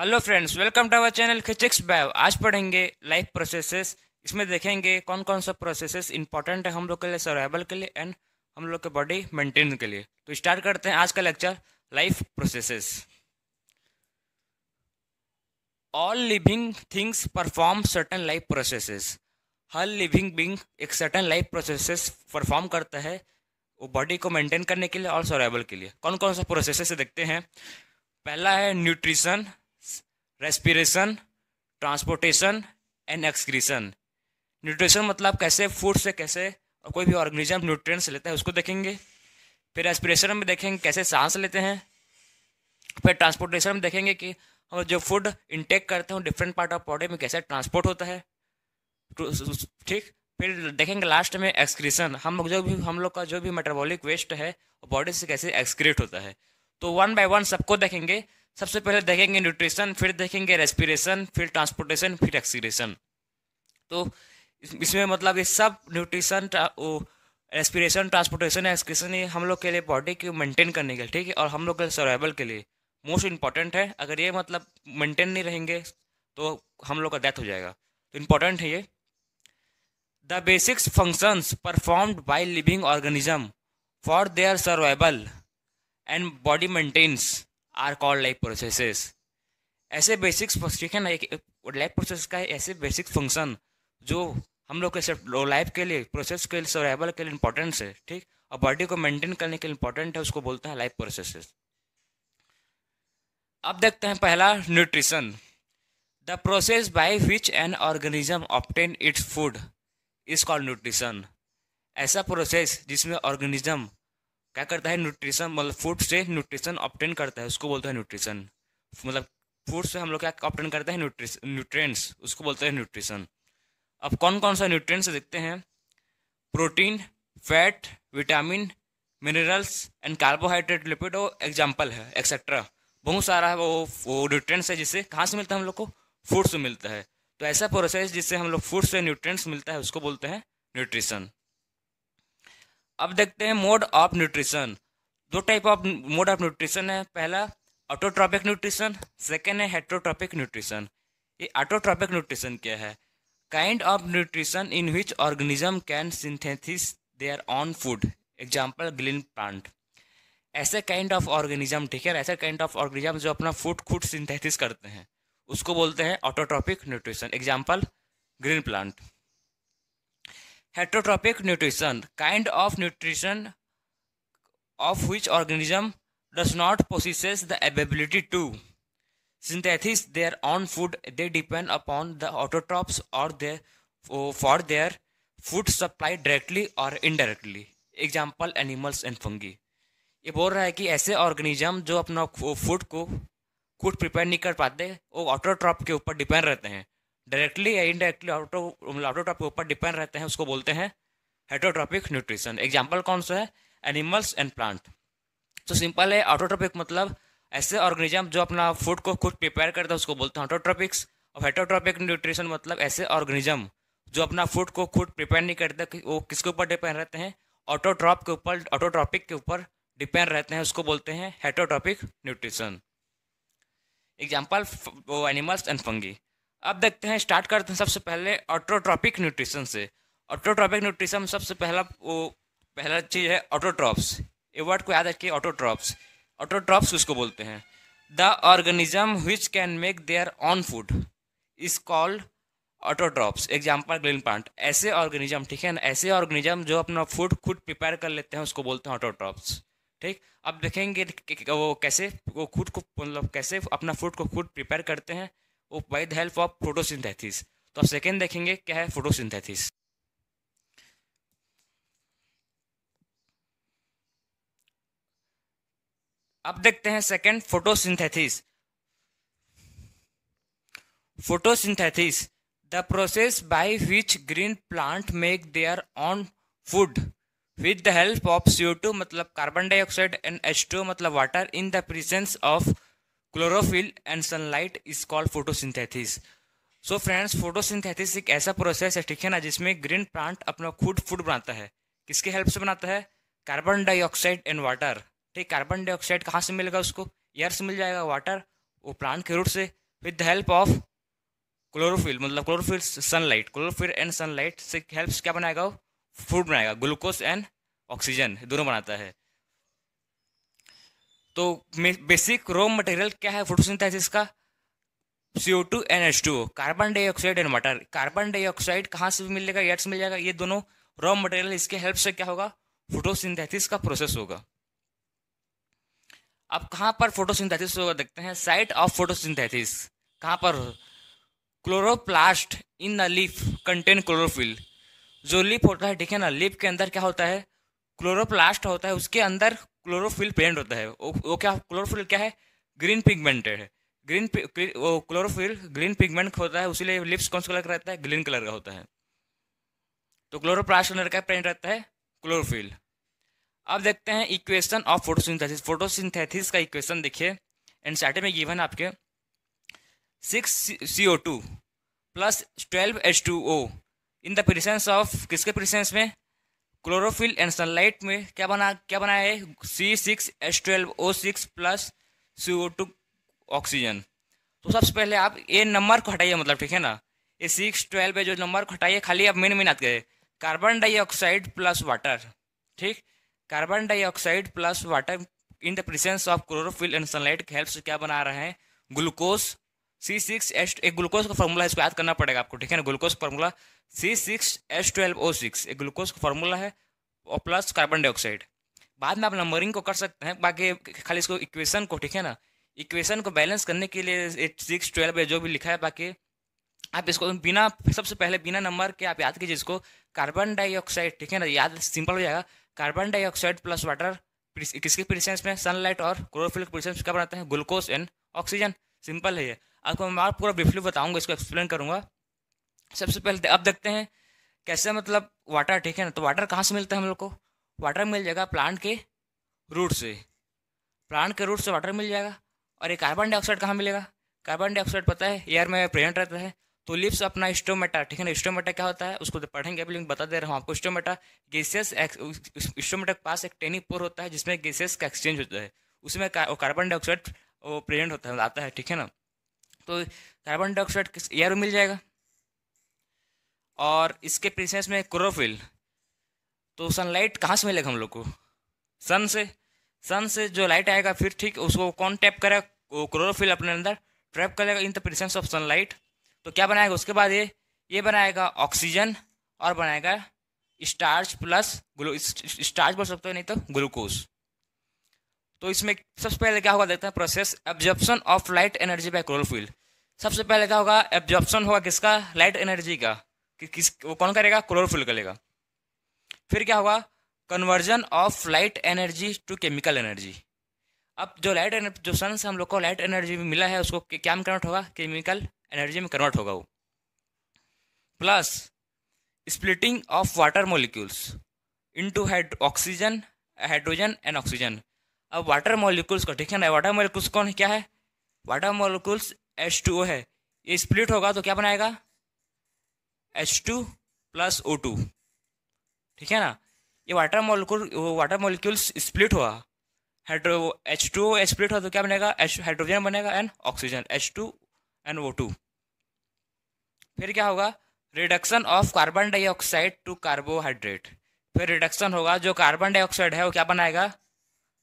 Hello friends, welcome to our channel physics bio. आज पढ़ेंगे life processes. इसमें देखेंगे कौन कौन सा प्रोसेसेस इंपॉर्टेंट है हम लोग के लिए, सर्वाइवल के लिए एंड हम लोग के बॉडी मेंटेन के लिए। तो स्टार्ट करते हैं आज का lecture, life processes. All living things perform certain life processes. हर लिविंग बींग एक सर्टेन लाइफ प्रोसेसेस परफॉर्म करता है, वो बॉडी को मेंटेन करने के लिए और सर्वाइवल के लिए। कौन कौन सा प्रोसेसेस देखते हैं। पहला है nutrition, respiration, transportation and excretion. Nutrition मतलब कैसे फूड से कैसे और कोई भी ऑर्गेनिज्म न्यूट्रिएंट्स लेता है उसको देखेंगे। फिर रेस्पिरेशन में देखेंगे कैसे सांस लेते हैं। फिर ट्रांसपोर्टेशन में देखेंगे कि हम जो फूड इंटेक करते हैं डिफरेंट पार्ट ऑफ बॉडी में कैसे ट्रांसपोर्ट होता है, ठीक। फिर देखेंगे लास्ट में एक्सक्रीशन, हम लोग का जो भी मेटाबॉलिक वेस्ट है बॉडी से कैसे एक्सक्रीट होता है। तो वन बाय वन सबको देखेंगे। सबसे पहले देखेंगे न्यूट्रिशन, फिर देखेंगे रेस्पिरेशन, फिर ट्रांसपोर्टेशन, फिर एक्सक्रीशन। तो इसमें मतलब ये सब न्यूट्रिशन, रेस्पिरेशन, ट्रांसपोर्टेशन, एक्सक्रीशन ये हम लोग के लिए बॉडी को मेंटेन करने के लिए, ठीक है, और हम लोग के सर्वाइवल के लिए मोस्ट इंपॉर्टेंट है। अगर ये मतलब मेंटेन नहीं रहेंगे तो हम लोग का डेथ हो जाएगा। तो इम्पोर्टेंट है ये। The basic functions performed by living organism for their survival and body maintenance are called life processes। ऐसे बेसिक्स, ठीक है ना, एक लाइफ प्रोसेस का ऐसे बेसिक फंक्शन जो हम लोग के लाइफ के लिए, प्रोसेस के लिए, सर्वाइवल के लिए इंपॉर्टेंट है, ठीक, और बॉडी को मेंटेन करने के लिए इंपॉर्टेंट है, उसको बोलते हैं लाइफ प्रोसेसेस। अब देखते हैं पहला, nutrition. The process by which an organism obtain its food is called nutrition. ऐसा प्रोसेस जिसमें ऑर्गेनिज्म क्या करता है, न्यूट्रिशन मतलब फूड से न्यूट्रिशन ऑब्टेन करता है, उसको बोलते हैं न्यूट्रिशन। मतलब फूड से हम लोग क्या ऑब्टेन करते हैं, न्यूट्रिएंट्स, उसको बोलते हैं न्यूट्रिशन। अब कौन कौन सा न्यूट्रिएंट्स देखते हैं। Protein, fat, vitamin, minerals and carbohydrate, lipid वो एग्जाम्पल है, एक्सेट्रा। बहुत सारा है वो न्यूट्रिएंट्स है जिससे कहाँ से मिलता है हम लोग को, फूड से मिलता है। तो ऐसा प्रोसेस जिससे हम लोग फूड से न्यूट्रिएंट्स मिलता है उसको बोलते हैं न्यूट्रिशन। अब देखते हैं मोड ऑफ न्यूट्रिशन। दो type of mode of nutrition है। पहला ऑटोट्रॉपिक न्यूट्रिशन, सेकेंड है हेट्रोट्रॉपिक न्यूट्रिशन। ये ऑटोट्रॉपिक न्यूट्रिशन क्या है, kind of nutrition in which organism can synthesis their own food, example green plant. ऐसे काइंड ऑफ ऑर्गेनिज्म, ठीक है, ऐसे काइंड ऑफ ऑर्गेनिज्म जो अपना फूड खुद सिंथेसिस करते हैं उसको बोलते हैं autotrophic nutrition, example green plant. Heterotrophic nutrition, kind of nutrition of which organism does not possesses the ability to synthesize their own food. They depend upon the autotrophs or their for their food supply directly or indirectly, example animals and fungi। ये बोल रहा है कि ऐसे organism जो अपना food को खुद प्रिपेयर नहीं कर पाते वो ऑटोट्रॉप के ऊपर डिपेंड रहते हैं, डायरेक्टली या इनडायरेक्टली ऑटोट्रॉप के ऊपर डिपेंड रहते हैं, उसको बोलते हैं हेट्रोट्रॉपिक न्यूट्रिशन। एग्जाम्पल कौन सा है, एनिमल्स एंड प्लांट। तो सिंपल है, ऑटोट्रॉपिक मतलब ऐसे ऑर्गेनिज्म जो अपना फूड को खुद प्रिपेयर करता है उसको बोलते हैं ऑटोट्रॉपिक्स। और हेट्रोट्रॉपिक न्यूट्रिशन मतलब ऐसे ऑर्गेनिज्म जो अपना फूड को खुद प्रिपेयर नहीं करते, वो किसके ऊपर डिपेंड रहते हैं, ऑटोट्रॉप के ऊपर, ऑटोट्रॉपिक के ऊपर डिपेंड रहते हैं, उसको बोलते हैं हेट्रोट्रॉपिक न्यूट्रिशन। एग्जाम्पल वो एनिमल्स एंड फंगी। अब देखते हैं, स्टार्ट करते हैं सबसे पहले ऑटोट्रॉपिक न्यूट्रिशन से। ऑटोट्रॉपिक न्यूट्रिशन सबसे पहला चीज़ है ऑटोट्रॉप्स। ये वर्ड को याद रखिए, ऑटोट्रॉप्स। ऑटोट्रॉप्स किसको बोलते हैं, the organism which can make their own food is called autotrophs, example green plant. ऐसे ऑर्गेनिज्म, ठीक है ना, ऐसे ऑर्गेनिज्म जो अपना फूड खुद प्रिपेयर कर लेते हैं उसको बोलते हैं ऑटोट्रॉप्स, ठीक। अब देखेंगे वो कैसे, वो खुद को मतलब कैसे अपना फूड को खुद प्रिपेयर करते हैं, वो by the help of photosynthesis. तो अब सेकेंड देखेंगे क्या है फोटोसिंथेसिस। अब देखते हैं second, photosynthesis. Photosynthesis, the process by which green plant make their own food with the help of CO2 मतलब कार्बन डाइऑक्साइड एंड H2 मतलब water in the presence of chlorophyll and sunlight is called photosynthesis. So friends, photosynthesis एक ऐसा process है, ठीक है ना, जिसमें green plant अपना खुद फूड बनाता है। किसके हेल्प से बनाता है, कार्बन डाइऑक्साइड एंड वाटर, ठीक। कार्बन डाइऑक्साइड कहाँ से मिलेगा उसको, एयर से मिल जाएगा, वाटर वो प्लांट के रूट से, with the help of chlorophyll, मतलब chlorophyll sunlight, chlorophyll and sunlight से हेल्प्स क्या बनाएगा वो, फूड बनाएगा, ग्लूकोज एंड ऑक्सीजन दोनों बनाता है। तो बेसिक रॉ मटेरियल क्या है फोटोसिंथेसिस का, CO2 and H2O, carbon dioxide and water. Carbon dioxide कहाँ से मिलेगा, एयर से मिल जाएगा, ये दोनों रॉ मटेरियल, इसके हेल्प से क्या होगा, फोटोसिंथेसिस का प्रोसेस होगा। अब कहाँ पर फोटोसिंथेसिस होगा देखते हैं, साइट ऑफ फोटोसिंथेसिस कहाँ पर, chloroplast in the leaf contain chlorophyll. जो लीफ होता है, ठीक है ना, लीफ के अंदर क्या होता है, क्लोरोप्लास्ट होता है, उसके अंदर क्लोरोफिल प्रेजेंट होता है। वो क्या, क्लोरोफिल क्या है, ग्रीन पिगमेंटेड है, वो क्लोरोफिल ग्रीन पिगमेंट होता है, उसीलिए लिप्स कौन सा कलर का रहता है, ग्रीन कलर का होता है। तो क्लोरोप्लास्ट के अंदर क्या प्रेजेंट रहता है, क्लोरोफिल। अब देखते हैं इक्वेशन ऑफ फोटोसिंथेसिस। फोटोसिंथेसिस का इक्वेशन देखिए, एनसीईआरटी में गिवन आपके 6CO2 plus 12H2O in the presence of, किसके प्रेजेंस में, क्लोरोफिल एंड सनलाइट में क्या बनाया है, C6H12O6 प्लस CO2 ऑक्सीजन। तो सबसे पहले आप ये नंबर को हटाइए, मतलब ठीक है ना, ये 6 12 है जो नंबर को हटाइए, खाली अब मेन याद करें, कार्बन डाइऑक्साइड प्लस वाटर, ठीक, carbon dioxide plus water in the presence of chlorophyll and sunlight के हेल्प से क्या बना रहे हैं, ग्लूकोज C6H, एक ग्लूकोज का फॉर्मूला इसको याद करना पड़ेगा आपको, ठीक है ना, ग्लूकोज फार्मूला C6H12O6 एक ग्लूकोज का फॉर्मूला है, और प्लस कार्बन डाइऑक्साइड। बाद में आप नंबरिंग को कर सकते हैं, बाकी खाली इसको इक्वेशन को, ठीक है ना, इक्वेशन को बैलेंस करने के लिए 6 12 है जो भी लिखा है, बाकी आप इसको बिना, सबसे पहले बिना नंबर के आप याद कीजिए इसको, कार्बन डाइऑक्साइड, ठीक है ना, याद सिंपल हो जाएगा, कार्बन डाइऑक्साइड प्लस वाटर किसके प्रेजेंस में, सनलाइट और क्लोरोफिल के प्रेजेंस में क्या बनाते हैं, ग्लूकोज एंड ऑक्सीजन। सिंपल है ये, आपको मैं पूरा ब्रीफली बताऊंगा, इसको एक्सप्लेन करूंगा। सबसे पहले अब देखते हैं कैसे, मतलब वाटर, ठीक है ना, तो वाटर कहाँ से मिलता है हम लोग को, वाटर मिल जाएगा प्लांट के रूट से, प्लांट के रूट से वाटर मिल जाएगा। और ये कार्बन डाइऑक्साइड कहाँ मिलेगा, कार्बन डाइऑक्साइड पता है एयर में प्रेजेंट रहता है, तो लिप्स अपना स्टोमेटा, ठीक है ना, स्टोमेटा क्या होता है उसको पढ़ेंगे, अभी बता दे रहा हूँ आपको। स्टोमेटा गैसेस, स्टोमेटा के पास एक टेनी पोर होता है जिसमें गैसेस का एक्सचेंज होता है, उसमें कार्बन डाइऑक्साइड वो प्रेजेंट होता है, आता है, ठीक है ना। तो कार्बन डाइऑक्साइड एयर में मिल जाएगा, और इसके प्रेजेंस में क्लोरोफिल। तो सनलाइट कहाँ से मिलेगा हम लोग को, सन से, सन से जो लाइट आएगा फिर, ठीक, उसको कौन टैप करेगा, क्लोरोफिल अपने अंदर ट्रैप करेगा इन द प्रेजेंस ऑफ सनलाइट। तो क्या बनाएगा उसके बाद, ये बनाएगा ऑक्सीजन, और बनाएगा स्टार्च प्लस स्टार्च बोल सकते हो, नहीं तो ग्लूकोज। तो इसमें सबसे पहले क्या होगा देखते हैं process, absorption of light energy by chlorophyll. सबसे पहले क्या होगा, एब्जॉर्प्शन होगा किसका, लाइट एनर्जी का, वो कौन करेगा, क्लोरोफिल करेगा। फिर क्या होगा, conversion of light energy to chemical energy. अब जो लाइट एनर्जी, जो सन से हम लोग को लाइट एनर्जी मिला है, उसको क्या में कन्वर्ट होगा, केमिकल एनर्जी में कन्वर्ट होगा वो। Plus splitting of water molecules into oxygen, hydrogen and oxygen. अब वाटर मॉलिक्यूल्स को, ठीक है ना, वाटर मॉलिक्यूल्स कौन है, क्या है, वाटर मॉलिक्यूल्स H2O है, ये स्प्लिट होगा तो क्या बनाएगा, H2 प्लस O2, ठीक है ना। ये वाटर मॉलिक्यूल्स स्प्लिट हुआ, H2O स्प्लिट हुआ तो क्या बनेगा, हाइड्रोजन बनेगा and oxygen, H2 and O2। फिर क्या होगा, reduction of carbon dioxide to carbohydrate. फिर रिडक्शन होगा, जो कार्बन डाइऑक्साइड है वो क्या बनाएगा,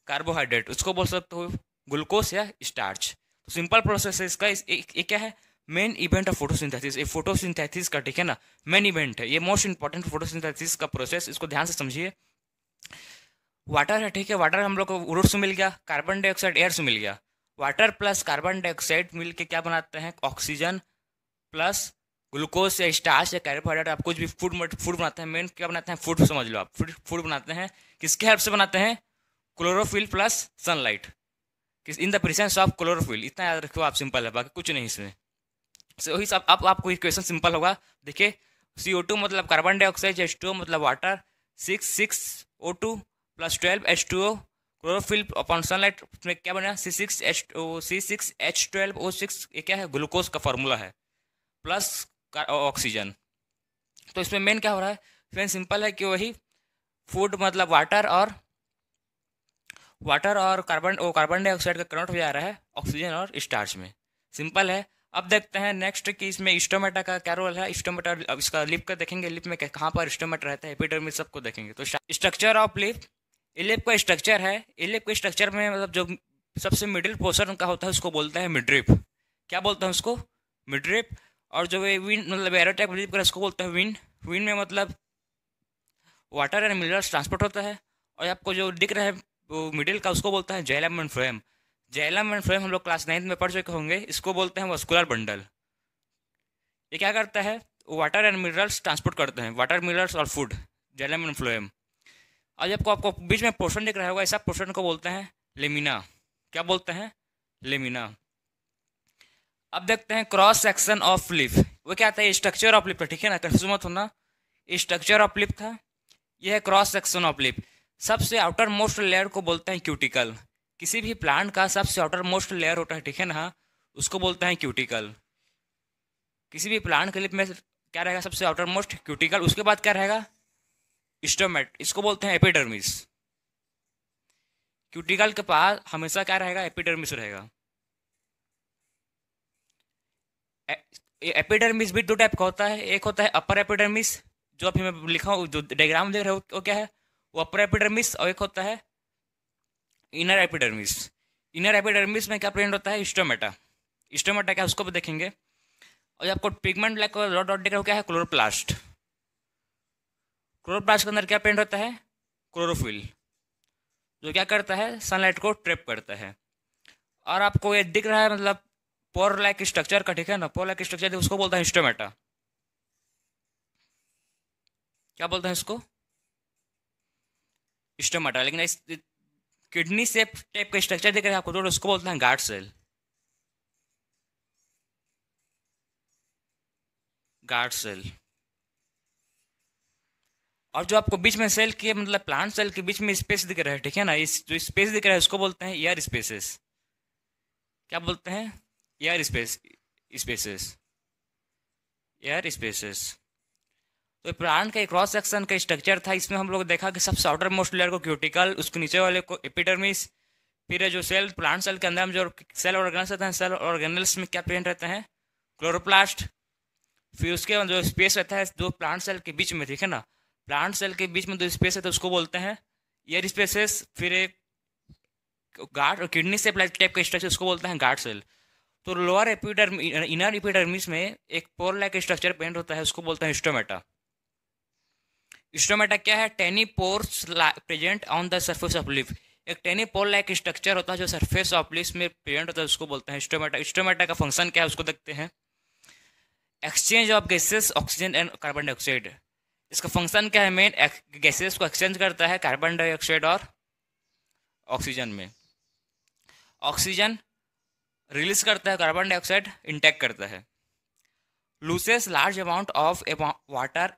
कार्बोहाइड्रेट, उसको बोल सकते हो ग्लूकोज या स्टार्च। तो सिंपल प्रोसेस है इसका, ये क्या है, मेन इवेंट ऑफ फोटोसिंथेसिस, ये फोटोसिंथेसिस का, ठीक है ना, मेन इवेंट है, ये मोस्ट इंपॉर्टेंट फोटोसिंथेसिस का प्रोसेस, इसको ध्यान से समझिए। वाटर है, ठीक है, वाटर हम लोग को रूट से मिल गया, कार्बन डाइऑक्साइड एयर से मिल गया, वाटर प्लस कार्बन डाइऑक्साइड मिल के क्या बनाते हैं, ऑक्सीजन प्लस ग्लूकोज या स्टार्च या कार्बोहाइड्रेट, आप कुछ भी फूड बनाते हैं, मेन क्या बनाते हैं, फूड समझ लो आप, फूड बनाते हैं, किसके हेल्प से बनाते हैं, chlorophyll plus sunlight, in the presence of chlorophyll, इतना याद रखो आप, सिंपल है, बाकी कुछ नहीं इसमें। वही सब आपको इक्वेशन सिंपल होगा, देखिए CO2 मतलब कार्बन डाइऑक्साइड, H2O मतलब water, 6O2 plus 12H2O, chlorophyll upon sunlight में क्या बना, C6H12O6, ये क्या है, ग्लूकोज का फॉर्मूला है, प्लस ऑक्सीजन। तो इसमें मेन क्या हो रहा है, मेन सिंपल है कि वही फूड मतलब वाटर और कार्बन डाइऑक्साइड का कन्वर्ट हो जा रहा है ऑक्सीजन और स्टार्च में, सिंपल है। अब देखते हैं नेक्स्ट कि इसमें स्टोमेटा का क्या रोल है। स्टोमेटा, अब इसका लिप का देखेंगे, लिप में कहाँ पर स्टोमेटा रहता है, एपिडर्मिस सबको देखेंगे। तो स्ट्रक्चर ऑफ लिप, लिप का स्ट्रक्चर है, लिप के स्ट्रक्चर में मतलब जो सबसे मिडिल पोर्शन का होता है उसको बोलते हैं मिडरिप। क्या बोलते हैं उसको? मिडरिप। और जो विन मतलब एरो टाइप लिप का उसको बोलते हैं विन। विन में मतलब वाटर एंड मिनरल्स ट्रांसपोर्ट होता है। और आपको जो दिख रहा है वो मिडिल का, उसको बोलता है xylem and phloem. Xylem and phloem हम लोग क्लास 9 में पढ़ चुके होंगे। इसको बोलते हैं मस्कुलर बंडल। ये क्या करता है? वाटर एंड मिनरल्स ट्रांसपोर्ट करते हैं, वाटर, मिनरल्स और फूड, जाइलम एंड फ्लोएम। और जब आपको बीच में पोर्शन दिख रहा होगा, ऐसा पोर्शन को बोलते हैं लेमिना। क्या बोलते हैं? लेमिना। अब देखते हैं क्रॉस सेक्शन ऑफ लिप। वो क्या था? स्ट्रक्चर ऑफ लिप, ठीक है ना, कंफ्यूज मत होना। स्ट्रक्चर ऑफ लिप था, यह है क्रॉस सेक्शन ऑफ लिप। सबसे आउटर मोस्ट लेयर को बोलते हैं क्यूटिकल। किसी भी प्लांट का सबसे आउटर मोस्ट लेयर होता है, ठीक है ना, उसको बोलते हैं क्यूटिकल। किसी भी प्लांट के लिप में क्या रहेगा? सबसे आउटर मोस्ट क्यूटिकल। उसके बाद क्या रहेगा? स्टोमेट, इसको बोलते हैं एपिडर्मिस। क्यूटिकल के पास हमेशा क्या रहेगा? एपिडर्मिस रहेगा। एपिडर्मिस भी दो टाइप का होता है। एक होता है अपर एपिडर्मिस, जो अभी मैं लिखा हूँ, जो डायग्राम देख रहे हो वो क्या है? वो अपर एपिडर्मिस। और एक होता है इनर एपिडर्मिस। इनर एपिडर्मिस में क्या प्रेजेंट होता है? स्टोमेटा। स्टोमेटा क्या, उसको भी देखेंगे। और आपको पिगमेंट ब्लैक डॉट डॉट दिख रहा हो, क्या है? क्लोरोप्लास्ट। क्लोरोप्लास्ट के अंदर क्या प्रेजेंट होता है? क्लोरोफिल, जो क्या करता है? सनलाइट को ट्रैप करता है। और आपको ये दिख रहा है मतलब पोर लाइक स्ट्रक्चर का, ठीक है ना, पोर लाइक स्ट्रक्चर, उसको बोलता है स्टोमेटा। क्या बोलते हैं इसको? स्टोमेटा। लेकिन इस किडनी शेप टाइप का स्ट्रक्चर दिख रहा है आपको, तो उसको बोलते हैं गार्ड सेल। Guard cell. और जो आपको बीच में सेल के मतलब प्लांट सेल के बीच में स्पेस दिख रहा है, ठीक है ना, इस जो स्पेस दिख रहा है उसको बोलते हैं एयर स्पेसेस। क्या बोलते हैं? Air space, spaces, air spaces. तो प्लांट का क्रॉस सेक्शन का स्ट्रक्चर था। इसमें हम लोग देखा कि सबसे आउटर मोस्ट लेयर को क्यूटिकल, उसके नीचे वाले को एपिडर्मिस। फिर जो सेल, प्लांट सेल के अंदर में जो सेल ऑर्गेनल्स रहते हैं, सेल ऑर्गेनल्स में क्या प्रेजेंट रहते हैं? क्लोरोप्लास्ट। फिर उसके जो स्पेस रहता है दो प्लांट सेल के बीच में, ठीक है ना, प्लांट सेल के बीच में जो स्पेस है तो उसको बोलते हैं एयर स्पेसेस। फिर एक गार्ड और किडनी से टाइप का स्ट्रक्चर, उसको बोलते हैं गार्ड सेल। तो लोअर एपिडर्म, इनर एपिडर्मिस में एक पोर लाइक स्ट्रक्चर प्रेजेंट होता है, उसको बोलते हैं स्टोमेटा। स्टोमेटा क्या है? Tiny pores present on the surface of leaf. एक टेनी पोर लाइक स्ट्रक्चर होता है जो सरफेस ऑफ लिप में प्रेजेंट होता है, उसको बोलते हैं स्टोमेटा। स्टोमेटा का फंक्शन क्या है उसको देखते हैं। Exchange of gases, oxygen and carbon dioxide. इसका फंक्शन क्या है? मेन गैसेस को एक्सचेंज करता है कार्बन डाइऑक्साइड और ऑक्सीजन में। ऑक्सीजन रिलीज करता है, कार्बन डाइऑक्साइड इंटेक करता है। Loses large amount of water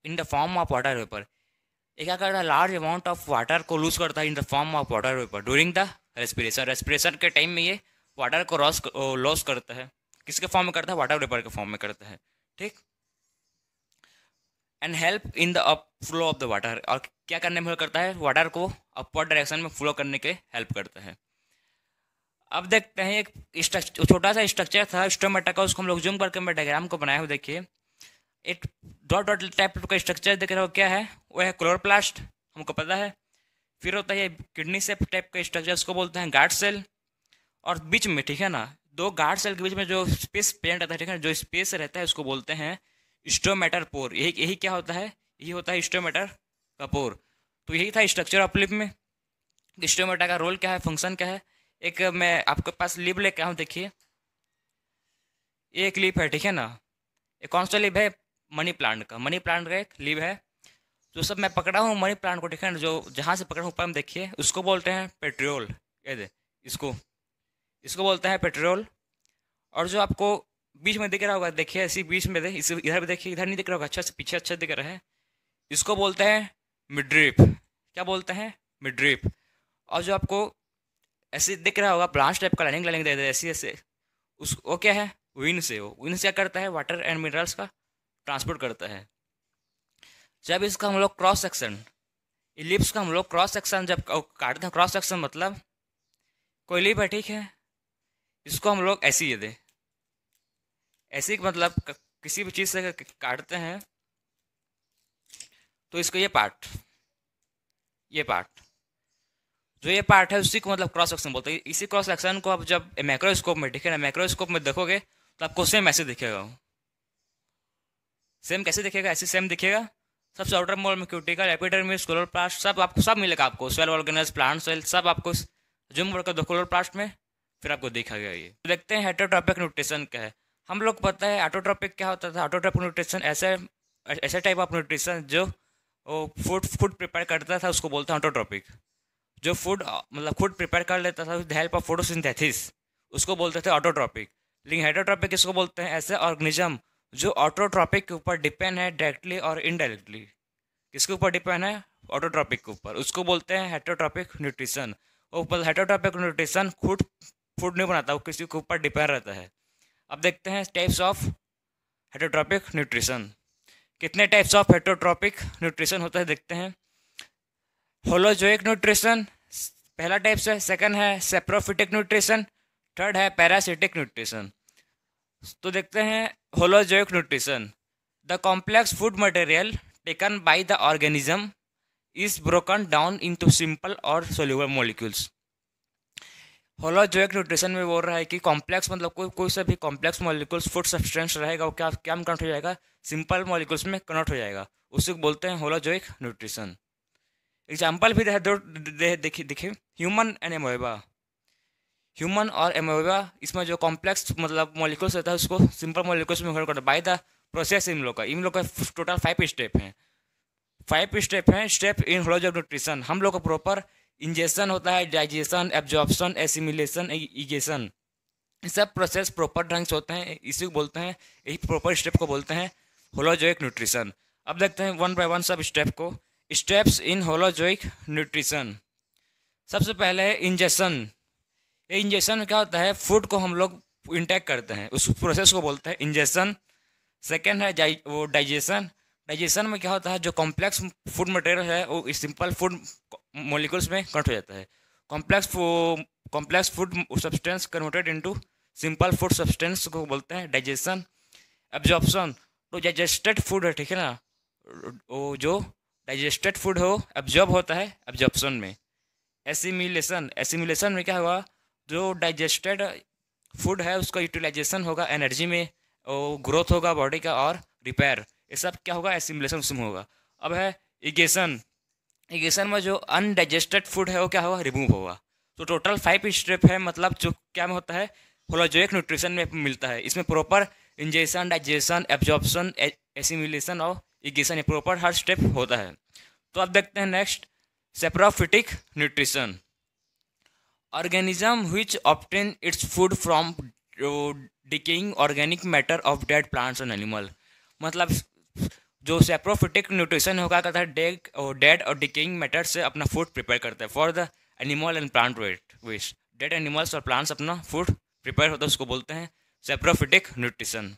in the form of water vapour. ये क्या करता है? लार्ज अमाउंट ऑफ वाटर को लूज करता है इन the form of water vapour during the respiration. Respiration के टाइम में ये वाटर को लॉस करता है। किसके फॉर्म में करता है? वाटर वेपर के फॉर्म में करता है, ठीक। And help in the up flow of the water. और क्या करने में हेल्प करता है? वाटर को अपवर्ड डायरेक्शन में फ्लो करने के हेल्प करता है। अब देखते हैं एक छोटा सा स्ट्रक्चर था स्टोमेटा का, उसको हम लोग जूम करके मैं डायग्राम को बनाया हूँ। देखिए एक डॉट डॉट टाइप का स्ट्रक्चर दिख रहा हो, क्या है? वो है क्लोरोप्लास्ट, हमको पता है। फिर होता है किडनी शेप टाइप का स्ट्रक्चर, उसको बोलते हैं गार्ड सेल। और बीच में, ठीक है ना, दो गार्ड सेल के बीच में जो स्पेस प्रेजेंट रहता है, ठीक है, जो स्पेस रहता है उसको बोलते हैं स्टोमेटर पोर। यही क्या होता है? यही होता है स्टोमेटर का पोर। तो यही था स्ट्रक्चर ऑफ लिप में। स्टोमेटा का रोल क्या है, फंक्शन क्या है। एक मैं आपके पास लिप लेके आऊँ, देखिए ये एक लिप है, ठीक है ना। ये कौन सा लिप है? मनी प्लांट का। मनी प्लांट का एक लिप है। जो सब मैं पकड़ा हूँ मनी प्लांट को, ठीक है ना, जो जहाँ से पकड़ा हूँ ऊपर में देखिए, उसको बोलते हैं पेट्रियोल। ये दे इसको बोलते हैं पेट्रियोल। और जो आपको बीच में दिख रहा होगा, देखिए ऐसी बीच में इस इधर भी देखिए, इधर नहीं दिख रहा होगा, अच्छा से पीछे अच्छा दिख रहा है, इसको बोलते हैं मिडरिप। क्या बोलते हैं? मिडरिप। और जो आपको ऐसे दिख रहा होगा ब्रांच टाइप का लाइनिंग लाइनिंग दे दे ऐसे ऐसे, उस वो क्या है? विंड से। वो विंड से क्या करता है? वाटर एंड मिनरल्स का ट्रांसपोर्ट करता है। जब इसका हम लोग क्रॉस सेक्शन, इलिप्स का हम लोग क्रॉस सेक्शन जब काटते हैं, क्रॉस सेक्शन मतलब कोई लिप है, ठीक है, इसको हम लोग ऐसे ये दे ऐसे ही मतलब किसी भी चीज़ से काटते हैं तो इसको ये पार्ट जो ये पार्ट है उसी को मतलब क्रॉस सेक्शन बोलते हैं। इसी क्रॉस सेक्शन को आप जब मैक्रोस्कोप में दिखे ना, मैक्रोस्कोप में देखोगे तो आपको सेम ऐसे दिखेगा। सेम कैसे दिखेगा? ऐसे सेम दिखेगा। सबसे आउटर मोल में क्यूटिकल, एपिडर्मिस, क्लोरोप्लास्ट सब आपको सब मिलेगा आपको, सेल ऑर्गेनल्स, प्लांट सेल सब आपको जूम करके दो क्लोरोप्लास्ट में, फिर आपको देखा गया ये। तो देखते हैं हेटरोट्रॉपिक न्यूट्रिशन क्या है। हम लोग को पता है ऑटोट्रॉपिक क्या होता था। ऑटोट्रॉपिक न्यूट्रिशन ऐसे टाइप ऑफ न्यूट्रिशन जो फूड प्रिपेयर करता था उसको बोलते हैं ऑटोट्रॉपिक। जो फूड मतलब खुद प्रिपेयर कर लेता था विद हेल्प ऑफ फोटोसिंथेसिस उसको बोलते थे ऑटोट्रॉपिक। लेकिन हेटरोट्रॉपिक किसको बोलते हैं? ऐसे ऑर्गेनिज्म जो ऑटोट्रॉपिक के ऊपर डिपेंड है डायरेक्टली और इनडायरेक्टली। किसके ऊपर डिपेंड है? ऑटोट्रॉपिक के ऊपर। उसको बोलते हैं हेटरोट्रॉपिक न्यूट्रिशन। और हेटरोट्रॉपिक न्यूट्रिशन खुद फूड नहीं बनाता, वो किसी के ऊपर डिपेंड रहता है। अब देखते हैं टाइप्स ऑफ हेटरोट्रॉपिक न्यूट्रिशन। कितने टाइप्स ऑफ हेटरोट्रॉपिक न्यूट्रिशन होता है देखते हैं। होलोजोइक न्यूट्रिशन पहला टाइप है। सेकंड है सेप्रोफिटिक न्यूट्रिशन। थर्ड है पैरासिटिक न्यूट्रिशन। तो देखते हैं holozoic nutrition. The complex food material taken by the organism is broken down into simple और सोल्यूबल मॉलिक्यूल्स। होलोजोइक न्यूट्रिशन में बोल रहा है कि कॉम्प्लेक्स मतलब कोई सा भी कॉम्प्लेक्स मॉलिक्यूल्स फूड सब्सटेंस रहेगा वो क्या में कन्वर्ट हो जाएगा? सिंपल मॉलिक्यूल्स में कन्वर्ट हो जाएगा। उसे बोलते हैं होलोजोइक न्यूट्रिशन। एग्जाम्पल भी देखिए ह्यूमन एंड एमोएबा। ह्यूमन और एमोएबा इसमें जो कॉम्प्लेक्स मतलब मॉलिक्यूल्स रहता है उसको सिंपल मॉलिक्यूल्स में कन्वर्ट करता है बाय द प्रोसेस। इन लोग का टोटल 5 स्टेप हैं। 5 स्टेप हैं स्टेप इन होलोजोइक न्यूट्रिशन। हम लोग का प्रॉपर इंजेक्शन होता है, डाइजेशन, एब्जॉर्प्शन, एसिमिलेशन, इगेशन, सब प्रोसेस प्रॉपर ढंग से होते हैं। इसी को बोलते हैं, यही प्रॉपर स्टेप को बोलते हैं होलोजोइक न्यूट्रिशन। अब देखते हैं वन बाय वन सब स्टेप को। Steps in holozoic nutrition. सबसे पहले है इंजेक्शन। ये इंजेक्शन में क्या होता है? फूड को हम लोग इंटेक करते हैं, उस प्रोसेस को बोलते हैं इंजेक्शन। सेकेंड है डाइजेशन। डाइजेशन में क्या होता है? जो कॉम्प्लेक्स फूड मटेरियल है वो सिंपल फूड मॉलिक्यूल्स में कन्वर्ट हो जाता है। Complex food substance converted into simple food substance को बोलते हैं डाइजेशन। एब्जॉर्प्शन, तो डाइजेस्टेड फूड है, ठीक है ना, वो जो डाइजेस्टेड फूड हो एब्जॉर्ब होता है एब्जॉर्प्शन में। एसिमिलेशन, एसिमिलेशन में क्या होगा? जो डाइजेस्टेड फूड है उसका यूटिलाइजेशन होगा एनर्जी में, और ग्रोथ होगा बॉडी का और रिपेयर, ये सब क्या होगा? एसिमिलेशन उसमें होगा। अब है इगेशन। इगेशन में जो अनडाइजेस्टेड फूड है वो क्या होगा? रिमूव होगा। तो टोटल 5 स्टेप है, मतलब जो क्या में होता है? होलोजोइक न्यूट्रिशन में मिलता है। इसमें proper injection, digestion, absorption, assimilation और इगेशन, ये प्रॉपर हर स्टेप होता है। तो अब देखते हैं next saprophytic nutrition. Organism which obtain its food from decaying organic matter of dead plants and animal. मतलब जो सेप्रोफिटिक न्यूट्रिशन होगा कहता है डेड और डिकेइंग मैटर से अपना फूड प्रिपेयर करता है for the animal and plant waste. Dead animals और प्लांट्स अपना फूड प्रिपेयर होता है, उसको बोलते हैं सेप्रोफिटिक न्यूट्रिशन।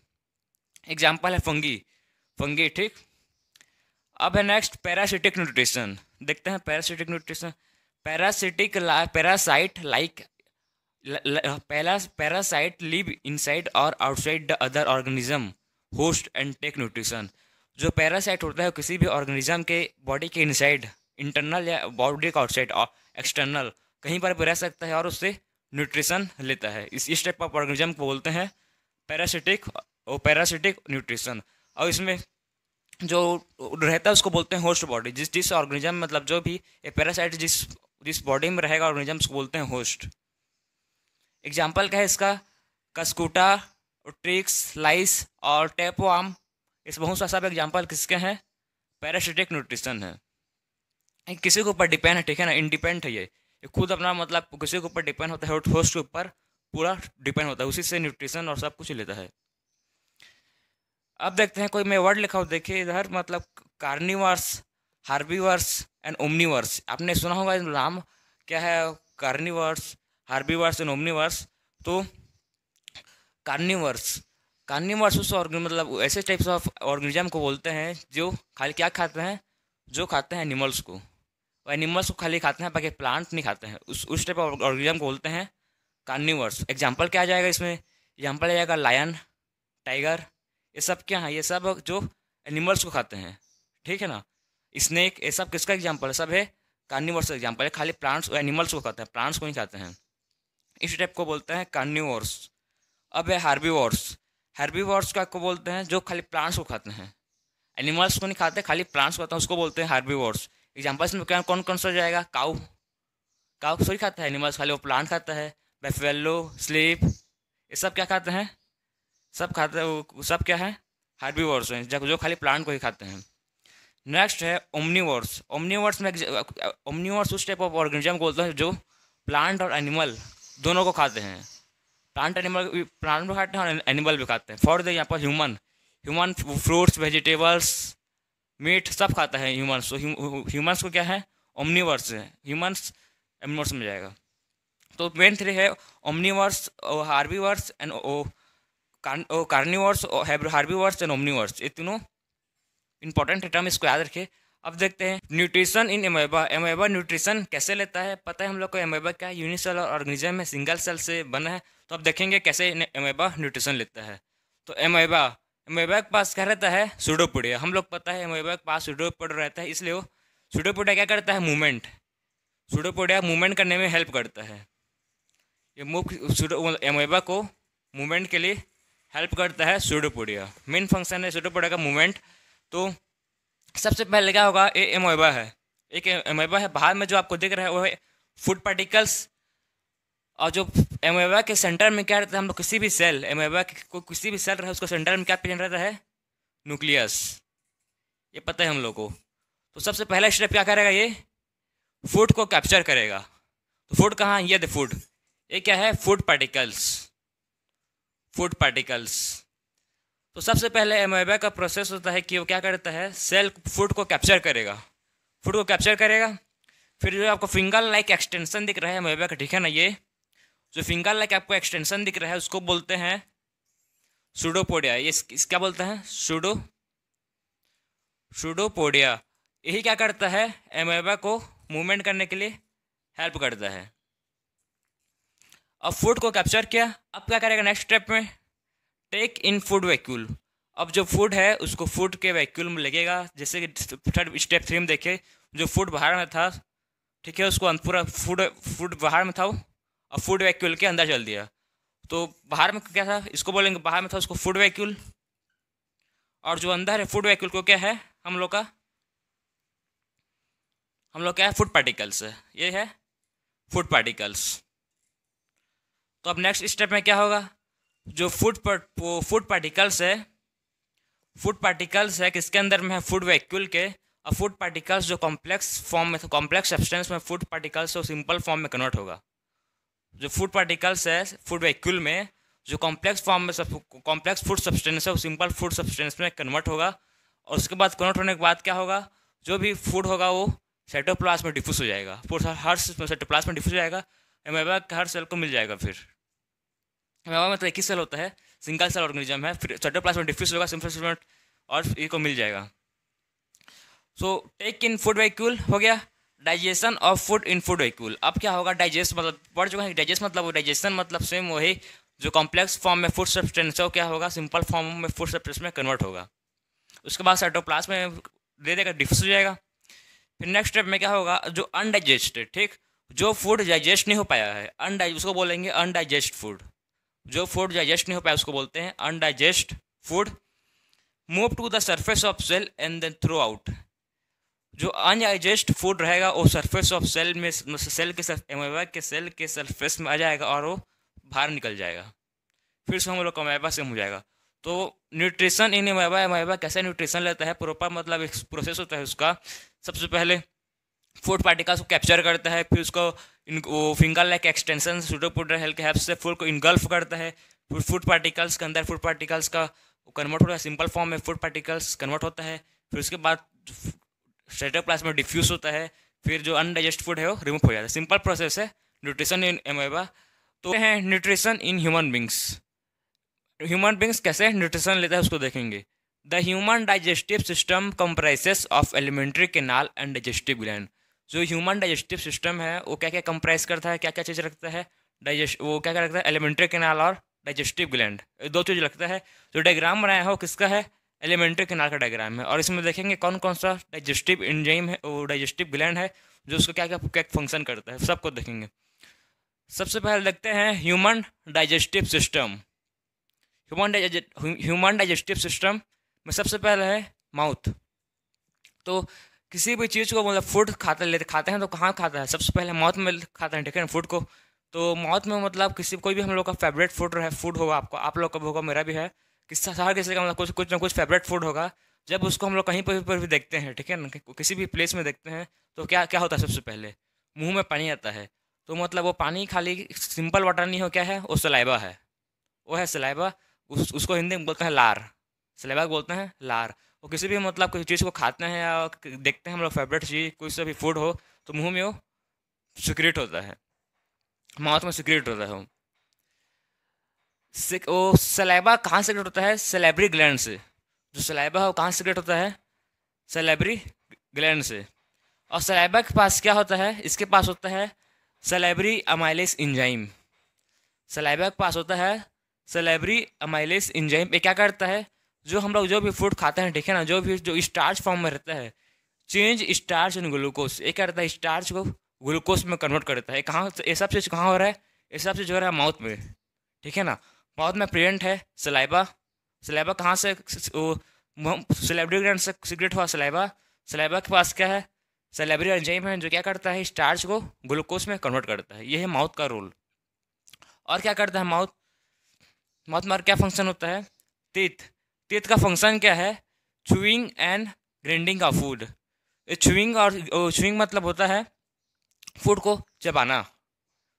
एग्जाम्पल है फंगी, ठीक। अब है नेक्स्ट पैरासिटिक न्यूट्रिशन। देखते हैं parasitic nutrition. Parasite like parasite live inside और outside the other organism host and take nutrition. जो पैरासाइट होता है किसी भी ऑर्गेनिज्म के बॉडी के इनसाइड, इंटरनल या बॉडी का आउटसाइड और एक्सटर्नल कहीं पर भी रह सकता है और उससे न्यूट्रिशन लेता है। इस टाइप ऑफ ऑर्गेनिज्म को बोलते हैं पैरासिटिक न्यूट्रिशन। और इसमें जो रहता है उसको बोलते हैं होस्ट बॉडी। जिस ऑर्गेनिज्म मतलब जो भी ये पैरासाइट जिस बॉडी में रहेगा ऑर्गेनिज्म उसको बोलते हैं होस्ट। एग्जाम्पल क्या है इसका? कस्कूटा, ट्रिक्स, लाइस और टेपवार्म, इस बहुत सा सब एग्जाम्पल किसके हैं? पैरासिटिक न्यूट्रिशन है। किसी के ऊपर डिपेंड है, ठीक है ना, इंडिपेंडेंट है ये खुद अपना मतलब किसी के ऊपर डिपेंड होता है, होस्ट के ऊपर पूरा डिपेंड होता है, उसी से न्यूट्रिशन और सब कुछ लेता है। अब देखते हैं कोई मैं वर्ड लिखा हूँ, देखिए इधर, मतलब कार्निवर्स, हार्बीवर्स एंड ओमनीवर्स। आपने सुना होगा नाम, क्या है? Carnivores, herbivores and Omniverse. तो कार्निवर्स उस मतलब ऐसे टाइप्स ऑफ ऑर्गेनिज्म को बोलते हैं जो खाली क्या खाते हैं? जो खाते हैं एनिमल्स को, और एनिमल्स को खाली खाते हैं, बाकी प्लांट नहीं खाते हैं। उस टाइप ऑफ ऑर्गेनिज्म को बोलते हैं कार्निवर्स। एग्जाम्पल क्या आ जाएगा इसमें? एग्जाम्पल आ जाएगा लायन, टाइगर, ये सब क्या है, ये सब जो एनिमल्स को खाते हैं, ठीक है ना। स्नेक, ये सब किसका एग्जाम्पल है, सब है कार्निवोर्स का एग्जाम्पल है। खाली प्लांट्स एनिमल्स को खाते हैं, प्लांट्स को नहीं खाते हैं। इस टाइप को बोलते हैं कार्निवोर्स। अब है हार्बीवोर्स। हार्बीवोर्स का को बोलते हैं जो खाली प्लांट्स को खाते हैं, एनिमल्स को नहीं खाते, खाली प्लांट्स को खाते हैं, उसको बोलते हैं हार्बीवोर्स। एग्जाम्पल्स में क्या कौन कौन सा हो जाएगा, काऊ, काऊ सॉरी खाता है एनिमल्स, खाली वो प्लांट खाता है। बेफेलो, स्लीप, ये सब क्या खाते हैं, सब खाते हैं, वो सब क्या है, हार्बीवोर्स हैं, जो खाली प्लांट को ही खाते हैं। नेक्स्ट है ओमनीवोर्स। ओमनीवोर्स उस टाइप ऑफ ऑर्गेनिज्म बोलते हैं जो प्लांट और एनिमल दोनों को खाते हैं। प्लांट भी खाते हैं और एनिमल भी खाते हैं। फॉर द यहाँ पर ह्यूमन फ्रूट्स, वेजिटेबल्स, मीट सब खाता है ह्यूमन्स। तो ह्यूमन्स को क्या है, ओमनीवर्स है, ह्यूमन्स एनिमल्स में जाएगा। तो मेन थ्री है Omniverse, herbivores and carnivores, herbivores and Omniverse. ये तीनों इंपॉर्टेंट टर्म, इसको याद रखिए। अब देखते हैं न्यूट्रिशन इन एमोएबा। एमोएबा न्यूट्रिशन कैसे लेता है, पता है हम लोग को एमोएबा क्या है, यूनिसेलुलर ऑर्गेनिज्म है, सिंगल सेल से बना है। तो अब देखेंगे कैसे एमोएबा न्यूट्रिशन लेता है। तो एमोएबा के पास क्या रहता है, सूडोपोडिया। हम लोग पता है एमोएबा के पास सूडोपोडिया रहता है, इसलिए वो सूडोपोडिया क्या करता है, मूवमेंट, सूडोपोडिया मूवमेंट करने में हेल्प करता है। ये एमोएबा को मूवमेंट के लिए हेल्प करता है सूडोपोडिया। मेन फंक्शन है सूडोपोडिया का मूवमेंट। तो सबसे पहले क्या होगा, ये एमोएबा है, एक एमोएबा है, बाहर में जो आपको दिख रहा है वो है फूड पार्टिकल्स। और जो एमोएबा के सेंटर में क्या रहता है, हम लोग किसी भी सेल, एमोएबा को किसी भी सेल रहा है उसका सेंटर में क्या प्रेजेंट रहता है, न्यूक्लियस, ये पता है हम लोग को। तो सबसे पहला स्टेप क्या करेगा, ये फूड को कैप्चर करेगा। तो फूड कहाँ, ये द फूड, ये क्या है, फूड पार्टिकल्स, फूड पार्टिकल्स। तो सबसे पहले एमोएबा का प्रोसेस होता है कि वो क्या करता है, सेल फूड को कैप्चर करेगा, फूड को कैप्चर करेगा। फिर जो आपको फिंगर लाइक एक्सटेंशन दिख रहा है एमोएबा का, ठीक है ना, ये जो फिंगर लाइक आपको एक्सटेंशन दिख रहा है उसको बोलते हैं सूडोपोडिया। ये क्या बोलते हैं, सूडोपोडिया। यही क्या करता है, एमोएबा को मूवमेंट करने के लिए हेल्प करता है। अब फूड को कैप्चर किया, अब क्या करेगा नेक्स्ट स्टेप में, टेक इन फूड वैक्यूल। अब जो फूड है उसको फूड के वैक्यूल में लगेगा। जैसे कि थर्ड स्टेप 3 में देखे, जो फूड बाहर में था, ठीक है, उसको पूरा फूड बाहर में था और फूड वैक्यूल के अंदर चल दिया। तो बाहर में क्या था, इसको बोलेंगे बाहर में था उसको फूड वैक्यूल, और जो अंदर है फूड वैक्यूल को क्या है, हम लोग क्या है, फूड पार्टिकल्स है, ये है फूड पार्टिकल्स। तो अब नेक्स्ट स्टेप में क्या होगा, जो फूड पार्टिकल्स है, फूड पार्टिकल्स है किसके अंदर में है, फूड वैक्यूल के। और फूड पार्टिकल्स जो कॉम्प्लेक्स फॉर्म में, कॉम्प्लेक्स सब्सटेंस में फूड पार्टिकल्स है, वो सिंपल फॉर्म में कन्वर्ट होगा। जो फूड पार्टिकल्स है फूड वैक्यूल में, जो कॉम्प्लेक्स फॉर्म में कॉम्प्लेक्स फूड सब्सटेंस है, वो सिंपल फूड सब्सटेंस में कन्वर्ट होगा। और उसके बाद कन्वर्ट होने के बाद क्या होगा, जो भी फूड होगा वो साइटोप्लाज्म में डिफ्यूज हो जाएगा, पूरा हर साइटोप्लाज्म में डिफ्यूज हो जाएगा, एमोएबा हर सेल को मिल जाएगा। फिर एमोएबा में तो एक ही सेल होता है, सिंगल सेल ऑर्गेनिज्म है, फिर साइटोप्लाज्म में डिफ्यूज होगा सिंपल और ये को मिल जाएगा। So take in food vacuole हो गया, digestion of food in food vacuole. अब क्या होगा, डाइजेस्ट मतलब बढ़ चुका है, डाइजेस्ट मतलब वो, डाइजेशन मतलब सेम वही, जो कॉम्प्लेक्स फॉर्म में फूड सब्सटेंस है वो क्या होगा, सिंपल फॉर्म में फूड सब्सटेंस में कन्वर्ट होगा। उसके बाद साइटोप्लाज्म में दे देगा, डिफ्यूज हो जाएगा। फिर नेक्स्ट स्टेप में क्या होगा, जो अनडाइजेस्टेड, ठीक, जो फूड डाइजेस्ट नहीं हो पाया है, उसको बोलेंगे अनडाइजेस्ट फूड। जो फूड डाइजेस्ट नहीं हो पाया उसको बोलते हैं undigested food. Move to the surface of cell and then throw out. जो अनडाइजेस्ट फूड रहेगा वो सरफेस ऑफ सेल में, सेल के एमोएबा के सेल के सरफेस में आ जाएगा और वो बाहर निकल जाएगा, फिर से हम लोग एमोएबा से हो जाएगा। तो न्यूट्रिशन इन एमोएबा, एमोएबा कैसे न्यूट्रिशन लेता है, प्रॉपर मतलब एक प्रोसेस होता है उसका। सबसे पहले फूड पार्टिकल्स को कैप्चर करता है, फिर उसको वो finger like extension pseudopodia help के हेल्प से फूड को इनगल्फ करता है। फिर फूड पार्टिकल्स के अंदर फूड पार्टिकल्स का कन्वर्ट होता है, सिंपल फॉर्म में फूड पार्टिकल्स कन्वर्ट होता है। फिर उसके बाद साइटोप्लाज्म में डिफ्यूज होता है, फिर जो अनडाइजेस्ट फूड है वो रिमूव हो जाता है। सिंपल प्रोसेस है न्यूट्रिशन इन एमोएबा। तो है nutrition in human beings. Human beings कैसे न्यूट्रिशन लेता है उसको देखेंगे। The human digestive system comprises of alimentary canal and digestive gland. जो ह्यूमन डाइजेस्टिव सिस्टम है वो क्या क्या कंप्राइज करता है, क्या क्या चीज़ रखता है, वो क्या क्या रखता है, एलिमेंट्री कैनाल और डाइजेस्टिव ग्लैंड, दो चीज़ लगता है। जो डायग्राम बनाया है वो किसका है, एलिमेंट्री कैनाल का डायग्राम है। और इसमें देखेंगे कौन कौन सा डाइजेस्टिव एंजाइम है, वो डाइजेस्टिव ग्लैंड है जो उसका क्या क्या क्या फंक्शन करता है, सबको देखेंगे। सबसे पहले देखते हैं human digestive system. Human digestive system में सबसे पहले है माउथ। तो किसी भी चीज़ को मतलब फूड खाते हैं तो कहाँ खाता है, सबसे पहले माउथ में खाते हैं, ठीक है ना, फूड को। तो माउथ में मतलब किसी कोई भी हम लोग का फेवरेट फूड होगा, आपको, आप लोग का होगा, मेरा भी है, हर किसी का मतलब कुछ कुछ ना कुछ फेवरेट फूड होगा। जब उसको हम लोग कहीं पर भी देखते हैं, ठीक है ना, किसी भी प्लेस में देखते हैं, तो क्या क्या होता है, सबसे पहले मुंह में पानी आता है। तो मतलब वो पानी खाली सिंपल वाटर नहीं हो, क्या है वो, सलाइवा है, वो है सलाइवा। उसको हिंदी में बोलते हैं लार, सलाइवा बोलते हैं लार। वो किसी भी मतलब किसी चीज़ को खाते हैं या देखते हैं हम लोग, फेवरेट चीज़ कोई सा भी फूड हो, तो मुंह में वो सिक्रेट होता है, माउथ में सिक्रेट होता है वो। वो सलाइवा कहाँ से सिक्रेट होता है, सलेबरी ग्लैंड से। जो सलाइवा है वो कहाँ से सिक्रेट होता है, सलेबरी ग्लैंड से। और सलाइवा के पास क्या होता है, इसके पास होता है सलेबरी अमाइलेस इंजाइम। सलाइवा के पास होता है सलेबरी अमाइलेस इंजाइम। ये क्या करता है, जो हम लोग जो भी फूड खाते हैं, ठीक है ना, जो स्टार्च फॉर्म में रहता है, चेंज स्टार्च इन ग्लूकोज, ये क्या करता है, स्टार्च को ग्लूकोज में कन्वर्ट करता है। कहाँ ये सब चीज़ कहाँ हो रहा है, ये सब चीज़ हो रहा है माउथ में, ठीक है ना। माउथ में प्रेजेंट है सलाइवा। सलाइवा कहाँ से, सलेबरी ग्लैंड से सीक्रेट हुआ सलाइवा। सलाइवा के पास क्या है, सलेबरी एंजाइम है, जो क्या करता है, स्टार्च को ग्लूकोज में कन्वर्ट करता है। ये है माउथ का रोल। और क्या करता है माउथ, माउथ में क्या फंक्शन होता है, टीथ। टीथ का फंक्शन क्या है, चूइंग एंड ग्राइंडिंग का फूड। चूइंग मतलब होता है फूड को चबाना,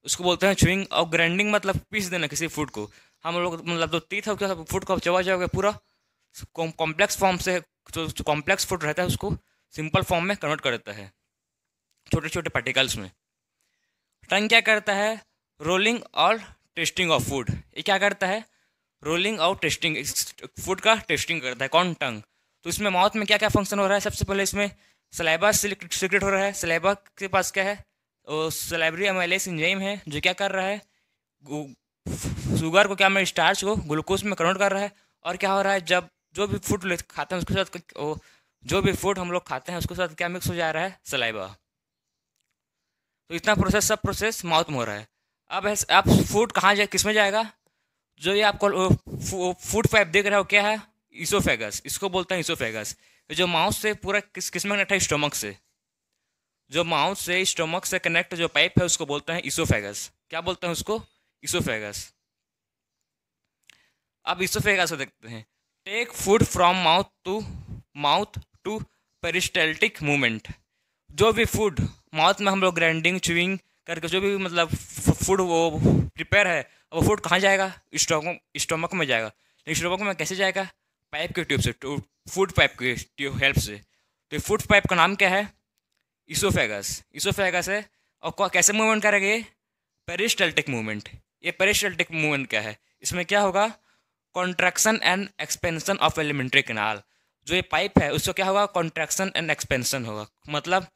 उसको बोलते हैं चूइंग। और ग्राइंडिंग मतलब पीस देना किसी फूड को। हम लोग मतलब जो टीथ है क्या, फूड को चबा जाओगे पूरा कॉम्प्लेक्स फॉर्म से, जो कॉम्प्लेक्स फूड रहता है उसको सिंपल फॉर्म में कन्वर्ट कर देता है, छोटे छोटे पार्टिकल्स में। टंग क्या करता है, रोलिंग और टेस्टिंग ऑफ फूड। ये क्या करता है, रोलिंग और टेस्टिंग, फूड का टेस्टिंग करता है कौन, टंग। तो इसमें माउथ में क्या क्या फंक्शन हो रहा है, सबसे पहले इसमें सलाइवा सीक्रेट हो रहा है। सलाइवा के पास क्या है, सलाइवरी अमाइलेस एंजाइम है, जो क्या कर रहा है, शुगर को क्या में, स्टार्च को ग्लूकोज में कन्वर्ट कर रहा है। और क्या हो रहा है, जब जो भी फूड खाते हैं उसके साथ, जो भी फूड हम लोग खाते हैं उसके साथ क्या मिक्स हो जा रहा है, सलाइवा। तो इतना प्रोसेस, सब प्रोसेस माउथ में हो रहा है। अब फूड कहाँ जाए, किस में जाएगा, जो ये आपको फूड पाइप देख रहे हो क्या है, इसोफेगस, इसको बोलते हैं इसोफेगस। जो माउथ से पूरा किस में कनेक्ट है, स्टोमक से। जो माउथ से स्टोमक से कनेक्ट जो पाइप है उसको बोलते हैं इसोफेगस। क्या बोलते हैं उसको, इसोफेगस। अब इसोफेगस को देखते हैं। Take food from mouth to peristaltic movement. जो भी फूड माउथ में हम लोग ग्राइंडिंग च्यूइंग करके जो भी मतलब फूड वो प्रिपेयर है, वो फूड कहाँ जाएगा, स्टोमक में जाएगा। लेकिन स्टोमक में कैसे जाएगा, पाइप के ट्यूब से, फूड पाइप के ट्यूब हेल्प से। तो फूड पाइप का नाम क्या है, इसोफेगस। इसोफेगस है। और कैसे मूवमेंट करेगा ये, पेरिस्टाल्टिक मूवमेंट। ये पेरिस्टाल्टिक मूवमेंट क्या है, इसमें क्या होगा, contraction and expansion of alimentary canal. जो ये पाइप है उसको क्या होगा, कॉन्ट्रैक्शन एंड एक्सपेंशन होगा। मतलब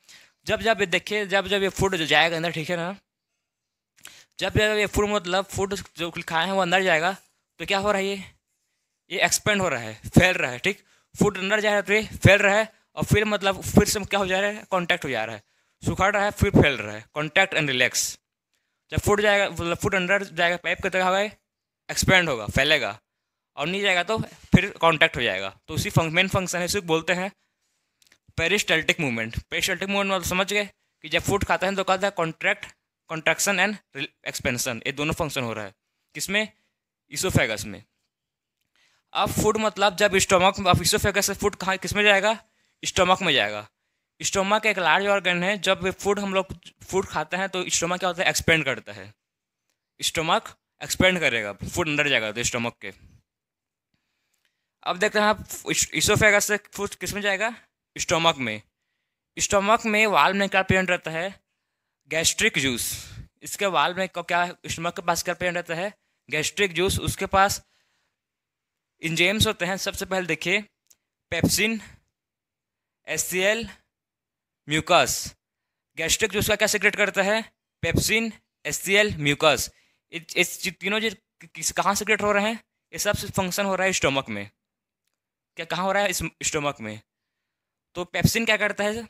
जब जब ये देखिए, जब जब ये फूड जो जाएगा अंदर, ठीक है ना, जब जब ये फूड मतलब फूड जो खाए हैं वो अंदर जाएगा, तो क्या हो रहा है, ये एक्सपेंड हो रहा है, फैल रहा है, ठीक। फूड अंदर जा रहा है तो ये फैल रहा है, और फिर मतलब फिर से क्या हो जा रहा है, कॉन्टैक्ट हो जा रहा है, सुखड़ रहा है, फिर फैल रहा है, कॉन्टैक्ट एंड रिलैक्स। जब फूड जाएगा, मतलब फूड अंदर जाएगा पाइप के तरह, एक्सपेंड होगा, फैलेगा, और नहीं जाएगा तो फिर कॉन्टैक्ट हो जाएगा। तो उसी मेन फंक्शन है, इसे बोलते हैं पेरिस्टाल्टिक मूवमेंट। पेरिस्टाल्टिक मूवमेंट मतलब समझ गए कि जब फूड खाता है तो कहता है कॉन्ट्रैक्शन एंड एक्सपेंशन, ये दोनों फंक्शन हो रहा है किसमें, इसोफेगस में। अब फूड मतलब जब स्टोमक में, अब इसोफेगस से फूड कहाँ किस में जाएगा, स्टोमक में जाएगा। स्टोमक एक लार्ज ऑर्गन है, जब फूड हम लोग फूड खाते हैं तो स्टोमक क्या होता है, एक्सपेंड करता है। स्टोमक एक्सपेंड करेगा, फूड अंदर जाएगा तो स्टोमक के। अब देखते हैं आप, इसोफेगस से फूड किस में जाएगा, स्टोमक में। स्टोमक में वाल में क्या प्रेजेंट रहता है, गैस्ट्रिक जूस। इसके वाल में क्या, स्टोमक के पास क्या प्रेजेंट रहता है, गैस्ट्रिक जूस। उसके पास इंजेम्स होते हैं, सबसे पहले देखिए pepsin, HCl, mucus. Gastric juice का क्या सीक्रेट करता है, पेप्सिन, HCl, म्यूकस। इस तीनों चीज किस कहाँ सीक्रेट हो रहे हैं? ये सब फंक्शन हो रहा है स्टोमक में। क्या कहाँ हो रहा है? इस स्टोमक में। तो पेप्सिन क्या करता है?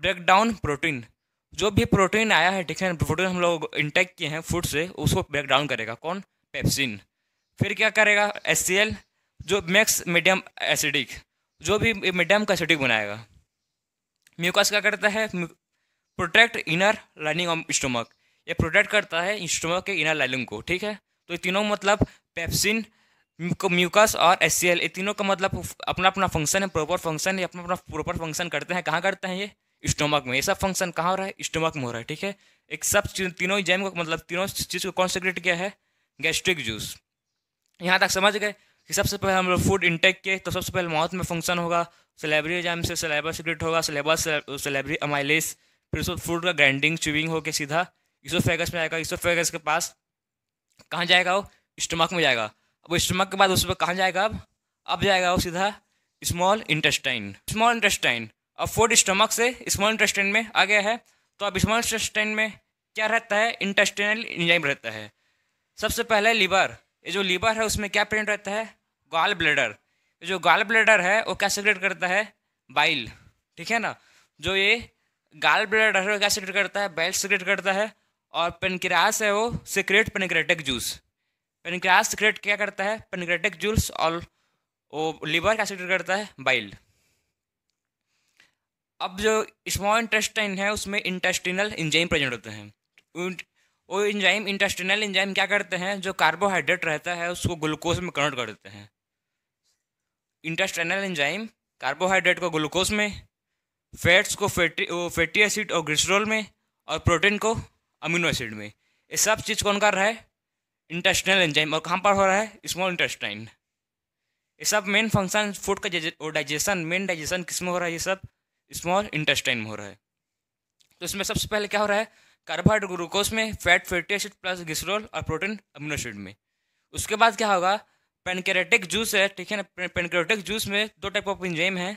Break down protein. जो भी प्रोटीन आया है, ठीक है, प्रोटीन हम लोग इंटेक किए हैं फूड से, उसको ब्रेक डाउन करेगा कौन? पेप्सिन। फिर क्या करेगा? HCl, जो मैक्स मीडियम एसिडिक, जो भी मीडियम का एसिडिक बनाएगा। म्यूकस क्या करता है? Protect inner lining of stomach. ये प्रोटेक्ट करता है स्टोमक के इनर लाइनिंग को, ठीक है। तो ये तीनों मतलब पेप्सिन, म्यूकस और HCl, ये तीनों का मतलब अपना अपना फंक्शन है, प्रॉपर फंक्शन है, अपना अपना प्रॉपर फंक्शन करते हैं। कहाँ करते हैं? ये स्टोमक में। ये सब फंक्शन कहाँ हो रहा है? स्टोमक में हो रहा है, ठीक है। एक सब तीनों एंजाइम को मतलब तीनों चीज़ को कौन सेक्रेट किया है? Gastric juice. यहाँ तक समझ गए कि सबसे पहले हम लोग फूड इंटेक के, तो सबसे पहले माउथ में फंक्शन होगा, सलेबरी एंजाइम से सलेबा सीक्रेट होगा, सलेबरी अमाइलेज, फिर उसको फूड का ग्राइंडिंग च्यूइंग होकर सीधा इसोफेगस में आएगा। इसोफेगस के पास कहाँ जाएगा? वो स्टमक में जाएगा। अब स्टमक के बाद उस पर कहाँ जाएगा? अब जाएगा वो सीधा स्मॉल इंटेस्टाइन। स्मॉल इंटेस्टाइन, अब फूड स्टमक से स्मॉल इंटेस्टाइन में आ गया है। तो अब स्मॉल इंटेस्टाइन में क्या रहता है? इंटेस्टाइनल एंजाइम रहता है। सबसे पहले लीवर। ये जो लीवर है उसमें क्या प्रेजेंट रहता है? Gall bladder. जो गॉल ब्लैडर है वो क्या सेक्रेट करता है? बाइल, ठीक है ना। जो ये गॉल ब्लैडर है वो क्या सेक्रेट करता है? बाइल सेक्रेट करता है। और पेनक्रियास है वो secrete pancreatic juice. Pancreas secrete क्या करता है? Pancreatic juice. और वो लीवर क्या सेक्रेट करता है? बाइल। अब जो स्मॉल इंटेस्टाइन है उसमें इंटेस्टिनल एंजाइम प्रेजेंट होते हैं। वो एंजाइम, इंटेस्टिनल एंजाइम क्या करते हैं? जो कार्बोहाइड्रेट रहता है उसको ग्लूकोज में कन्वर्ट कर देते हैं। इंटेस्टिनल एंजाइम कार्बोहाइड्रेट को ग्लूकोज में, फैट्स को फैटी एसिड और ग्लिसरॉल में, और प्रोटीन को अमीनो एसिड में। ये सब चीज़ कौन कर रहा है? Intestinal enzyme. और कहाँ पर हो रहा है? Small intestine. ये सब मेन फंक्शन फूड का डाइजेशन, मेन डाइजेशन किस में हो रहा है? ये सब स्मॉल इंटेस्टाइन में हो रहा है। तो इसमें सबसे पहले क्या हो रहा है? कार्बोहाइड्रेट ग्लूकोज में, fat fatty acid plus glycerol, और प्रोटीन अमीनो एसिड में। उसके बाद क्या होगा? पेनक्रेटिक जूस है, ठीक है ना। पेनक्रेटिक जूस में दो टाइप ऑफ एंजाइम है।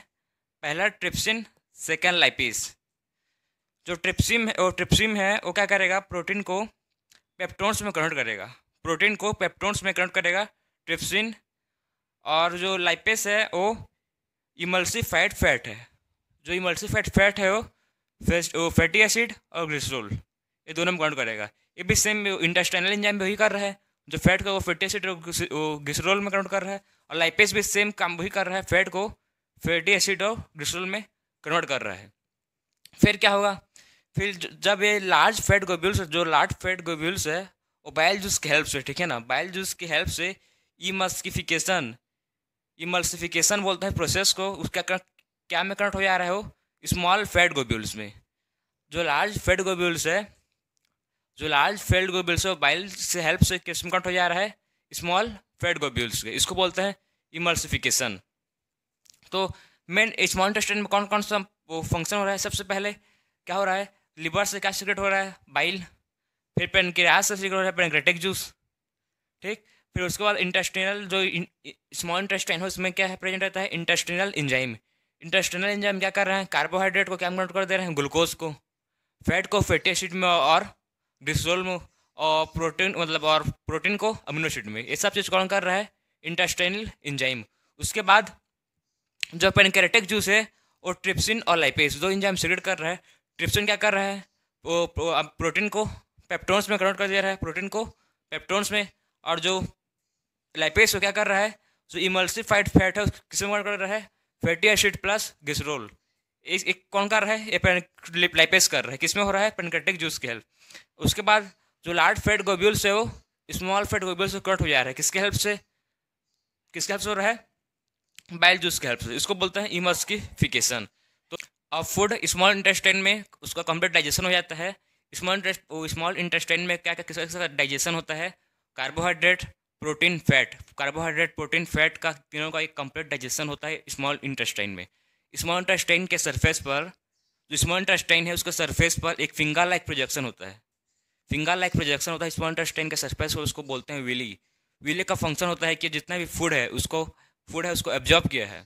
पहला ट्रिप्सिन, सेकेंड लाइपेज। जो ट्रिप्सिन है वो क्या करेगा? प्रोटीन को पेप्टोन्स में कन्वर्ट करेगा। प्रोटीन को पेप्टोन्स में कन्वर्ट करेगा ट्रिप्सिन। और जो लाइपेज है वो इमल्सिफाइड फैट है। जो इमल्सिफाइड फैट है वो फैटी एसिड और ग्लिसरॉल, ये दोनों में कन्वर्ट करेगा। ये भी सेम इंटेस्टाइनल एंजाइम भी वही कर रहा है। जो फैट को वो फैटी एसिड और ग्लिसरॉल में कन्वर्ट कर रहा है। और लाइपेज भी सेम काम वही कर रहा है, फैट को फैटी एसिड और ग्लिसरॉल में कन्वर्ट कर रहा है। फिर क्या होगा? फिर जब ये लार्ज फैट ग्लोब्यूल्स, जो लार्ज फैट ग्लोब्यूल्स है वो बाइल जूस की हेल्प से, ठीक है ना, बाइल जूस की हेल्प से इमल्सिफिकेशन बोलते हैं प्रोसेस को, उसका क्या में कन्वर्ट हो जा रहा है? वो स्मॉल फैट ग्लोब्यूल्स में। जो लार्ज फैट ग्लोब्यूल्स है वो बाइल से हेल्प से किस में कन्वर्ट हो जा रहा है? स्मॉल फैट ग्लोब्यूल्स के। इसको बोलते हैं इमल्सिफिकेशन। तो मेन स्मॉल इंटेस्टाइन में कौन कौन सा वो फंक्शन हो रहा है? सबसे पहले क्या हो रहा है? लिवर से क्या सीक्रेट हो रहा है? बाइल। फिर पेनक्रियास से सीक्रेट हो रहा है पेनक्रेटिक जूस, ठीक। फिर उसके बाद इंटेस्टिनल, जो स्मॉल इंटेस्टाइन है उसमें क्या है प्रेजेंट रहता है? Intestinal enzyme. इंटेस्टिनल एंजाइम क्या कर रहे हैं? कार्बोहाइड्रेट को क्या कन्वर्ट कर दे रहे हैं? ग्लूकोज को, फैट को फैटी एसिड में और ग्लिसरॉल में, और प्रोटीन को अमीनो एसिड में। ये सब चीज़ कौन कर रहा है? Intestinal enzyme. उसके बाद जो पेनक्रेटिक जूस है वो ट्रिप्सिन और लाइपेज दो एंजाइम सीक्रेट कर रहा है। ट्रिप्सिन क्या कर रहा है? वो प्रोटीन को पेप्टोन्स में कन्वर्ट कर दे रहा है, प्रोटीन को पेप्टोन्स में। और जो लाइपेज को क्या कर रहा है? जो इमल्सिफाइड फैट है किस में कन्वर्ट कर रहा है? Fatty acid plus glycerol. एक कौन कर रहा है? ये लाइपेज कर रहा है। किस में हो रहा है? पेनक्रेटिक जूस के हेल्प। उसके बाद जो लार्ज फैट ग्लोब्यूल्स है वो स्मॉल फैट ग्लोब्यूल्स से कन्वर्ट हो जा रहा है। किसके हेल्प से हो रहा है? बाइल जूस के हेल्प से। इसको बोलते हैं इमल्सिफिकेशन। तो अब फूड स्मॉल इंटेस्टाइन में उसका कंप्लीट डाइजेशन हो जाता है। स्मॉल इंटेस्टाइन में क्या क्या किस डाइजेशन होता है? Carbohydrate, protein, fat. Carbohydrate, protein, fat का तीनों का एक कंप्लीट डाइजेशन होता है स्मॉल इंटेस्टाइन में। स्मॉल इंटेस्टाइन के सरफेस पर, जो स्मॉल इंटेस्टाइन है उसके सरफेस पर एक फिंगर लाइक प्रोजेक्शन होता है। फिंगर लाइक प्रोजेक्शन होता है स्मॉल इंटेस्टाइन के सरफेस पर, उसको बोलते हैं विली। विली का फंक्शन होता है कि जितना भी फूड है उसको एब्जॉर्ब किया है।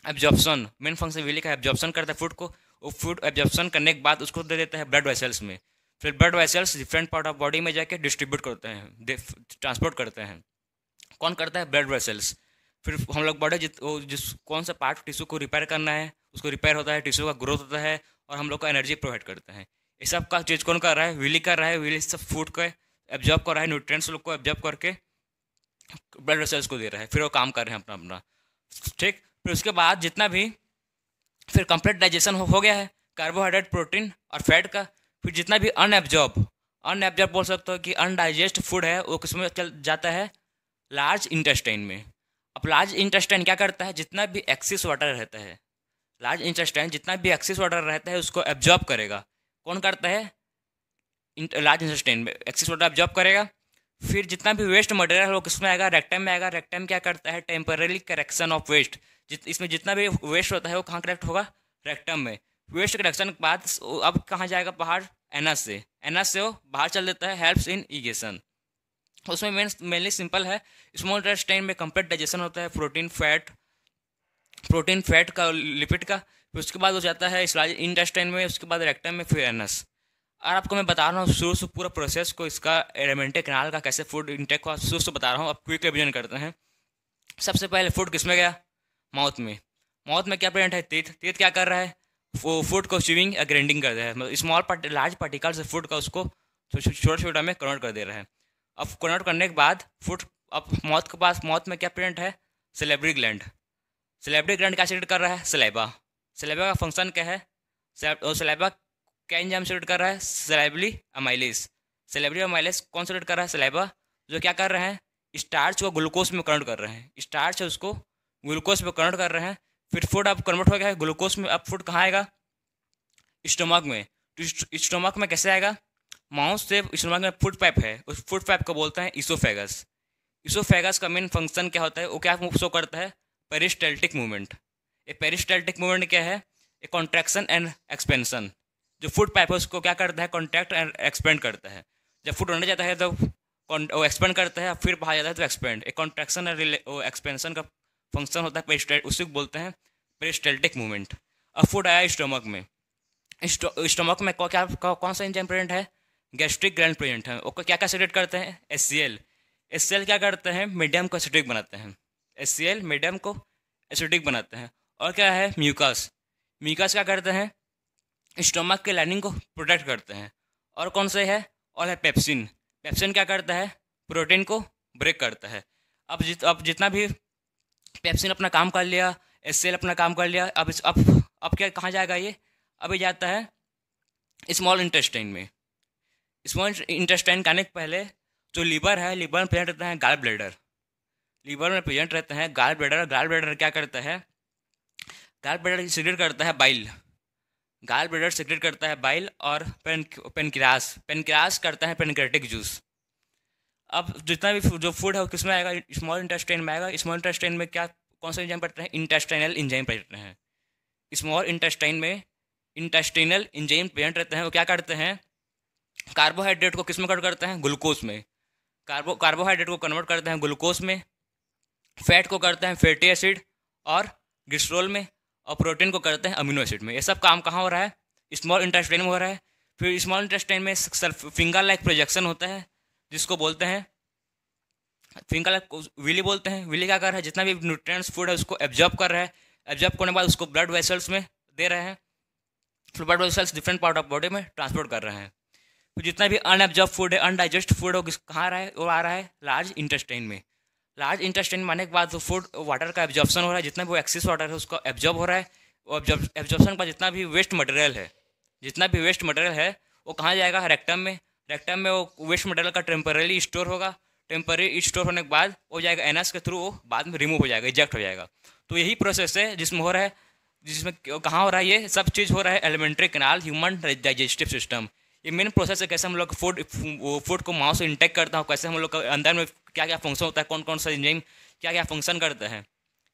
एब्जॉर्प्शन, मेन फंक्शन विली का एब्जॉर्प्शन करता है फूड को। वो फूड एब्जॉर्प्शन करने के बाद उसको दे देता है ब्लड वेसल्स में। फिर blood vessels different part of body में जाके डिस्ट्रीब्यूट करते हैं, ट्रांसपोर्ट करते हैं। कौन करता है? Blood vessels. फिर हम लोग बॉडी जिस कौन सा पार्ट टिश्यू को रिपेयर करना है उसको रिपेयर होता है, टिश्यू का ग्रोथ होता है और हम लोग को एनर्जी प्रोवाइड करते हैं। ये सब का चीज़ कौन कर रहा है? विली कर रहा है। विली सब फूड को एब्जॉर्ब कर रहा है, न्यूट्रिएंट्स लोग को एब्जॉर्ब करके ब्लड वेसल्स को दे रहा है, फिर वो काम कर रहे हैं अपना अपना। ठीक, फिर उसके बाद जितना भी फिर कंप्लीट डाइजेशन हो गया है कार्बोहाइड्रेट, प्रोटीन और फैट का। फिर जितना भी अनएब्जॉर्ब बोल सकते हो कि अनडाइजेस्ट फूड है वो किसमें चल जाता है? लार्ज इंटेस्टाइन में। अब लार्ज इंटेस्टाइन क्या करता है? जितना भी एक्सेस वाटर रहता है, लार्ज इंटेस्टाइन जितना भी एक्सेस वाटर रहता है उसको एब्जॉर्ब करेगा। कौन करता है? लार्ज इंटेस्टाइन में एक्सेस वाटर एब्जॉर्ब करेगा। फिर जितना भी वेस्ट मटेरियल है वो किसमें आएगा? रेक्टम में आएगा। रेक्टम क्या करता है? Temporary correction of waste. इसमें जितना भी वेस्ट होता है वो कहाँ करेक्ट होगा? रेक्टम में। वेस्ट करेक्शन के बाद अब कहाँ जाएगा? बाहर एनस से। एनस से वो बाहर चल देता है, हेल्प्स इन इरिगेशन। उसमें मेनली सिंपल है, स्मॉल इंटेस्टाइन में कंप्लीट डाइजेशन होता है प्रोटीन फैट का, लिपिड का। फिर उसके बाद हो जाता है स्मॉल इंटेस्टाइन में, उसके बाद रेक्टम में, फिर एनस। और आपको मैं बता रहा हूँ शुरू से पूरा प्रोसेस को, इसका एलिमेंट्री कैनाल का कैसे फूड इंटेक हुआ शुरू से बता रहा हूँ। अब क्विक रिविजन करते हैं। सबसे पहले फूड किस में गया? माउथ में। माउथ में क्या प्रेजेंट है? टीथ क्या कर रहा है? फूड को च्यूइंग या ग्राइंडिंग कर रहा है, मतलब लार्ज पार्टिकल से फूड का उसको छोटा छोटा में कन्वर्ट कर दे रहा है। अब कन्वर्ट करने के बाद फूड, अब माउथ के पास, माउथ में क्या प्रेजेंट है? सेलेब्री ग्लैंड। सेलेब्री ग्लैंड क्या सेक्रेट कर रहा है? सलाइवा। सलाइवा का फंक्शन क्या है? सलाइवा क्या एंजाइम सेक्रेट कर रहा है? Salivary amylase. सलाइवरी अमाइलेज कौन सेक्रेट कर रहा है? सलाइवा। जो क्या कर रहे हैं? स्टार्च को ग्लूकोज में कन्वर्ट कर रहे हैं। स्टार्च है उसको ग्लूकोज में कन्वर्ट कर रहे हैं। फिर फूड अब कन्वर्ट हो गया है ग्लूकोज में। अब फूड कहाँ आएगा? स्टोमक में। तो स्टोमक में कैसे आएगा? माउथ से स्टोमक में फूड पाइप है, उस फूड पाइप को बोलते हैं इसोफेगस। इसोफेगस का मेन फंक्शन क्या होता है? वो क्या शो करता है? Peristaltic movement. ये पेरिस्टाल्टिक मूवमेंट क्या है? ए कॉन्ट्रैक्शन एंड एक्सपेंशन। जो फूड पाइप है उसको क्या करता है? कॉन्ट्रैक्ट एंड एक्सपेंड करता है। जब फूड अंदर जाता है तो वो एक्सपेंड करता है, फिर बाहर जाता है तो एक्सपेंड। एक कॉन्ट्रैक्शन और एक्सपेंशन का फंक्शन होता है पेरिस्टाल्टिक, उसी को बोलते हैं पेरिस्टाल्टिक मूवमेंट। अब फूड आया स्टोमक में। स्टोमक में कौन सा एंजाइम प्रेजेंट है? गैस्ट्रिक ग्लैंड प्रेजेंट है। वो क्या क्या सेक्रेट करते हैं? HCl। HCl क्या करते हैं? मीडियम को एसिडिक बनाते हैं। HCl मीडियम को एसिडिक बनाते हैं। और क्या है? म्यूकस। म्यूकस क्या करते हैं? स्टोमक के लाइनिंग को प्रोटेक्ट करते हैं। और कौन से है? और है पेप्सिन। पेप्सिन क्या करता है? प्रोटीन को ब्रेक करता है। अब जितना भी पेप्सिन अपना काम कर लिया, HCl अपना काम कर लिया, अब क्या कहाँ जाएगा ये? अभी जाता है स्मॉल इंटेस्टाइन में। स्मॉल इंटेस्टाइन आने के पहले जो लीवर है, लीवर में प्रेजेंट रहता है गॉल ब्लैडर। लीवर में प्रेजेंट रहता है गॉल ब्लैडर। गॉल ब्लैडर क्या करता है? गॉल ब्लैडर सीक्रेट करता है बाइल। गॉल ब्लैडर सीक्रेट करता है बाइल। और पेनक्रियास करता है पेनक्रेटिक जूस। अब जितना भी जो फूड है वो किस में आएगा? स्मॉल इंटेस्टाइन में आएगा। स्मॉल इंटेस्टाइन में क्या कौन सा एंजाइम पड़ते हैं? इंटेस्टाइनल एंजाइम पड़ते हैं। स्मॉल इंटेस्टाइन में इंटेस्टाइनल एंजाइम प्रेजेंट रहते हैं। वो क्या करते हैं? कार्बोहाइड्रेट को किस में कन्वर्ट करते हैं? ग्लूकोज में। कार्बोहाइड्रेट को कन्वर्ट करते हैं ग्लूकोज में। फैट को करते हैं फैटी एसिड और ग्लिसरॉल में। और प्रोटीन को करते हैं अमीनो एसिड में। ये सब काम कहाँ हो रहा है? स्मॉल इंटेस्टाइन में हो रहा है। फिर स्मॉल इंटेस्टाइन में फिंगर लाइक प्रोजेक्शन होता है जिसको बोलते हैं फिंगर लाइक विली बोलते हैं। विली क्या कर रहा है? जितना भी न्यूट्रिएंट्स फूड है उसको एब्जॉर्ब कर रहा है। एब्जॉर्ब करने के बाद उसको ब्लड वेसल्स में दे रहे हैं। फिर blood vessels different part of body में ट्रांसपोर्ट कर रहे हैं। तो जितना भी अनएब्जॉर्ब फूड है, अनडाइजेस्ट फूड है, वो कहाँ आ रहा है? वो आ रहा है लार्ज इंटेस्टाइन में। लार्ज इंटेस्टाइन मारने के बाद जो फूड वाटर का एब्जॉर्प्शन हो रहा है, जितना भी वो एक्सेस वाटर है उसको एब्जॉर्ब हो रहा है। वो एब्जॉर्प्शन के बाद जितना भी वेस्ट मटेरियल है वो कहाँ जाएगा? रेक्टम में। रेक्टम में वो वेस्ट मटेरियल का टेम्पररी स्टोर होगा। टेम्पररी स्टोर होने के बाद वो जाएगा एनस के थ्रू, वो बाद में रिमूव हो जाएगा, इजेक्ट हो जाएगा। तो यही प्रोसेस है जिसमें हो रहा है, जिसमें कहाँ हो रहा है? ये सब चीज़ हो रहा है alimentary canal, human digestive system. ये मेन प्रोसेस है कैसे हम लोग फूड को माउथ से इंटेक करता हूँ, कैसे हम लोग अंदर में क्या क्या फंक्शन होता है, कौन कौन सा एंजाइम क्या क्या फंक्शन करते हैं,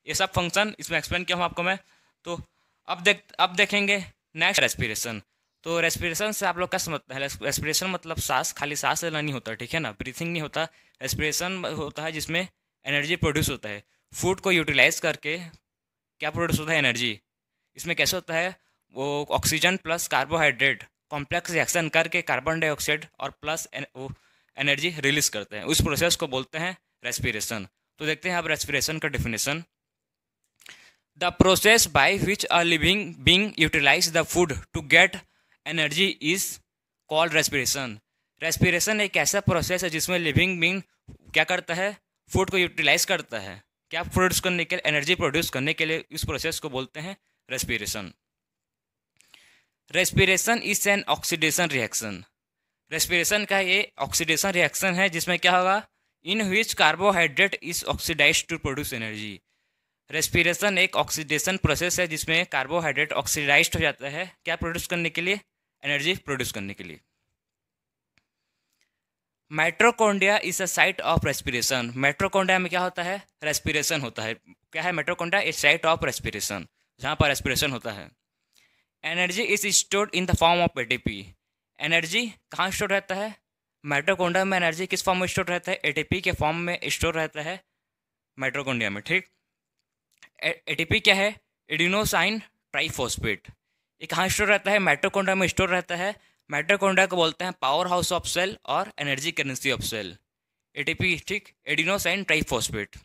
ये सब फंक्शन इसमें एक्सप्लेन किया हूँ आपको मैं। तो अब देखेंगे नेक्स्ट रेस्पिरेशन। तो रेस्पिरेशन से आप लोग क्या समझते हैं? रेस्पिरेशन मतलब सांस, खाली सांस लेना नहीं होता, ठीक है ना, ब्रीथिंग नहीं होता। रेस्पिरेशन होता है जिसमें एनर्जी प्रोड्यूस होता है। फूड को यूटिलाइज करके क्या प्रोड्यूस होता है? एनर्जी। इसमें कैसे होता है? वो oxygen plus carbohydrate complex reaction करके कार्बन डाइऑक्साइड और प्लस एनर्जी रिलीज करते हैं। उस प्रोसेस को बोलते हैं रेस्पिरेशन। तो देखते हैं अब रेस्पिरेशन का definition. The process by which a living being utilise the food to get energy is called respiration. Respiration एक ऐसा प्रोसेस है जिसमें लिविंग बीइंग क्या करता है, फूड को यूटिलाइज करता है, क्या प्रोड्यूस करने के लिए, एनर्जी प्रोड्यूस करने के लिए। इस प्रोसेस को बोलते हैं respiration. Respiration is an oxidation reaction. Respiration का ये ऑक्सीडेशन रिएक्शन है जिसमें क्या होगा, in which carbohydrate is oxidize to produce energy. Respiration एक ऑक्सीडेशन प्रोसेस है जिसमें कार्बोहाइड्रेट ऑक्सीडाइज्ड हो जाता है, क्या प्रोड्यूस करने के लिए, एनर्जी प्रोड्यूस करने के लिए। Mitochondria is a site of respiration. Mitochondria में क्या होता है, रेस्पिरेशन होता है। क्या है mitochondria, A site of respiration, जहाँ पर रेस्पिरेशन होता है। Energy is stored in the form of ATP. Energy कहाँ स्टोर रहता है, माइटोकॉन्ड्रिया में एनर्जी किस फॉर्म में स्टोर रहता है, एटीपी के फॉर्म में स्टोर रहता है माइटोकॉन्ड्रिया में। ठीक, एटीपी क्या है, एडिनोसाइन ट्राइफॉस्फेट। ये कहाँ स्टोर रहता है, माइटोकॉन्ड्रिया में स्टोर रहता है। माइटोकॉन्ड्रिया को बोलते हैं पावर हाउस ऑफ सेल और energy currency of cell, ATP. ठीक, एडिनोसाइन ट्राइफॉस्फेट।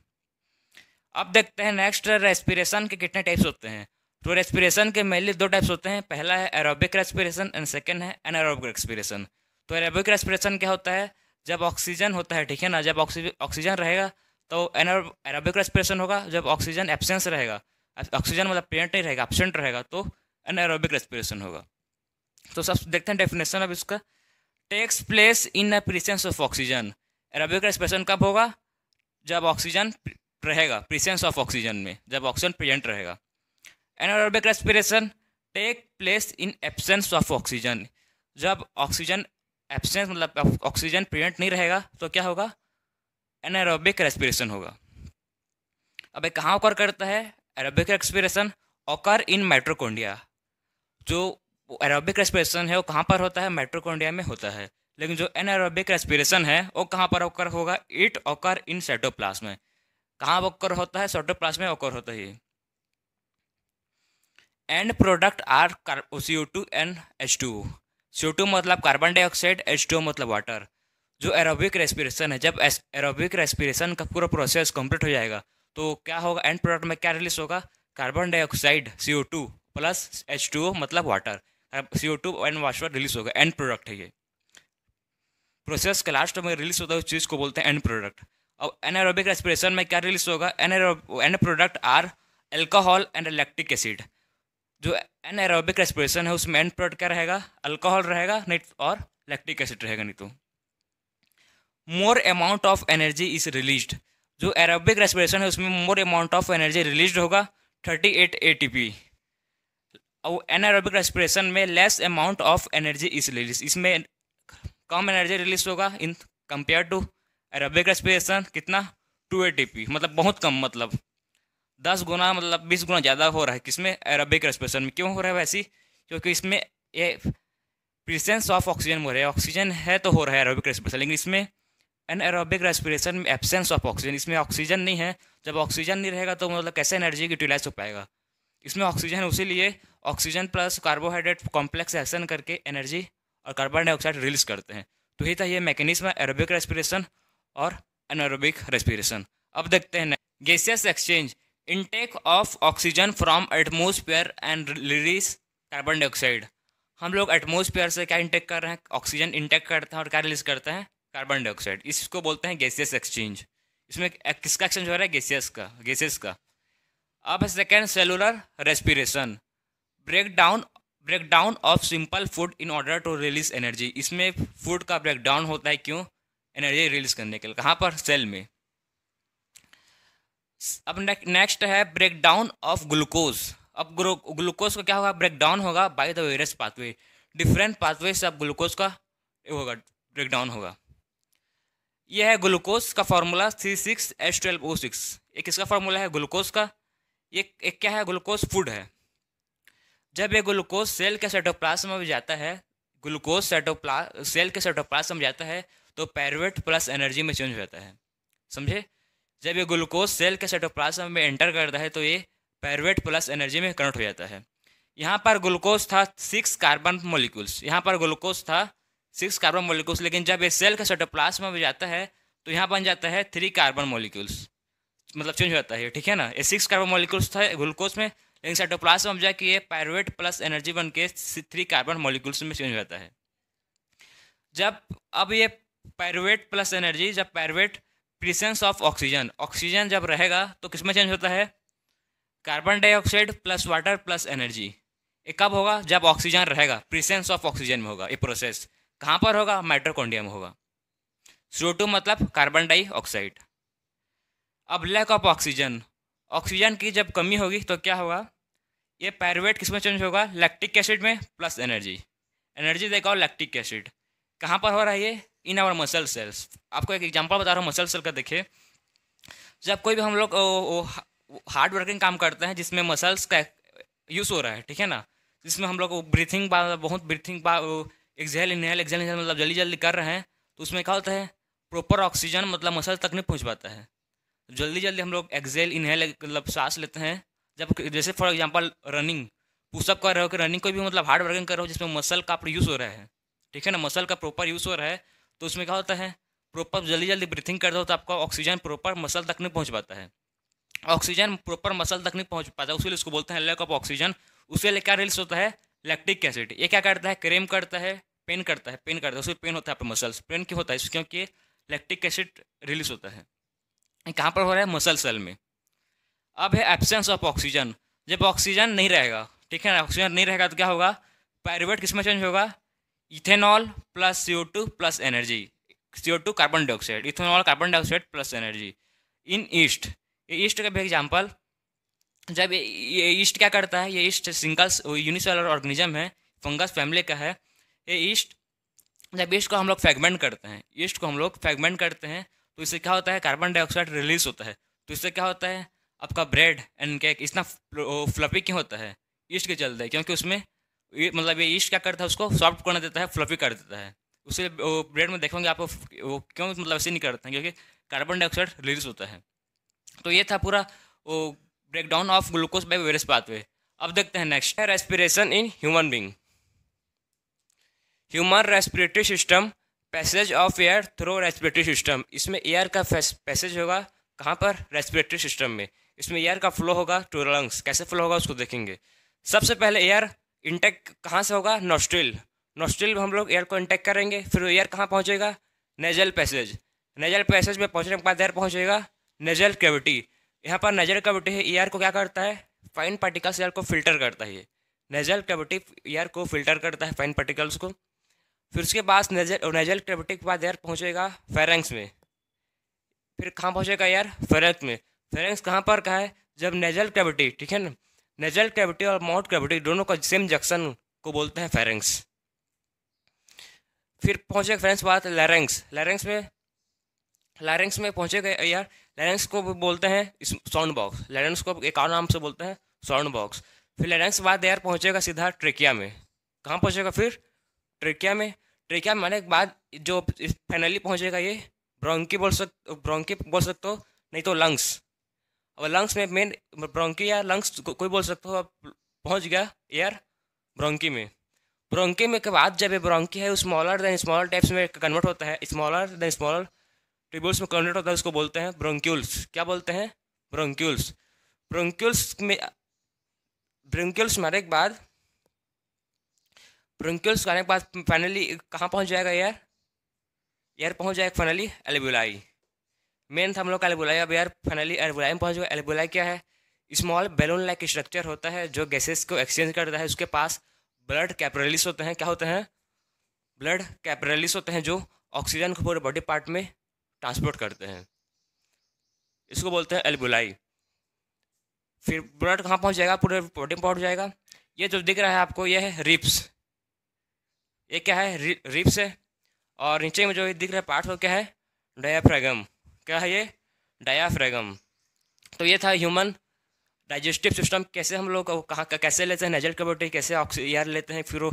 अब देखते हैं नेक्स्ट, रेस्पिरेशन के कितने टाइप्स होते हैं। तो रेस्पिरेशन के मेनली दो टाइप्स होते हैं, पहला है एरोबिक रेस्पिरेशन एंड सेकंड है एनारोबिक रेस्पिरेशन। तो एरोबिक रेस्पिरेशन क्या होता है, जब ऑक्सीजन होता है, ठीक है ना, जब ऑक्सीजन रहेगा तो एरोबिक रेस्पिरेशन होगा। जब ऑक्सीजन एब्सेंस रहेगा, ऑक्सीजन मतलब प्रेजेंट नहीं रहेगा, एब्सेंट रहेगा, तो एनारोबिक रेस्पिरेशन होगा। तो सब देखते हैं डेफिनेशन अब इसका। Takes place in the presence of oxygen. Aerobic respiration कब होगा, जब ऑक्सीजन रहेगा, प्रेजेंस ऑफ ऑक्सीजन में, जब ऑक्सीजन प्रेजेंट रहेगा। Anaerobic respiration take place in absence of oxygen. जब ऑक्सीजन एब्सेंस मतलब ऑक्सीजन प्रेजेंट नहीं रहेगा तो क्या होगा, एनारोबिक रेस्पिरेशन होगा। अब कहाँ ऑकर करता है, aerobic respiration occur in mitochondria. जो एरोबिक रेस्पिरेशन है वो कहाँ पर होता है, माइटोकॉन्ड्रिया में होता है। लेकिन जो एनारोबिक रेस्पिरेशन है वो कहाँ पर ऑकर होगा, इट ऑकर इन साइटोप्लाज्म। कहाँ ऑकर होता है, साइटोप्लाज्म में ऑकर होता है। And product are CO2 and H2O। CO2 मतलब कार्बन डाइऑक्साइड, H2O मतलब वाटर। जो एरोबिक रेस्पिरेशन है, जब एरोबिक रेस्पिरेशन का पूरा प्रोसेस कंप्लीट हो जाएगा तो क्या होगा, एंड प्रोडक्ट में क्या रिलीज होगा, carbon dioxide CO2 plus H2O मतलब water. CO2 and water release होगा, एंड प्रोडक्ट है ये। प्रोसेस के लास्ट में रिलीज होता है उस चीज़ को बोलते हैं एंड प्रोडक्ट। अब एनारोबिक रेस्पिरेशन में क्या रिलीज होगा, end product are alcohol and lactic acid. जो एनारोबिक रेस्पिरेशन है उसमें एंड प्रोडक्ट क्या रहेगा, अल्कोहल रहेगा नहीं और लैक्टिक एसिड रहेगा नहीं तो। More amount of energy is released. जो एरोबिक रेस्पिरेशन है उसमें more amount of energy release होगा, 38 ATP। और एनारोबिक रेस्पिरेशन में less amount of energy is release, इसमें कम एनर्जी रिलीज होगा in compare to aerobic respiration. कितना, 2 ATP, मतलब बहुत कम, मतलब 10 गुना मतलब 20 गुना ज़्यादा हो रहा है किसमें, एरोबिक रेस्पिरेशन में। क्यों हो रहा है वैसी, क्योंकि इसमें ये प्रेजेंस ऑफ ऑक्सीजन हो रहा है, ऑक्सीजन है तो हो रहा है एरोबिक रेस्पिरेशन। लेकिन इसमें एनारोबिक रेस्पिरेशन में एब्सेंस ऑफ ऑक्सीजन, इसमें ऑक्सीजन नहीं है। जब ऑक्सीजन नहीं रहेगा तो मतलब कैसे एनर्जी यूटिलाइज हो पाएगा। इसमें ऑक्सीजन है, उसीलिए oxygen plus carbohydrate complex action करके एनर्जी और कार्बन डाइऑक्साइड रिलीज करते हैं। तो ये था ये मैकेनिज्म है एरोबिक रेस्पिरेशन और एनारोबिक रेस्पिरेशन। अब देखते हैं gaseous exchange, intake of oxygen from atmosphere and release carbon dioxide. हम लोग एटमोस्फेयर से क्या इंटेक कर रहे हैं, ऑक्सीजन इंटेक करते हैं और क्या रिलीज करते हैं, कार्बन डाइऑक्साइड। इसको बोलते हैं गैसियस एक्सचेंज। इसमें किसका एक्सचेंज हो रहा है, गैसेस का। अब second, cellular respiration, breakdown of simple food in order to release energy. इसमें फूड का ब्रेकडाउन होता है, क्यों, एनर्जी रिलीज करने के लिए। कहाँ पर, सेल में। अब नेक्स्ट है ब्रेकडाउन ऑफ ग्लूकोज। अब ग्लूकोज का क्या होगा, ब्रेकडाउन होगा by the various pathway. Different pathway से अब ग्लूकोज का होगा ब्रेकडाउन होगा। यह है ग्लूकोज का फॉर्मूला, C6H12O6। ये किसका फॉर्मूला है, ग्लूकोज का। ये एक क्या है, ग्लूकोज फूड है। जब ये ग्लूकोज सेल के साइटोप्लाज्म में जाता है, ग्लूकोज सेल के साइटोप्लाज्म में जाता है तो पायरुवेट प्लस एनर्जी में चेंज हो जाता है, समझे। जब ये ग्लूकोज सेल के साइटोप्लाज्म में एंटर करता है तो ये पायरुवेट प्लस एनर्जी में कन्वर्ट हो जाता है। यहाँ पर ग्लूकोज था 6 कार्बन मोलिक्यूल्स, यहाँ पर ग्लूकोज था 6 कार्बन मोलिक्यूल्स, लेकिन जब ये सेल का साइटोप्लाज्म में जाता है तो यहाँ बन जाता है 3 कार्बन मोलिक्यूल्स, मतलब चेंज हो जाता है ये, ठीक है ना। ये 6 कार्बन मोलिक्यूल्स था ग्लूकोज में, लेकिन साइटोप्लाज्म में जाके ये पायरुवेट प्लस एनर्जी बन के 3 कार्बन मोलिक्यूल्स में चेंज हो जाता है। जब अब ये पायरुवेट प्लस एनर्जी, जब pyruvate presence of oxygen, oxygen जब रहेगा तो किस में चेंज होता है, carbon dioxide plus water plus energy. ये कब होगा, जब ऑक्सीजन रहेगा, प्रेजेंस ऑफ ऑक्सीजन में होगा ये प्रोसेस। कहाँ पर होगा, माइटोकॉन्ड्रिया में होगा। CO2 मतलब कार्बन डाइऑक्साइड। अब लैक ऑफ ऑक्सीजन, ऑक्सीजन की जब कमी होगी तो क्या होगा, ये पायरुवेट किस में चेंज होगा, लैक्टिक एसिड में प्लस एनर्जी, एनर्जी देगा और लैक्टिक एसिड। कहाँ पर हो रहा है ये, इन आवर मसल सेल्स। आपको एक एग्जांपल बता रहा हूँ मसल सेल का, देखिए जब कोई भी हम लोग हार्ड वर्किंग काम करते हैं जिसमें मसल्स का यूज़ हो रहा है, ठीक है ना, जिसमें हम लोग ब्रीथिंग बहुत ब्रीथिंग एक्सहेल इनहेल मतलब जल्दी जल्दी कर रहे हैं, तो उसमें क्या होता है, प्रॉपर ऑक्सीजन मतलब मसल तक नहीं पहुँच पाता है। जल्दी जल्दी हम लोग एक्सहेल इनहेल मतलब सांस लेते हैं। जब जैसे फॉर एग्जांपल रनिंग, पुशअप कर रहे हो कि रनिंग कोई भी मतलब हार्ड वर्किंग कर रहे हो जिसमें मसल का यूज़ हो रहा है, ठीक है ना, मसल का प्रॉपर यूज़ हो रहा है, तो उसमें क्या होता है, प्रॉपर जल्दी जल्दी ब्रीथिंग कर दो तो आपका ऑक्सीजन प्रॉपर मसल तक नहीं पहुंच पाता है। ऑक्सीजन प्रॉपर मसल तक नहीं पहुंच पाता, उसीलिए उसको बोलते हैं लैक ऑफ ऑक्सीजन। उससे लिए क्या रिलीज होता है, लैक्टिक एसिड। ये क्या करता है, क्रेम करता है, पेन करता है, उसमें पेन होता है आपके मसल्स। पेन क्यों होता है, क्योंकि लैक्टिक एसिड रिलीज होता है। कहाँ पर हो रहा है, मसल सेल में। अब है एब्सेंस ऑफ ऑक्सीजन, जब ऑक्सीजन नहीं रहेगा, ठीक है ना, ऑक्सीजन नहीं रहेगा तो क्या होगा, पायरुवेट किस में चेंज होगा, ethanol plus CO2 plus energy, CO2 carbon dioxide, ethanol carbon dioxide plus energy. In yeast, ये ईस्ट का भी एग्जाम्पल, जब ये ईस्ट क्या करता है, ये ईस्ट सिंगल यूनिसेलुलर ऑर्गेनिज्म है, फंगस फैमिली का है ये ईस्ट। जब ईस्ट को हम लोग फ्रेगमेंट करते हैं, ईस्ट को हम लोग फ्रेगमेंट करते हैं तो इससे क्या होता है, कार्बन डाइऑक्साइड रिलीज होता है। तो इससे क्या होता है, आपका ब्रेड एंड केक इतना फ्लफी क्यों होता है, ईस्ट के चलते, क्योंकि उसमें मतलब ये ईस्ट क्या करता है, उसको सॉफ्ट करना देता है, फ्लफी कर देता है। उससे ब्रेड में देखेंगे आपको वो क्यों मतलब ऐसे नहीं करते हैं, क्योंकि कार्बन डाइऑक्साइड रिलीज होता है। तो ये था पूरा वो breakdown of glucose by various pathway. अब देखते हैं नेक्स्ट है respiration in human being. Human respiratory system, passage of air through respiratory system. इसमें एयर का पैसेज होगा कहाँ पर, रेस्पिरेटरी सिस्टम में। इसमें एयर का फ्लो होगा टू लंग्स। कैसे फ्लो होगा उसको देखेंगे। सबसे पहले एयर इंटेक कहाँ से होगा, नोस्ट्रिल। नोस्ट्रिल में हम लोग एयर को इंटेक करेंगे, फिर एयर कहाँ पहुँचेगा, नेजल पैसेज। नेजल पैसेज में पहुँचने के बाद एयर पहुँचेगा नेजल कैविटी। यहाँ पर नेजल कैविटी है, एयर को क्या करता है, फाइन पार्टिकल्स एयर को फिल्टर करता है। ये नेजल कैविटी एयर को फिल्टर करता है, फाइन पार्टिकल्स को। फिर उसके बाद नेजल कैविटी के बाद एयर पहुँचेगा फेरेंक्स में। फिर कहाँ पहुँचेगा एयर, फेरेंक्स में। फेरेंक्स कहाँ पर का है, जब नेजल कैविटी, ठीक है ना, नेजल कैविटी और माउथ कैविटी दोनों का सेम जंक्शन को बोलते हैं फेरेंक्स। फिर पहुँचेगा फेरेंक्स के बाद लैरेंक्स। लैरेंक्स में पहुँचेगा एयर। लैरेंक्स को बोलते हैं साउंड बॉक्स। लैरेंक्स को एक और नाम से बोलते हैं साउंड बॉक्स। फिर लैरेंक्स के बाद एयर पहुँचेगा सीधा ट्रेकिया में। कहाँ पहुँचेगा फिर, ट्रेकिया में। ट्रेकिया में आने के बाद जो फाइनली पहुँचेगा ये ब्रोंकी बोल सकते हो, नहीं तो लंग्स। और लंग्स में मेन ब्रोंकी या लंग्स कोई बोल सकते हो। अब पहुँच गया एयर ब्रोंकी में। ब्रोंकी में के बाद जब ये ब्रोंकी है स्मॉलर देन स्मॉलर टाइप्स में कन्वर्ट होता है, स्मॉलर देन स्मॉलर ट्यूब्यूल्स में कन्वर्ट होता है, उसको बोलते हैं ब्रोंक्यूल्स। क्या बोलते हैं, ब्रोंक्यूल्स। ब्रोंक्यूल्स में आने के बाद फाइनली कहाँ पहुँच जाएगा एयर पहुँच जाएगा फाइनली एल्वेलाई। मेन था हम लोग का एल्वेलाई। अब एयर फाइनली एल्वेलाई में पहुँच गया। एल्वेलाई क्या है, स्मॉल बैलून लाइक स्ट्रक्चर होता है जो गैसेस को एक्सचेंज करता है। उसके पास ब्लड कैपिलरीज होते हैं। क्या होते हैं, ब्लड कैपिलरीज होते हैं जो ऑक्सीजन को पूरे बॉडी पार्ट में ट्रांसपोर्ट करते हैं। इसको बोलते हैं एल्वेलाई। फिर ब्लड कहाँ पहुँच जाएगा, पूरे बॉडी में पहुँच जाएगा। ये जो दिख रहा है आपको ये है रिप्स। ये क्या है, रिप्स है। और नीचे में जो दिख रहा है पार्ट वो क्या है, डायाफ्रागम। क्या है ये, डायाफ्रागम। तो ये था ह्यूमन डाइजेस्टिव सिस्टम। कैसे हम लोग कहाँ कैसे लेते हैं, नेजल कैविटी, कैसे एयर लेते हैं, फिर वो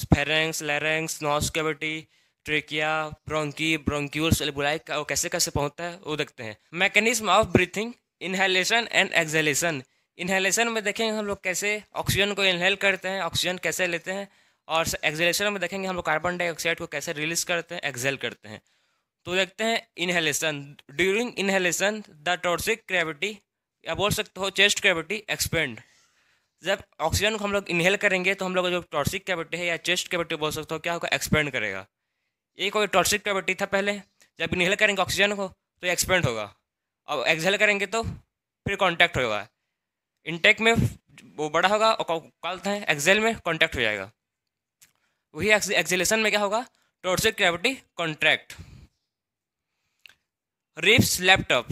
pharynx, larynx, nose cavity, trachea, bronchi, bronchioles, alveoli कैसे कैसे पहुँचता है वो देखते हैं। Mechanism of breathing, inhalation and exhalation inhalation में देखेंगे हम लोग कैसे ऑक्सीजन को इनहेल करते हैं, ऑक्सीजन कैसे लेते हैं, और एक्सहेलेशन में देखेंगे हम लोग कार्बन डाइऑक्साइड को कैसे रिलीज करते हैं, एक्सहेल करते हैं। तो देखते हैं inhalation. During inhalation the toxic cavity, या बोल सकते हो चेस्ट कैविटी एक्सपेंड। जब ऑक्सीजन को हम लोग इनहेल करेंगे तो हम लोग जो टॉक्सिक कैविटी है या चेस्ट कैविटी बोल सकते हो, क्या होगा, एक्सपेंड करेगा। ये कोई टॉक्सिक कैविटी था पहले, जब इनहेल करेंगे ऑक्सीजन को तो एक्सपेंड होगा, और एक्सहेल करेंगे तो फिर कॉन्टैक्ट होगा। इनटेक में वो बड़ा होगा और क्या बोलते हैं, एक्सहेल में कॉन्टैक्ट हो जाएगा। वही एक्सहेलेशन में क्या होगा, thoracic cavity contract. Ribs left up,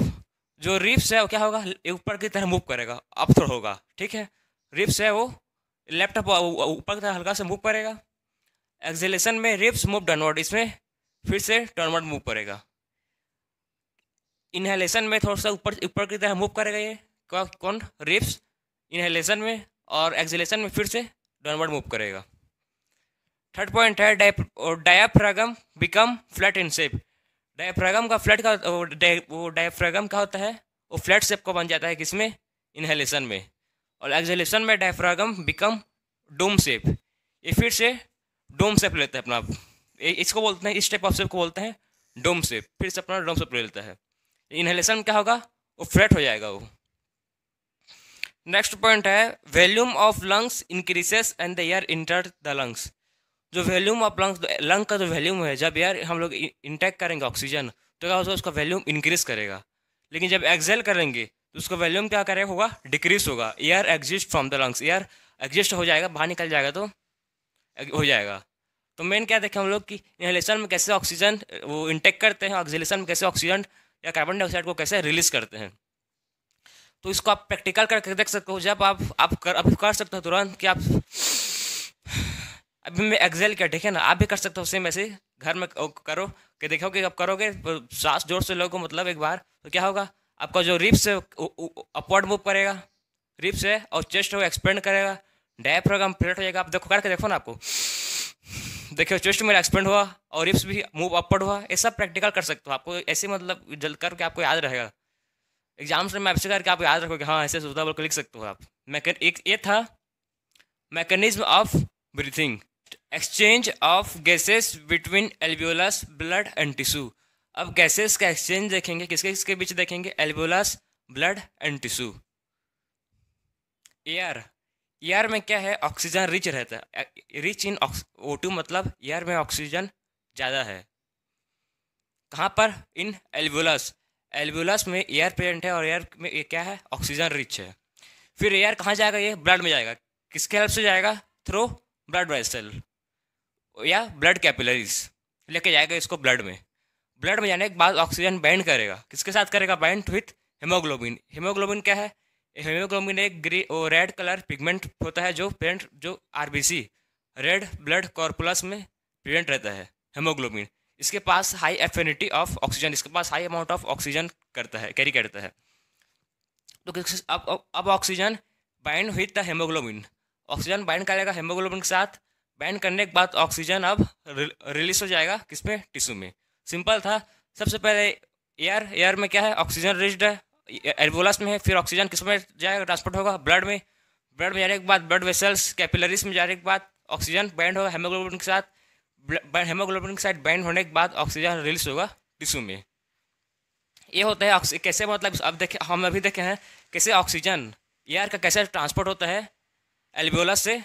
जो रिप्स है वो क्या होगा, ऊपर की तरह मूव करेगा, अप थोड़ा होगा, ठीक है। रिप्स है वो लेफ्ट अप ऊपर की तरह हल्का से मूव करेगा। एक्सहेलेशन में रिप्स मूव डाउनवर्ड, इसमें फिर से डाउनवर्ड मूव करेगा। इनहेलेशन में थोड़ा सा ऊपर ऊपर की तरह मूव करेगा ये कौन, रिप्स इनहेलेशन में, और एक्सहेलेशन में फिर से डाउनवर्ड मूव करेगा। थर्ड पॉइंट है डायाफ्रागम बिकम फ्लैट इन शेप। डायाफ्रागम का फ्लैट का वो डायाफ्रागम का होता है, वो फ्लैट शेप को बन जाता है किसमें, इनहेलेशन में। और एक्सहेलेशन में डायाफ्रागम बिकम डोम शेप, ये फिर से डोम शेप लेता है अपना, इसको बोलते हैं, इस टाइप ऑफ शेप को बोलते हैं डोम शेप, फिर से अपना डोम शेप ले लेता है। इनहेलेशन क्या होगा, वो फ्लैट हो जाएगा वो। नेक्स्ट पॉइंट है volume of lungs increases and the air enter the lungs. जो वॉल्यूम ऑफ लंग का जो वॉल्यूम है, जब एयर हम लोग इंटेक करेंगे ऑक्सीजन तो क्या होगा, उसका वॉल्यूम इंक्रीज करेगा। लेकिन जब एक्सहेल करेंगे तो उसका वॉल्यूम क्या करेगा, होगा डिक्रीज होगा। Air exist from the lungs, air exist हो जाएगा, बाहर निकल जाएगा तो हो जाएगा। तो मेन क्या देखें हम लोग कि इनहेलेशन में कैसे ऑक्सीजन वो इंटेक करते हैं, एक्सहेलेशन में कैसे ऑक्सीजन या कार्बन डाइऑक्साइड को कैसे रिलीज करते हैं। तो इसको आप प्रैक्टिकल करके देख सकते हो। जब आप कर सकते हो तुरंत कि आप अभी मैं एक्सहेल किया, ठीक है ना, आप भी कर सकते हो सेम ऐसे घर में करो, कि देखो कि आप करोगे सांस जोर से लोगो, मतलब एक बार तो क्या होगा, आपका जो रिप्स है अपवर्ड मूव करेगा, रिप्स है, और चेस्ट है एक्सपेंड करेगा, डायफ्रागम फ्लैट हो जाएगा। आप देखो करके देखो ना, आपको देखिए चेस्ट मेरा एक्सपेंड हुआ और रिप्स भी मूव अपवर्ड हुआ। ये सब प्रैक्टिकल कर सकते हो, आपको ऐसे मतलब जल्द करके आपको याद रहेगा। एग्जाम्स में आपसे करके आप याद रखोगे, हाँ ऐसे सुविधा बोल के लिख सकते हो आप। एक ये था mechanism of breathing, exchange of gases between alveolus blood and tissue. अब गैसेस का एक्सचेंज देखेंगे, किसके किसके बीच देखेंगे, alveolus blood and tissue. Air, air में क्या है, ऑक्सीजन रिच रहता है, रिच इन O2, मतलब एयर में ऑक्सीजन ज़्यादा है। कहाँ पर, इन एल्वियोलस, एल्वियोलस में एयर प्रेजेंट है और एयर में ये क्या है, ऑक्सीजन रिच है। फिर एयर कहाँ जाएगा, ये ब्लड में जाएगा, किसके हेल्प से जाएगा, थ्रू ब्लड वेसल या ब्लड कैपिलरीज लेके जाएगा इसको ब्लड में। ब्लड में जाने के बाद ऑक्सीजन बाइंड करेगा, किसके साथ करेगा, बाइंड विथ हेमोग्लोबिन। हेमोग्लोबिन क्या है, हेमोग्लोबिन एक रेड कलर पिगमेंट होता है जो प्रेजेंट, जो आरबीसी रेड ब्लड कॉर्पुलस में प्रेजेंट रहता है हेमोग्लोबिन। इसके पास हाई एफिनिटी ऑफ ऑक्सीजन, इसके पास हाई अमाउंट ऑफ ऑक्सीजन करता है, कैरी करता है। तो अब oxygen bind with the haemoglobin, oxygen bind करेगा हेमोग्लोबिन के साथ, बाइंड करने के बाद ऑक्सीजन अब रिलीज हो जाएगा किसमें, टिश्यू में। सिंपल था। सबसे पहले एयर, एयर में क्या है, ऑक्सीजन रिच्ड है, एल्वियोलस में है, फिर ऑक्सीजन किस में जाएगा, ट्रांसपोर्ट होगा ब्लड में, ब्लड में जाने के बाद ब्लड वेसल्स कैपिलरीज में जाने के बाद ऑक्सीजन बाइंड होगा हेमोग्लोबिन के साथ, हेमोग्लोबिन के साथ बाइंड होने के बाद ऑक्सीजन रिलीज होगा टिश्यू में। ये होता है कैसे, मतलब अब देखे, हम अभी देखे हैं कैसे ऑक्सीजन एयर का कैसे ट्रांसपोर्ट होता है एल्वियोलस से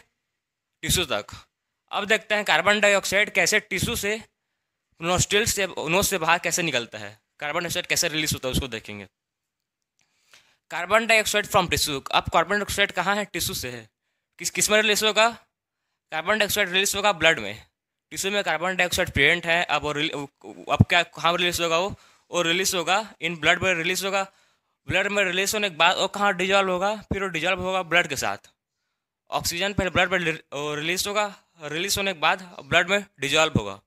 टिश्यू तक। अब देखते हैं कार्बन डाइऑक्साइड कैसे टिश्यू से नोस्ट्रिल से, नोज से बाहर कैसे निकलता है, कार्बन डाइऑक्साइड कैसे रिलीज होता है उसको देखेंगे। कार्बन डाइऑक्साइड फ्रॉम टिश्यू, अब कार्बन डाइऑक्साइड कहाँ है, टिश्यू से है, किस में रिलीज होगा, कार्बन डाइऑक्साइड रिलीज होगा ब्लड में। टिश्यू में कार्बन डाइऑक्साइड प्रेजेंट है, अब क्या कहाँ रिलीज होगा, वो रिलीज होगा इन ब्लड में रिलीज होगा। ब्लड में रिलीज होने के बाद वो कहाँ डिजॉल्व होगा, फिर वो डिजॉल्व होगा ब्लड के साथ। ऑक्सीजन पहले ब्लड में रिलीज होगा, रिलीज होने के बाद ब्लड में डिजॉल्व होगा,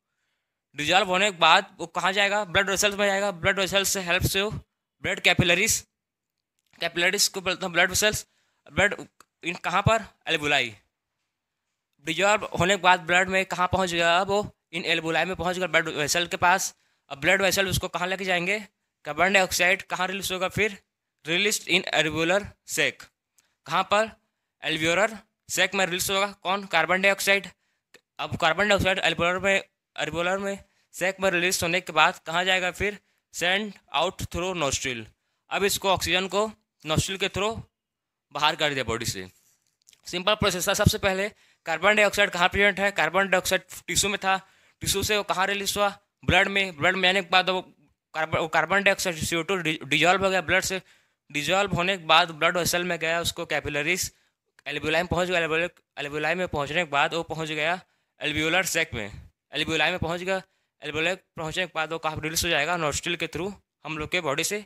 डिजॉल्व होने के बाद वो कहाँ जाएगा, ब्लड वेसल्स में जाएगा, ब्लड वेसल्स से हेल्प से वो ब्लड कैपिलरीज, कैपिलरीज को बोलते हैं ब्लड वेसल्स, ब्लड इन कहाँ पर, एल्वुलाई। डिजॉल्व होने के बाद ब्लड में कहाँ पहुँच गया, वो इन एल्वुलाई में पहुँच गया ब्लड वेसल के पास। अब ब्लड वेसल उसको कहाँ लेके जाएंगे, कार्बन डाइऑक्साइड कहाँ रिलीज होगा, फिर रिलीज इन एल्वुलर सेक। कहाँ पर? एल्वियोलर सैक में रिलीज होगा कौन? Carbon dioxide. अब कार्बन डाइऑक्साइड एल्वियोलर में सैक में रिलीज होने के बाद कहाँ जाएगा फिर? Send out through nostril. अब इसको ऑक्सीजन को नोस्ट्रिल के थ्रू बाहर कर दिया बॉडी से। सिंपल प्रोसेस था। सबसे पहले कार्बन डाइऑक्साइड कहाँ प्रेजेंट है? कार्बन डाइऑक्साइड टिश्यू में था, टिश्यू से वो कहाँ रिलीज हुआ? ब्लड में। ब्लड में आने के बाद वो कार्बन डाइऑक्साइड CO2 डिजॉल्व हो गया ब्लड से। डिजॉल्व होने के बाद ब्लड वेसल में गया, उसको कैपिलरीज एल्वियोलाई में पहुँच गया। एल्वियोलाई में पहुँचने के बाद वो पहुँच गया एल्वियोलर सैक में। एल्वियोलाई में पहुँच गया। एल्वियोलाई पहुँचने के बाद वो कहाँ रिलीज हो जाएगा? नोस्ट्रिल के थ्रू हम लोग के बॉडी से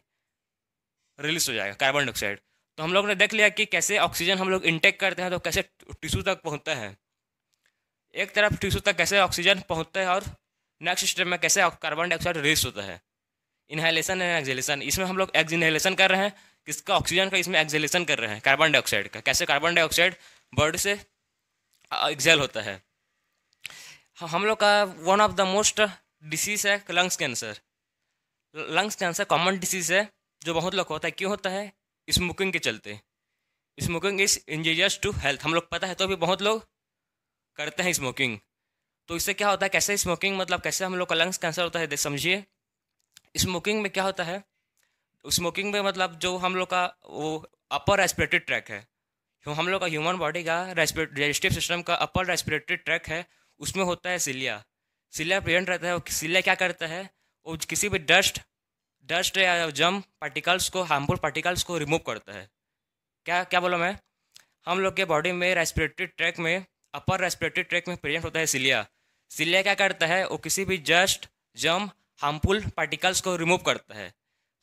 रिलीज हो जाएगा कार्बन डाइऑक्साइड। तो हम लोग ने देख लिया कि कैसे ऑक्सीजन हम लोग इनटेक करते हैं, तो कैसे टिश्यू तक पहुंचता है। एक तरफ टिश्यू तक कैसे ऑक्सीजन पहुंचता है और नेक्स्ट स्टेप में कैसे कार्बन डाइऑक्साइड रिलीज होता है। Inhalation and exhalation. इसमें हम लोग इनहेलेशन कर रहे हैं किसका? ऑक्सीजन का। इसमें एक्सहेलेशन कर रहे हैं कार्बन डाइऑक्साइड का। कैसे कार्बन डाइऑक्साइड बॉडी से एक्सहेल होता है। हम लोग का one of the most disease है lungs cancer. Lungs cancer common disease है जो बहुत लोग होता है। क्यों होता है? स्मोकिंग के चलते। Smoking is injurious to health. हम लोग पता है तो भी बहुत लोग करते हैं स्मोकिंग। तो इससे क्या होता है? कैसे स्मोकिंग मतलब कैसे हम लोग का लंग्स कैंसर होता है समझिए। स्मोकिंग में क्या होता है? स्मोकिंग में मतलब जो हम लोग का वो अपर रेस्पिरेटरी ट्रैक है, जो हम लोग का ह्यूमन बॉडी का डाइजेस्टिव सिस्टम का अपर रेस्पिरेटरी ट्रैक है, उसमें होता है सिलिया। सिलिया प्रेजेंट रहता है। सिलिया क्या करता है? वो किसी भी डस्ट या जम पार्टिकल्स को, हार्मफुल पार्टिकल्स को रिमूव करता है। क्या क्या बोला मैं? हम लोग के बॉडी में रेस्पिरेटरी ट्रैक में, अपर रेस्पिरेटरी ट्रैक में प्रेजेंट होता है सिलिया। सिलिया क्या करता है? वो किसी भी डस्ट, जम, हार्मफुल पार्टिकल्स को रिमूव करता है।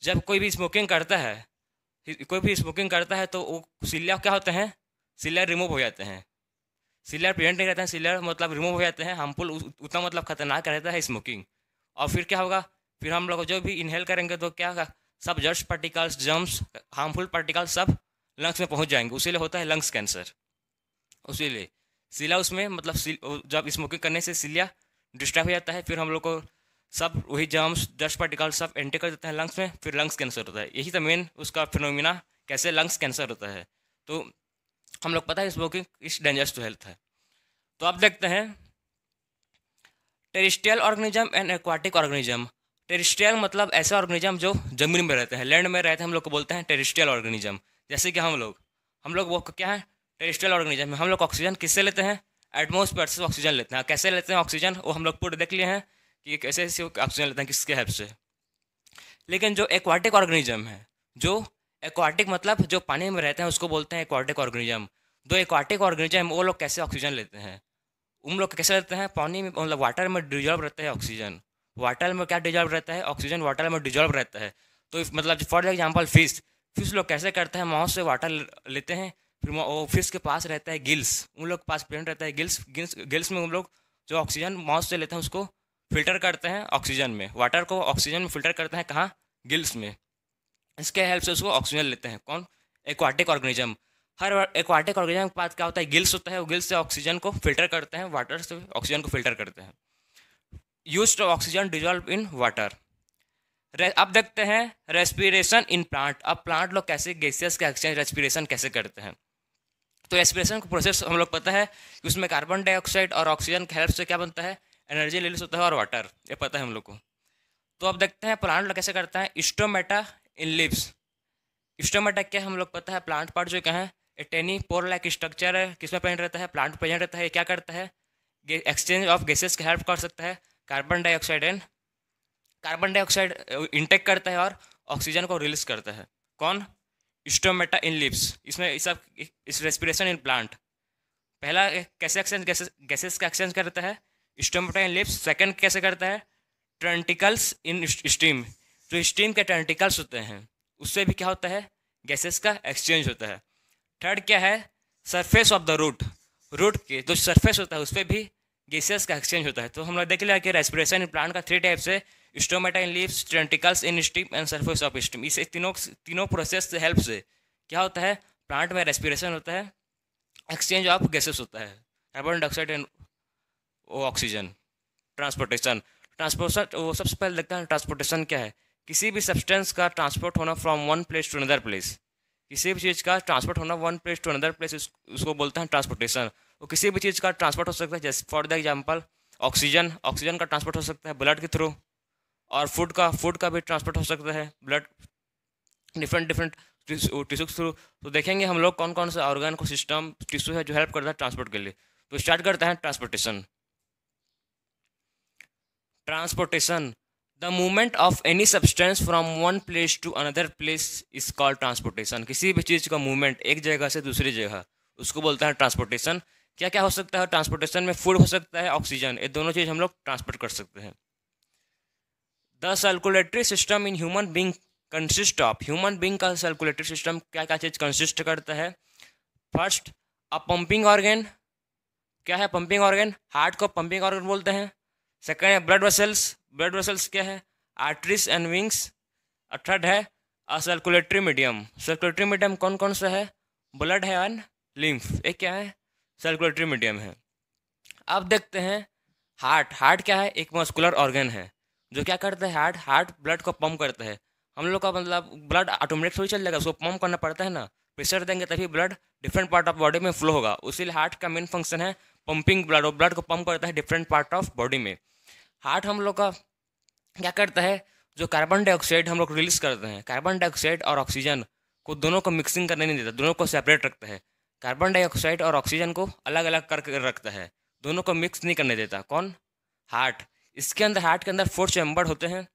जब कोई भी स्मोकिंग करता है तो वो सिलिया क्या होते हैं? सिलिया रिमूव हो जाते हैं। सिलिया प्रेजेंट नहीं रहते हैं, सिलिया मतलब रिमूव हो जाते हैं। हार्मफुल उतना मतलब खतरनाक रहता है स्मोकिंग। और फिर क्या होगा? फिर हम लोग जो भी इनहेल करेंगे तो क्या होगा? सब dust particles, germs, harmful particles सब लंग्स में पहुंच जाएंगे। उसीलिए होता है लंग्स कैंसर। उसीलिए सिलिया उसमें मतलब जब स्मोकिंग करने से सिलिया डिस्टर्ब हो जाता है, फिर हम लोग को सब वही जम्स, डस्ट पार्टिकल्स सब एंटर कर देते हैं लंग्स में, फिर लंग्स कैंसर होता है। यही तो मेन उसका फिनोमिना कैसे लंग्स कैंसर होता है। तो हम लोग पता है smoking is dangerous to health है। तो अब देखते हैं terrestrial organism and aquatic organism. Terrestrial मतलब ऐसे ऑर्गेनिज्म जो जमीन में रहते हैं, लैंड में रहते हैं, हम लोग को बोलते हैं टेरेस्ट्रियल ऑर्गेनिज्म। जैसे कि हम लोग वो क्या है? टेरेस्ट्रियल ऑर्गेनिज्म में हम लोग ऑक्सीजन किससे लेते हैं? एटमॉस्फेयर से ऑक्सीजन लेते हैं। कैसे लेते हैं ऑक्सीजन? वो हम लोग पूरे देख लिए हैं कि कैसे ऑक्सीजन लेते हैं, किसके हेल्प से। लेकिन जो एक्वाटिक ऑर्गेनिज्म है, जो एक्वाटिक मतलब जो पानी में रहते हैं, उसको बोलते हैं एक्वाटिक ऑर्गेनिज्म। जो एक्वाटिक ऑर्गेनिज्म वो लोग कैसे ऑक्सीजन लेते हैं? उन लोग कैसे लेते हैं? पानी में मतलब वाटर में डिजॉल्व रहता है ऑक्सीजन। वाटर में क्या डिजॉल्व रहता है? ऑक्सीजन वाटर में डिजॉल्व रहता है। तो मतलब फॉर एग्जांपल फिश लोग कैसे करते हैं? माउथ से वाटर लेते हैं, फिर वो फिश के पास रहता है गिल्स, उन लोग के पास प्रेजेंट रहता है गिल्स में हम लोग जो ऑक्सीजन माउथ से लेते हैं उसको फिल्टर करते हैं ऑक्सीजन में। वाटर को ऑक्सीजन में फिल्टर करते हैं कहाँ? गिल्स में। इसके हेल्प से उसको ऑक्सीजन लेते हैं कौन? Aquatic organism. हर एक्वाटिक ऑर्गेनिज्म के पास क्या होता है? गिल्स होता है। वो गिल्स से ऑक्सीजन को फिल्टर करते हैं, वाटर से ऑक्सीजन को फिल्टर करते हैं। Used oxygen dissolve in water. अब देखते हैं रेस्पिरेशन इन प्लांट। अब प्लांट लोग कैसे गैसेस का एक्सचेंज, रेस्पिरेशन कैसे करते हैं। तो रेस्पिरेशन का प्रोसेस हम लोग पता है कि उसमें कार्बन डाइऑक्साइड और ऑक्सीजन की हेल्प से क्या बनता है? एनर्जी रिलीज होता है और वाटर, ये पता है हम लोग को। तो अब देखते हैं प्लांट लोग कैसे करता है। Stomata in leaves. स्टोमेटा क्या हम लोग पता है? प्लांट पार्ट जो क्या है? टेनी पोर लाइक स्ट्रक्चर है। किसमें प्रेजेंट रहता है? प्लांट प्रेजेंट रहता है। क्या करता है? एक्सचेंज ऑफ गैसेस की हेल्प कर सकता है। कार्बन डाइऑक्साइड इंटेक करता है और ऑक्सीजन को रिलीज करता है। कौन? Stomata in leaves. इसमें सब इस रेस्पिरेशन इन प्लांट पहला कैसे एक्सचेंज गैसेस का एक्सचेंज करता है? Stomata in leaves. सेकंड कैसे करता है? Tentacles in steam. जो स्टीम के टेंटिकल्स होते हैं उससे भी क्या होता है? गैसेस का एक्सचेंज होता है। थर्ड क्या है? सरफेस ऑफ द रूट के जो सरफेस होता है उस पर भी गैसेस का एक्सचेंज होता है। तो हम लोग देख लिया कि रेस्पिरेशन इन प्लांट का 3 टाइप्स है। Stomata in leaves, tentacles in steam and surface of steam. इसे तीनों प्रोसेस से हेल्प से क्या होता है? प्लांट में रेस्पिरेशन होता है, एक्सचेंज ऑफ गैसेस होता है, carbon dioxide and oxygen. Transportation वो सबसे पहले देखते हैं ट्रांसपोर्टेशन क्या है। किसी भी सब्सटेंस का ट्रांसपोर्ट होना from one place to another place. किसी भी चीज़ का ट्रांसपोर्ट होना one place to another place, उसको बोलते हैं ट्रांसपोर्टेशन। वो किसी भी चीज़ का ट्रांसपोर्ट हो सकता है, जैसे for the example oxygen, oxygen का ट्रांसपोर्ट हो सकता है ब्लड के थ्रू। और फूड का भी ट्रांसपोर्ट हो सकता है ब्लड, डिफरेंट डिफरेंट टिश्यू के थ्रू। तो देखेंगे हम लोग कौन कौन सा ऑर्गन को सिस्टम टिश्यू है जो हेल्प करता है ट्रांसपोर्ट के लिए। तो स्टार्ट करते हैं transportation. Transportation, the movement of any substance from one place to another place is called transportation. किसी भी चीज़ का मूवमेंट एक जगह से दूसरी जगह, उसको बोलते हैं ट्रांसपोर्टेशन। क्या क्या हो सकता है ट्रांसपोर्टेशन में? फूड हो सकता है, ऑक्सीजन, ये दोनों चीज़ हम लोग ट्रांसपोर्ट कर सकते हैं। The circulatory system in human being consist of, human being का सर्कुलेटरी सिस्टम क्या क्या चीज़ कंसिस्ट करता है? फर्स्ट, अ पंपिंग ऑर्गन। क्या है पंपिंग ऑर्गन? हार्ट को पंपिंग ऑर्गन बोलते हैं। सेकंड है ब्लड वेसल्स, ब्लड वेसल्स क्या है? Arteries and wings. और थर्ड है अ सर्कुलेटरी मीडियम, सर्कुलेटरी मीडियम कौन कौन सा है? ब्लड है एंड लिम्फ, ये क्या है? सर्कुलेटरी मीडियम है। अब देखते हैं हार्ट। हार्ट क्या है? एक मस्कुलर ऑर्गन है जो क्या करता है? हार्ट ब्लड को पंप करता है। हम लोग का मतलब ब्लड ऑटोमेटिक थोड़ी चल जाएगा, उसको पंप करना पड़ता है ना, प्रेशर देंगे तभी blood different part of body में फ्लो होगा। उसीलिए हार्ट का मेन फंक्शन है पंपिंग ब्लड, और ब्लड को पंप करता है डिफरेंट पार्ट ऑफ बॉडी में। हार्ट हम लोग का क्या करता है? जो कार्बन डाइऑक्साइड हम लोग रिलीज करते हैं, कार्बन डाइऑक्साइड और ऑक्सीजन को दोनों को मिक्सिंग करने नहीं देता, दोनों को सेपरेट रखता है। कार्बन डाइऑक्साइड और ऑक्सीजन को अलग अलग करके रखता है, दोनों को मिक्स नहीं करने देता। कौन? हार्ट। इसके अंदर, हार्ट के अंदर 4 चैम्बर होते हैं,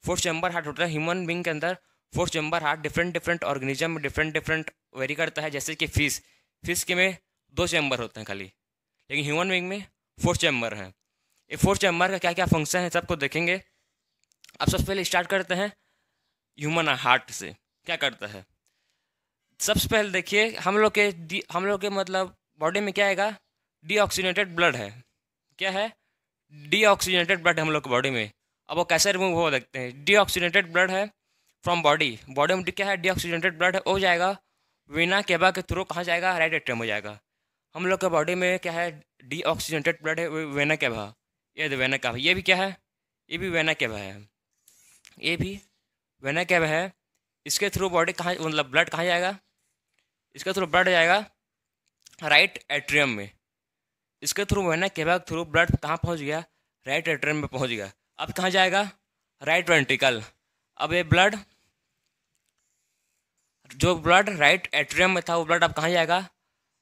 4 चैम्बर हार्ट होता है ह्यूमन बींग के अंदर। 4 chamber heart different different organism में डिफरेंट डिफरेंट वेरी करता है। जैसे कि फिश के में 2 चैम्बर होते हैं खाली, लेकिन ह्यूमन बींग में 4 चैम्बर हैं। ये 4 चैम्बर का क्या क्या फंक्शन है सबको देखेंगे। अब सबसे पहले स्टार्ट करते हैं ह्यूमन हार्ट से, क्या करता है। सबसे पहले देखिए हम लोग के मतलब बॉडी में क्या आएगा? डीऑक्सीनेटेड ब्लड है। क्या है? डीऑक्सीनेटेड ब्लड हम लोग के बॉडी में। अब वो कैसे रिमूव हो देखते हैं। डीऑक्सीनेटेड ब्लड है फ्रॉम बॉडी, बॉडी में क्या है? डीऑक्सीनेटेड ब्लड है, हो जाएगा वेना केवा के थ्रू, कहाँ जाएगा? राइट एट्रियम हो जाएगा। हम लोग के बॉडी में क्या है? डीऑक्सीनेटेड ब्लड है, वेना केवा, ये वेना केवा। ये भी क्या है? ये भी वेना केवा है, ये भी वेना केवा है। इसके थ्रू बॉडी कहाँ मतलब ब्लड कहाँ जाएगा? इसके थ्रू ब्लड जाएगा राइट एट्रियम में। इसके थ्रू वेना केवा के थ्रू ब्लड कहाँ पहुँच गया? राइट एट्रियम में पहुँच गया। अब कहाँ जाएगा? Right ventricle. अब ये ब्लड, जो ब्लड राइट एट्रियम में था वो ब्लड अब कहाँ जाएगा?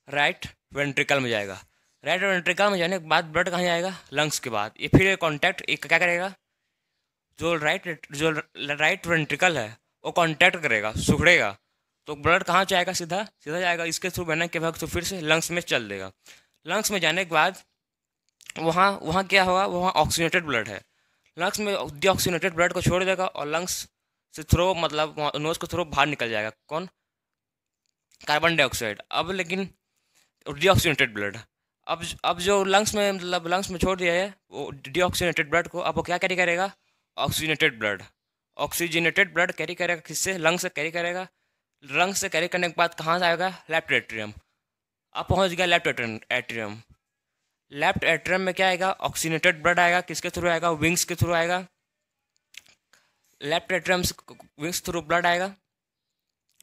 राइट वेंट्रिकल में जाएगा। राइट वेंट्रिकल में जाने के बाद ब्लड कहाँ जाएगा? लंग्स के बाद। ये फिर कॉन्टैक्ट एक क्या करेगा? जो राइट वेंट्रिकल है वो कॉन्टैक्ट करेगा, सुखड़ेगा, तो ब्लड कहाँ जाएगा? सीधा सीधा जाएगा इसके थ्रू वेना के भाग, तो फिर से लंग्स में चल देगा। लंग्स में जाने के बाद वहाँ वहाँ क्या होगा? वहाँ ऑक्सीनेटेड ब्लड है, लंग्स में डीऑक्सीनेटेड ब्लड को छोड़ देगा और लंग्स से थ्रो मतलब नोज को थ्रो बाहर निकल जाएगा। कौन? Carbon dioxide. अब लेकिन डीऑक्सीनेटेड ब्लड, अब जो लंग्स में मतलब लंग्स में छोड़ दिया है वो डीऑक्सीनेटेड ब्लड को, अब वो क्या कैरी करेगा? Oxygenated blood, oxygenated blood carry करेगा। किससे? लंग्स से कैरी करेगा। लंग्स से कैरी करने के बाद कहाँ से आएगा? Left atrium. अब पहुँच गया लेफ्ट एट्रियम। लेफ्ट एट्रियम में क्या आएगा? ऑक्सीनेटेड ब्लड आएगा। किसके थ्रू आएगा? विंग्स के थ्रू आएगा। लेफ्ट एट्रियम से विंग्स थ्रू ब्लड आएगा।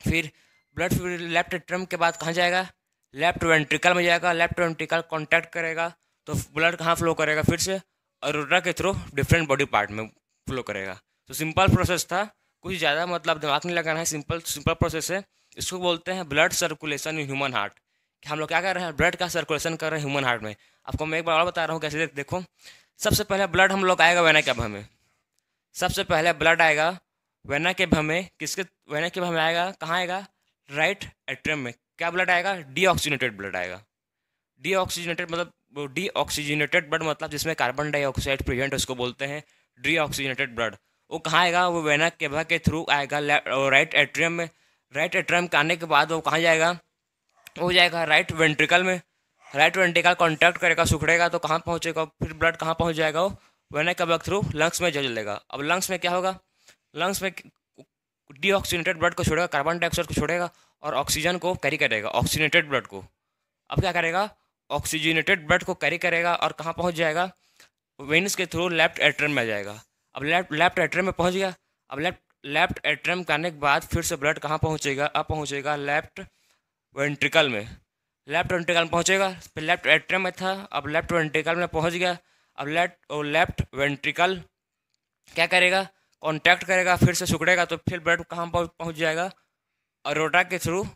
फिर लेफ्ट एट्रियम के बाद कहाँ जाएगा? लेफ्ट वेंट्रिकल में जाएगा। लेफ्ट वेंट्रिकल कॉन्टैक्ट करेगा तो ब्लड कहाँ फ्लो करेगा? फिर से अरोरा के थ्रू डिफरेंट बॉडी पार्ट में फ्लो करेगा। तो सिंपल प्रोसेस था, कुछ ज़्यादा मतलब दिमाग नहीं लगाना है, सिंपल सिंपल प्रोसेस है। इसको बोलते हैं blood circulation in human heart. कि हम लोग क्या कर रहे हैं? ब्लड का सर्कुलेशन कर रहे हैं ह्यूमन हार्ट में। आपको मैं एक बार और बता रहा हूँ कैसे। देखो, सबसे पहले ब्लड हम लोग आएगा वेना कैवा में। सबसे पहले ब्लड आएगा वेना कैवा में। किसके? वेना कैवा में आएगा। कहाँ आएगा? राइट एट्रियम में। क्या ब्लड आएगा? डीऑक्सीनेटेड ब्लड आएगा। डीऑक्सीजनेटेड मतलब डीऑक्सीजनेटेड ब्लड मतलब जिसमें कार्बन डाइऑक्साइड प्रेजेंट है, उसको बोलते हैं डीऑक्सीजनेटेड ब्लड। वो कहाँ आएगा? वो वेना केवा के थ्रू आएगा राइट एट्रियम में। राइट एट्रियम के आने के बाद वो कहाँ जाएगा? वो जाएगा राइट वेंट्रिकल में। राइट वेंट्रिकल कॉन्टैक्ट करेगा, सुखड़ेगा, तो कहाँ पहुँचेगा? फिर ब्लड कहाँ पहुँच जाएगा? वो वेना केवा के थ्रू लंग्स में जल लेगा। अब लंग्स में क्या होगा? लंग्स में डीऑक्सीनेटेड ब्लड को छोड़ेगा, कार्बन डाइऑक्साइड को छोड़ेगा और ऑक्सीजन को कैरी करेगा, ऑक्सीनेटेड ब्लड को। अब क्या करेगा? ऑक्सीजनेटेड ब्लड को कैरी करेगा और कहाँ पहुँच जाएगा? वेन्स के थ्रू लेफ्ट एट्रियम में जाएगा। अब लेफ्ट एट्रियम में पहुँच गया। अब लेफ्ट एट्रियम करने के बाद फिर से ब्लड कहाँ पहुँचेगा, अब पहुँचेगा लेफ्ट वेंट्रिकल में। लेफ्ट वेंट्रिकल में पहुँचेगा, फिर लेफ्ट एट्रियम में था, अब लेफ्ट वेंट्रिकल में पहुँच गया। अब लेफ्ट वेंट्रिकल क्या करेगा, कॉन्टैक्ट करेगा, फिर से सिकुड़ेगा, तो फिर ब्लड कहाँ पहुँच जाएगा, अरोटा के through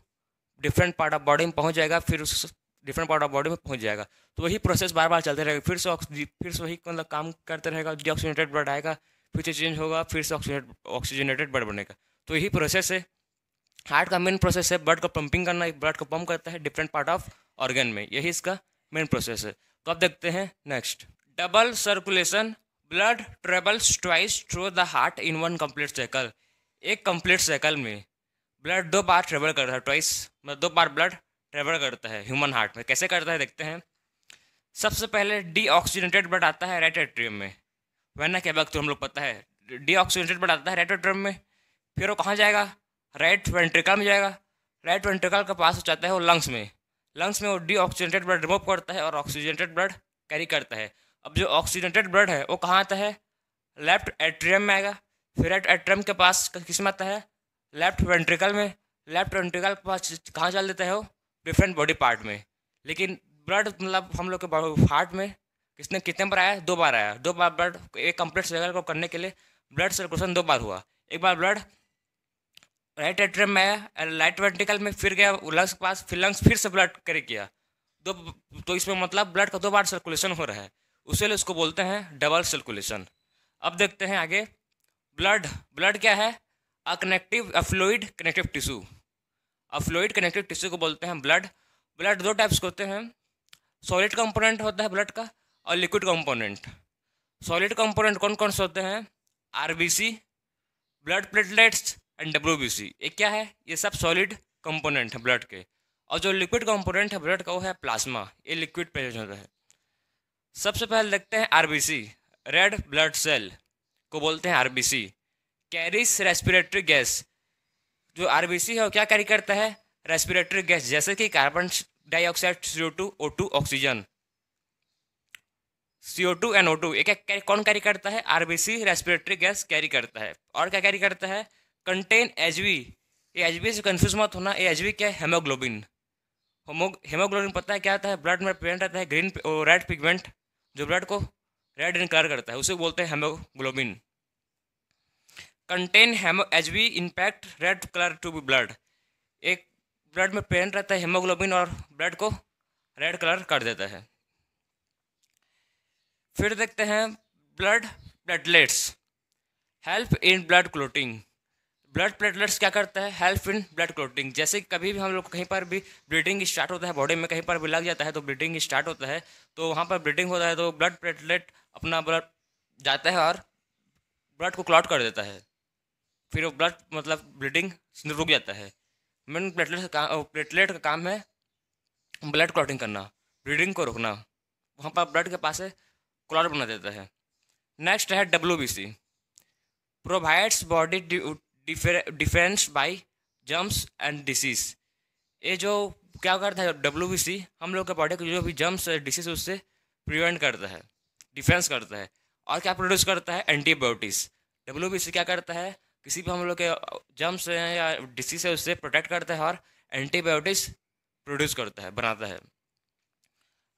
different part of body में पहुँच जाएगा, फिर उस डिफरेंट पार्ट ऑफ बॉडी में पहुँच जाएगा। तो वही प्रोसेस बार बार चलते रहेगा, फिर से वही मतलब काम करते रहेगा। डीऑक्सीजनेटेड ब्लड आएगा, फिर से चेंज होगा, फिर से ऑक्सीजनेटेड ब्लड बनेगा। तो यही प्रोसेस है, हार्ट का मेन प्रोसेस है ब्लड को पंपिंग करना, ब्लड को पंप करता है डिफरेंट पार्ट ऑफ ऑर्गन में, यही इसका मेन प्रोसेस है। तो अब देखते हैं next, double circulation, blood travels twice through the heart in one complete cycle. एक कंप्लीट साइकिल में ब्लड 2 बार ट्रेवल करता है, ट्वाइस मतलब 2 बार ब्लड ट्रेवल करता है ह्यूमन हार्ट में। कैसे करता है देखते हैं। सबसे पहले डीऑक्सीजनेटेड ब्लड आता है राइट एट्रियम में, वेना के वक्त हम लोग पता है डीऑक्सीजनेटेड ब्लड आता है राइट एट्रियम में। फिर वो कहाँ जाएगा, राइट वेंट्रिकल में जाएगा। राइट वेंट्रिकल के पास जाता है वो लंग्स में, लंग्स में वो डीऑक्सीजनेटेड ब्लड रिमूव करता है और ऑक्सीजनेटेड ब्लड कैरी करता है। अब जो ऑक्सीजनेटेड ब्लड है वो कहाँ आता है, लेफ्ट एट्रियम में आएगा। फिर राइट एट्रियम के पास किस में आता है, लेफ्ट वेंट्रिकल में। लेफ्ट वेंट्रिकल के पास कहाँ चल देता है वो, डिफरेंट बॉडी पार्ट में। लेकिन ब्लड मतलब हम लोग के हार्ट में कितने बार आया, 2 बार आया। 2 बार ब्लड एक कंप्लीट साइकिल को करने के लिए ब्लड सर्कुलेशन 2 बार हुआ। एक बार ब्लड राइट एट्रियम में आया, राइट वेंट्रिकल में, फिर गया लंग्स के पास, फिर लंग्स फिर से ब्लड कैरी किया। तो इसमें मतलब ब्लड का 2 बार सर्कुलेशन हो रहा है, उसीलिए उसको बोलते हैं डबल सर्कुलेशन। अब देखते हैं आगे, ब्लड क्या है, fluid connective tissue. Fluid connective tissue को बोलते हैं ब्लड। ब्लड 2 टाइप्स के होते हैं, सॉलिड कंपोनेंट होता है ब्लड का और लिक्विड कंपोनेंट। सॉलिड कंपोनेंट कौन कौन से होते हैं, RBC, blood platelets and WBC. ये क्या है, ये सब सॉलिड कंपोनेंट है ब्लड के। और जो लिक्विड कंपोनेंट है ब्लड का वो है प्लाज्मा, ये लिक्विड प्रेजेंट होता है। सबसे पहले देखते हैं आरबीसी, रेड ब्लड सेल को बोलते हैं आरबीसी, कैरीज रेस्पिरेटरी गैस। जो आरबीसी है वो क्या कैरी करता है, रेस्पिरेटरी गैस, जैसे कि carbon dioxide, CO2, O2, oxygen, CO2 and O2। एक कौन कैरी करता है, आरबीसी रेस्पिरेटरी गैस कैरी करता है। और क्या कैरी करता है, कंटेन एचबी। ये एचबी से कंफ्यूज मत होना, ये एचबी क्या है, हेमोग्लोबिन। हेमोग्लोबिन पता है क्या आता है, ब्लड में प्रेजेंट रहता है ग्रीन और रेड पिगमेंट, जो ब्लड को रेड इन कलर करता है, उसे बोलते हैं haemoglobin. Contain Hb impact red colour to be blood. एक ब्लड में प्रेजेंट रहता है हेमोग्लोबिन और ब्लड को रेड कलर कर देता है। फिर देखते हैं blood platelets, help in blood clotting. Blood platelets क्या करता है, हेल्प इन ब्लड क्लोटिंग। जैसे कभी भी हम लोग कहीं पर भी ब्लीडिंग स्टार्ट होता है बॉडी में, कहीं पर भी लग जाता है तो ब्लीडिंग स्टार्ट होता है, तो वहाँ पर ब्लीडिंग होता है तो ब्लड प्लेटलेट अपना ब्लड जाता है और ब्लड को क्लॉट कर देता है, फिर वो ब्लड मतलब ब्लीडिंग रुक जाता है। मेन प्लेटलेट का काम है ब्लड क्लॉटिंग करना, ब्लीडिंग को रोकना, वहाँ पर ब्लड के पास से क्लॉट बना देता है। नेक्स्ट है WBC, provides body defence bye germs and disease. ये जो क्या करता है WBC, हम लोग के बॉडी को जो भी जम्स डिसीज उससे प्रिवेंट करता है, डिफेंस करता है। और क्या प्रोड्यूस करता है, एंटीबायोटिक्स। WBC क्या करता है, किसी भी हम लोग के जम्स या डिसीज है उससे प्रोटेक्ट करता है और एंटीबायोटिक्स प्रोड्यूस करता है, बनाता है।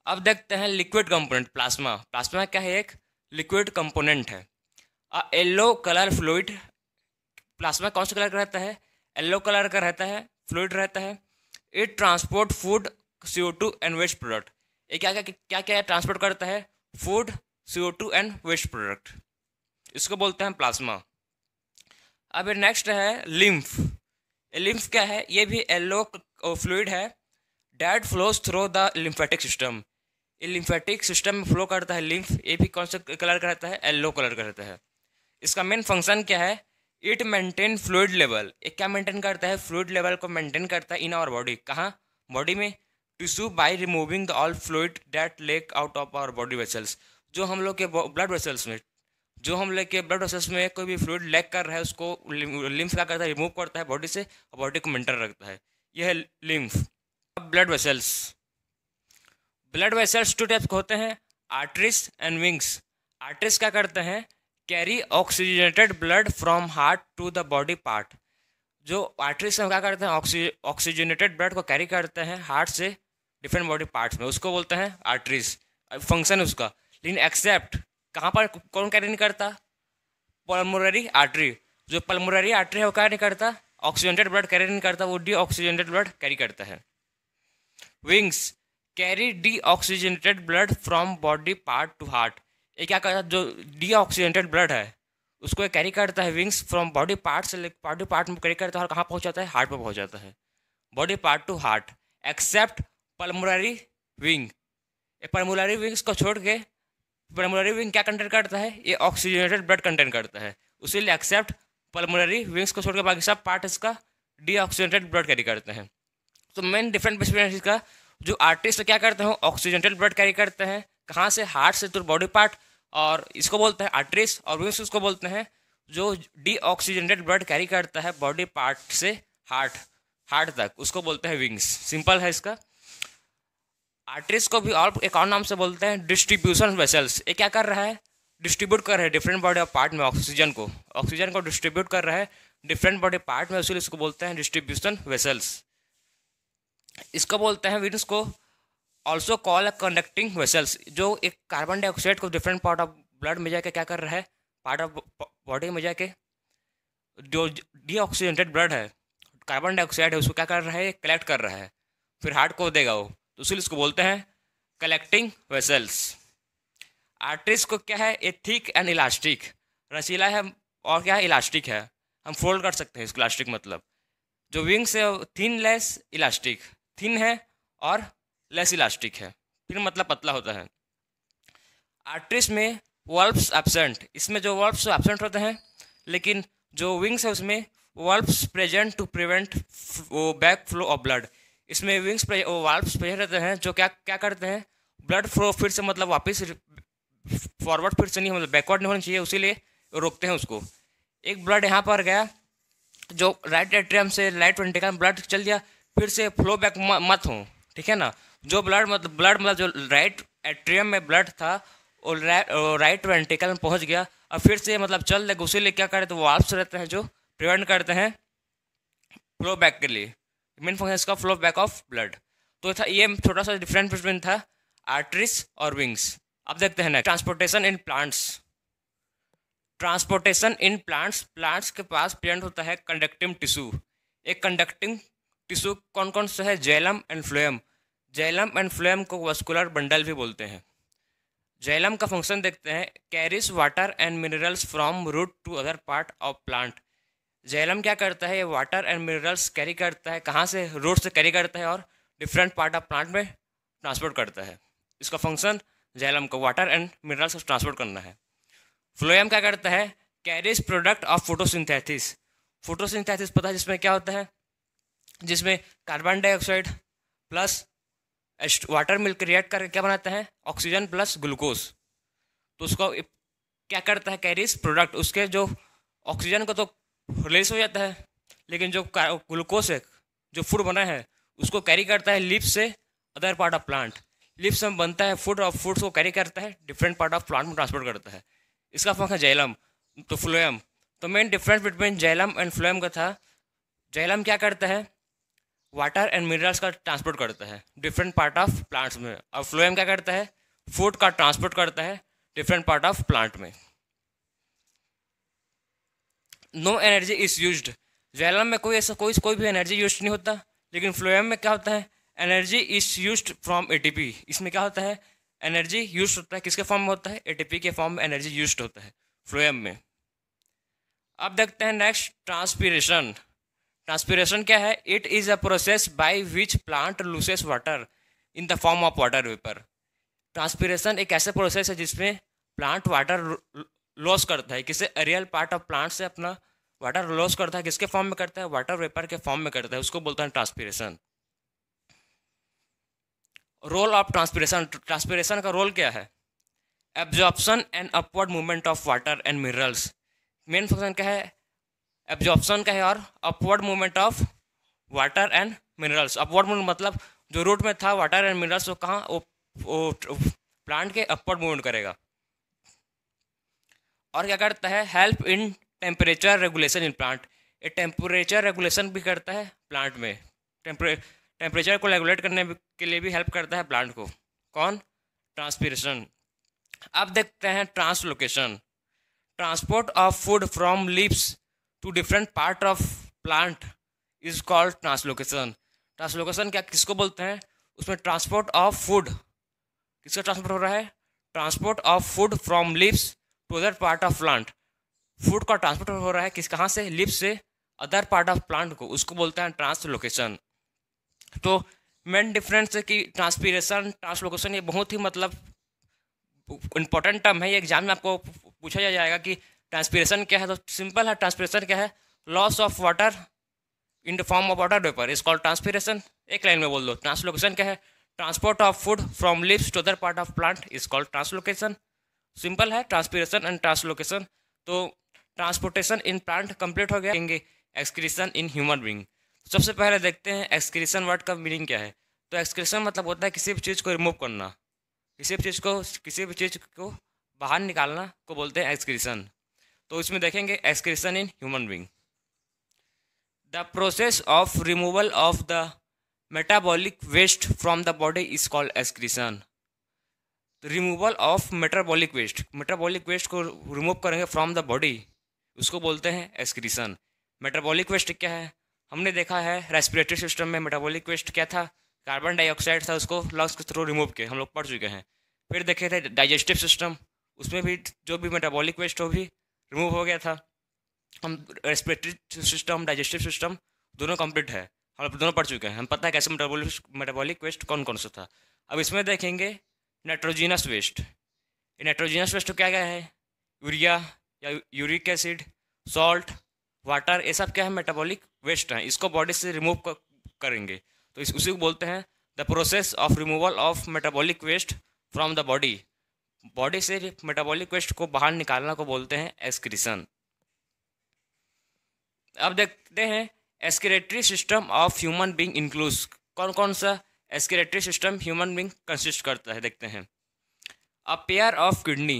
अब देखते हैं लिक्विड कंपोनेंट, प्लाज्मा। प्लाज्मा क्या है, एक लिक्विड कंपोनेंट है। येलो कलर फ्लूइड, प्लाज्मा कौन सा कलर का रहता है, येलो कलर का रहता है, फ्लूइड रहता है। It transport food, CO2 and waste product. ये क्या क्या ट्रांसपोर्ट करता है, food, CO2 and waste product, इसको बोलते हैं प्लाज्मा। अब नेक्स्ट है लिम्फ। लिम्फ क्या है, ये भी येलो फ्लूइड है, that flows through the lymphatic system. ये लिम्फेटिक सिस्टम में फ्लो करता है लिम्फ, ये भी कौन सा कलर का रहता है, येलो कलर का रहता है। इसका मेन फंक्शन क्या है, इट मेंटेन फ्लूइड लेवल। ये क्या मेंटेन करता है, फ्लूइड लेवल को मेंटेन करता है इन आवर बॉडी। कहाँ, बॉडी में, tissue by removing the all fluid that leak out of our body vessels. जो हम लोग के ब्लड वेसल्स में, जो हम लोग के ब्लड वेसल्स में कोई भी फ्लूइड लैक कर रहा है उसको लिम्फ क्या करता है, रिमूव करता है बॉडी से और बॉडी को मेंटेन रखता है, यह है lymph. Blood vessels, blood vessels 2 types के होते हैं, आर्टरीज एंड विंग्स। आर्टरीज क्या करते हैं, carry oxygenated blood from heart to the body part. जो आर्टरीज हम क्या करते हैं, ऑक्सीजनेटेड ब्लड को कैरी करते हैं हार्ट से डिफरेंट बॉडी पार्ट्स में, उसको बोलते हैं आर्टरीज, फंक्शन है उसका। लेकिन एक्सेप्ट कहाँ पर कौन कैरी नहीं करता, पल्मोनरी आर्टरी। जो पल्मोनरी आर्टरी है वो क्या नहीं करता, ऑक्सीजनेटेड ब्लड कैरी नहीं करता, वो डी ऑक्सीजनेटेड ब्लड कैरी करता है। Wings carry D oxygenated blood from body part two heart. ये क्या करता है, जो डी ऑक्सीजनेटेड ब्लड है उसको कैरी करता है विंग्स फ्रॉम बॉडी पार्ट से, बॉडी पार्ट में कैरी करता है और कहाँ पहुँच जाता है, हार्ट पर पहुँच जाता है, body part two heart. Accept pulmonary wing, pulmonary wings को छोड़ के पल्मोनरी विंग क्या कंटेन करता है, ये ऑक्सीजनेटेड ब्लड कंटेन करता है, उसीलिए एक्सेप्ट पल्मोनरी विंग्स को छोड़ के बाकी सब पार्ट इसका डी ऑक्सीजनेटेड ब्लड कैरी करते हैं। तो मेन डिफरेंट बिटवीन इसका, जो आर्टिस्ट क्या करते हैं ऑक्सीजनेटेड ब्लड कैरी करते हैं कहाँ से, हार्ट से, तो बॉडी पार्ट, और इसको बोलते हैं आर्टरीज। और विंग्स उसको बोलते हैं जो डी ऑक्सीजनेटेड ब्लड कैरी करता है बॉडी पार्ट से हार्ट तक, उसको बोलते हैं विंग्स। सिंपल है इसका। आर्टरीज को भी और एक और नाम से बोलते हैं डिस्ट्रीब्यूशन वेसल्स। ये क्या कर रहा है, डिस्ट्रीब्यूट कर रहा है डिफरेंट बॉडी ऑफ पार्ट में ऑक्सीजन को डिस्ट्रीब्यूट कर रहा है डिफरेंट बॉडी पार्ट में, उसीलिए इसको बोलते हैं डिस्ट्रीब्यूशन वेसल्स। इसको बोलते हैं विंग्स को also call a conducting vessels. जो एक कार्बन डाइऑक्साइड को डिफरेंट पार्ट ऑफ ब्लड में जाके क्या कर रहा है, पार्ट ऑफ बॉडी में जाके जो डीऑक्सीजनेटेड ब्लड है, कार्बन डाइऑक्साइड है, उसको क्या कर रहा है, कलेक्ट कर रहा है, फिर हार्ट को देगा वो, तो इसलिए इसको बोलते हैं कलेक्टिंग वेसल्स। आर्टरीज को क्या है, ए थिक एंड इलास्टिक, रसीला है और क्या है, इलास्टिक है, हम फोल्ड कर सकते हैं इसको, इलास्टिक मतलब। जो विंग्स है थिन लेस इलास्टिक, थिन है और लेस इलास्टिक है, फिर मतलब पतला होता है। आर्टरीज में वल्व्स एब्सेंट, इसमें जो वल्व्स एब्सेंट होते हैं, लेकिन जो विंग्स है उसमें वल्व्स प्रेजेंट टू प्रिवेंट वो बैक फ्लो ऑफ ब्लड। इसमें विंग्स वल्व्स प्रेजेंट रहते हैं जो क्या क्या करते हैं, ब्लड फ्लो फिर से मतलब वापस फॉरवर्ड फिर से नहीं, मतलब बैकवर्ड नहीं होना चाहिए, उसीलिए रोकते हैं उसको। एक ब्लड यहाँ पर गया, जो राइट एट्रियम से राइट वेंट्रिकल में ब्लड चल दिया, फिर से फ्लो बैक मत हो, ठीक है ना। जो ब्लड मतलब जो राइट एट्रियम में ब्लड था वो राइट वेंट्रिकल में पहुंच गया, और फिर से मतलब चल देगा, उसी लिए क्या करते हैं, वाल्व्स रहते हैं जो प्रिवेंट करते हैं फ्लो बैक के लिए, मेन फंक्शन इसका फ्लो बैक ऑफ ब्लड। तो था ये छोटा सा डिफरेंस बिटवीन था आर्टरीज और विंग्स। अब देखते हैं next, transportation in plants. Transportation in plants के पास प्रेजेंट होता है कंडक्टिंग टिश्यू। एक कंडक्टिंग टिश्यू कौन कौन सा है, xylem and phloem. Xylem and phloem को वस्कुलर बंडल भी बोलते हैं। जेलम का फंक्शन देखते हैं, carries water and minerals from root to other part of plant. Jhelum क्या करता है, ये वाटर एंड मिनरल्स कैरी करता है, कहाँ से, रूट से कैरी करता है और डिफरेंट पार्ट ऑफ प्लांट में ट्रांसपोर्ट करता है। इसका फंक्शन जेलम को वाटर एंड मिनरल्स को ट्रांसपोर्ट करना है। फ्लोएम क्या करता है, carries product of photosynthesis. Photosynthesis पता है जिसमें क्या होता है, जिसमें carbon dioxide plus water milk react करके क्या बनाता है, ऑक्सीजन प्लस ग्लूकोज। तो उसको क्या करता है, कैरीज प्रोडक्ट, उसके जो ऑक्सीजन को तो रिलीज हो जाता है, लेकिन जो ग्लूकोज है जो फूड बना है उसको कैरी करता है लिप्स से other part of plant. Lips में बनता है फूड, और फूड्स को कैरी करता है डिफरेंट पार्ट ऑफ प्लांट में ट्रांसपोर्ट करता है। इसका फंक्शन जेलम तो फ्लोएम। तो main difference between Jhelum and phloem का था, जेलम क्या करता है, वाटर एंड मिनरल्स का ट्रांसपोर्ट करता है डिफरेंट पार्ट ऑफ प्लांट्स में, और फ्लोएम क्या करता है, फूड का ट्रांसपोर्ट करता है डिफरेंट पार्ट ऑफ प्लांट में। No energy is used. Xylem में कोई ऐसा कोई भी एनर्जी यूज नहीं होता, लेकिन फ्लोएम में क्या होता है, energy is used from ATP. इसमें क्या होता है, एनर्जी यूज होता है, किसके फॉर्म में होता है, एटीपी के फॉर्म में एनर्जी यूज होता है फ्लोएम में। अब देखते हैं नेक्स्ट, ट्रांसपीरेशन। ट्रांसपीरेशन क्या है, it is a process by which plant loses water in the form of water vapour. Transpiration एक ऐसा प्रोसेस है जिसमें प्लांट वाटर लॉस करता है, किसे रियल पार्ट ऑफ प्लांट से अपना वाटर लॉस करता है, किसके फॉर्म में करता है, वाटर वेपर के फॉर्म में करता है, उसको बोलते हैं transpiration. Role of transpiration, transpiration का रोल क्या है, absorption and upward movement of water and minerals. Main function क्या है, एब्जॉर्प्शन का है और upward movement of water and minerals. Upward movement मतलब जो रूट में था वाटर एंड मिनरल्स वो कहाँ, वो प्लांट के अपवर्ड मूवमेंट करेगा। और क्या करता है, help in temperature regulation in plant, ये टेम्परेचर रेगुलेशन भी करता है प्लांट में, टेम्परेचर को रेगुलेट करने के लिए भी हेल्प करता है प्लांट को। कौन? ट्रांसपीरेशन। अब देखते हैं translocation, transport of food from leaves to different part of plant is called translocation. Translocation क्या किसको बोलते हैं? उसमें ट्रांसपोर्ट ऑफ फूड, किसका ट्रांसपोर्ट हो रहा है? Transport of food from leaves to other part of plant, food का ट्रांसपोर्ट हो रहा है किस कहाँ से? लीव्स से अदर पार्ट ऑफ प्लांट को, उसको बोलते हैं ट्रांसलोकेशन। तो मेन डिफरेंस है कि ट्रांसपीरेशन ट्रांसलोकेशन ये बहुत ही मतलब इंपॉर्टेंट टर्म है, ये एग्जाम में आपको पूछा जाएगा कि ट्रांसपीरेशन क्या है। तो सिंपल है, ट्रांसपीरेशन क्या है? Loss of water in the form of water vapour is called transpiration. एक लाइन में बोल दो। ट्रांसलोकेशन क्या है? Transport of food from leaves to other part of plant is called translocation. Simple है ट्रांसपीरेशन एंड ट्रांसलोकेशन। तो transportation in plant complete हो गया। Excretion in human being. सबसे पहले देखते हैं एक्सक्रीशन वर्ड का मीनिंग क्या है। तो एक्सक्रीशन मतलब होता है किसी भी चीज़ को रिमूव करना, किसी भी चीज़ को बाहर निकालना को बोलते हैं एक्सक्रीशन। तो इसमें देखेंगे excretion in human being, the process of removal of the metabolic waste from the body is called excretion. Removal of metabolic waste को रिमूव करेंगे फ्रॉम द बॉडी, उसको बोलते हैं एक्सक्रीशन। मेटाबॉलिक वेस्ट क्या है? हमने देखा है रेस्पिरेटरी सिस्टम में मेटाबॉलिक वेस्ट क्या था? कार्बन डाइऑक्साइड था, उसको लंग्स के थ्रू रिमूव किए, हम लोग पढ़ चुके हैं। फिर देखे थे डाइजेस्टिव सिस्टम, उसमें भी जो भी मेटाबॉलिक वेस्ट हो भी रिमूव हो गया था। हम रेस्पिरेटरी सिस्टम डाइजेस्टिव सिस्टम दोनों कंप्लीट है, हम लोग दोनों पढ़ चुके हैं, हम पता है कैसे मेटाबॉलिक वेस्ट कौन कौन सा था। अब इसमें देखेंगे नाइट्रोजिनस वेस्ट। नाइट्रोजिनस वेस्ट क्या क्या है? यूरिया या यूरिक एसिड, सॉल्ट, वाटर, ये सब क्या है? मेटाबॉलिक वेस्ट हैं, इसको बॉडी से रिमूव करेंगे तो उसी को बोलते हैं the process of removal of metabolic waste from the body. Body से मेटाबॉलिक वेस्ट को बाहर निकालना को बोलते हैं एक्सक्रीशन। अब देखते हैं excretory system of human being includes, कौन कौन सा excretory system human being consist करता है, देखते हैं। A pair of kidney,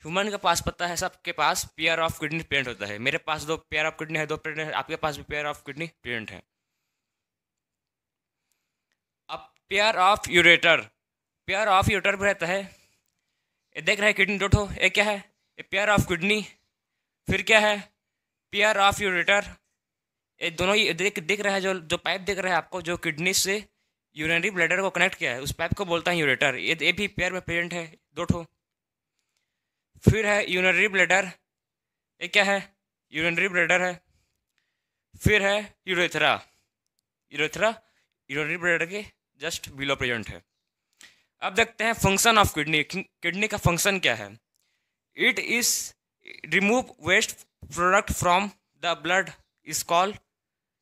human के पास पता है सबके पास पेयर ऑफ किडनी प्रेजेंट होता है। मेरे पास 2 पेयर ऑफ किडनी है, 2 प्रेजेंट है, आपके पास भी पेयर ऑफ किडनी प्रेजेंट है। अब pair of ureter, pair of ureter भी रहता है। ये देख रहे हैं किडनी डोटो, ये क्या है? ये पेयर ऑफ किडनी। फिर क्या है? Pair of ureter. ये दोनों ही दिख रहा है, जो पाइप दिख रहा है आपको, जो किडनी से यूरिनरी ब्लैडर को कनेक्ट किया है, उस पाइप को बोलता है यूरेटर। ये भी पेयर में प्रेजेंट है, 2 ठो। फिर है यूरिनरी ब्लैडर, ये क्या है? यूरिनरी ब्लैडर है। फिर है यूरेथ्रा, यूरिनरी ब्लैडर के जस्ट बिलो प्रेजेंट है। अब देखते हैं फंक्शन ऑफ किडनी। किडनी का फंक्शन क्या है? It is remove waste product from the blood is called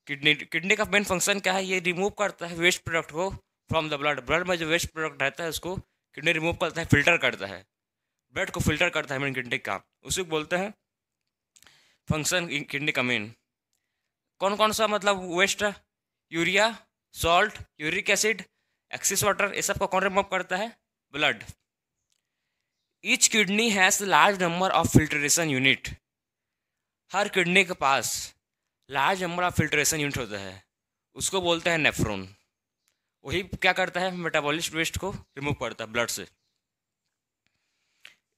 kidney. Kidney का मेन फंक्शन क्या है? ये रिमूव करता है वेस्ट प्रोडक्ट को फ्रॉम द ब्लड। ब्लड में जो वेस्ट प्रोडक्ट रहता है उसको किडनी रिमूव करता है, फिल्टर करता है, ब्लड को फिल्टर करता है मेन किडनी का, उसी को बोलते हैं फंक्शन किडनी का मेन। कौन कौन सा मतलब waste? Urea, salt, uric acid, excess water, ये सब को कौन रिमूव करता है? Blood. Each kidney has large number of filtration unit, हर किडनी के पास large number of filtration unit होता है, उसको बोलते हैं नेफ्रॉन। वही क्या करता है? मेटाबॉलिक वेस्ट को रिमूव करता है ब्लड से।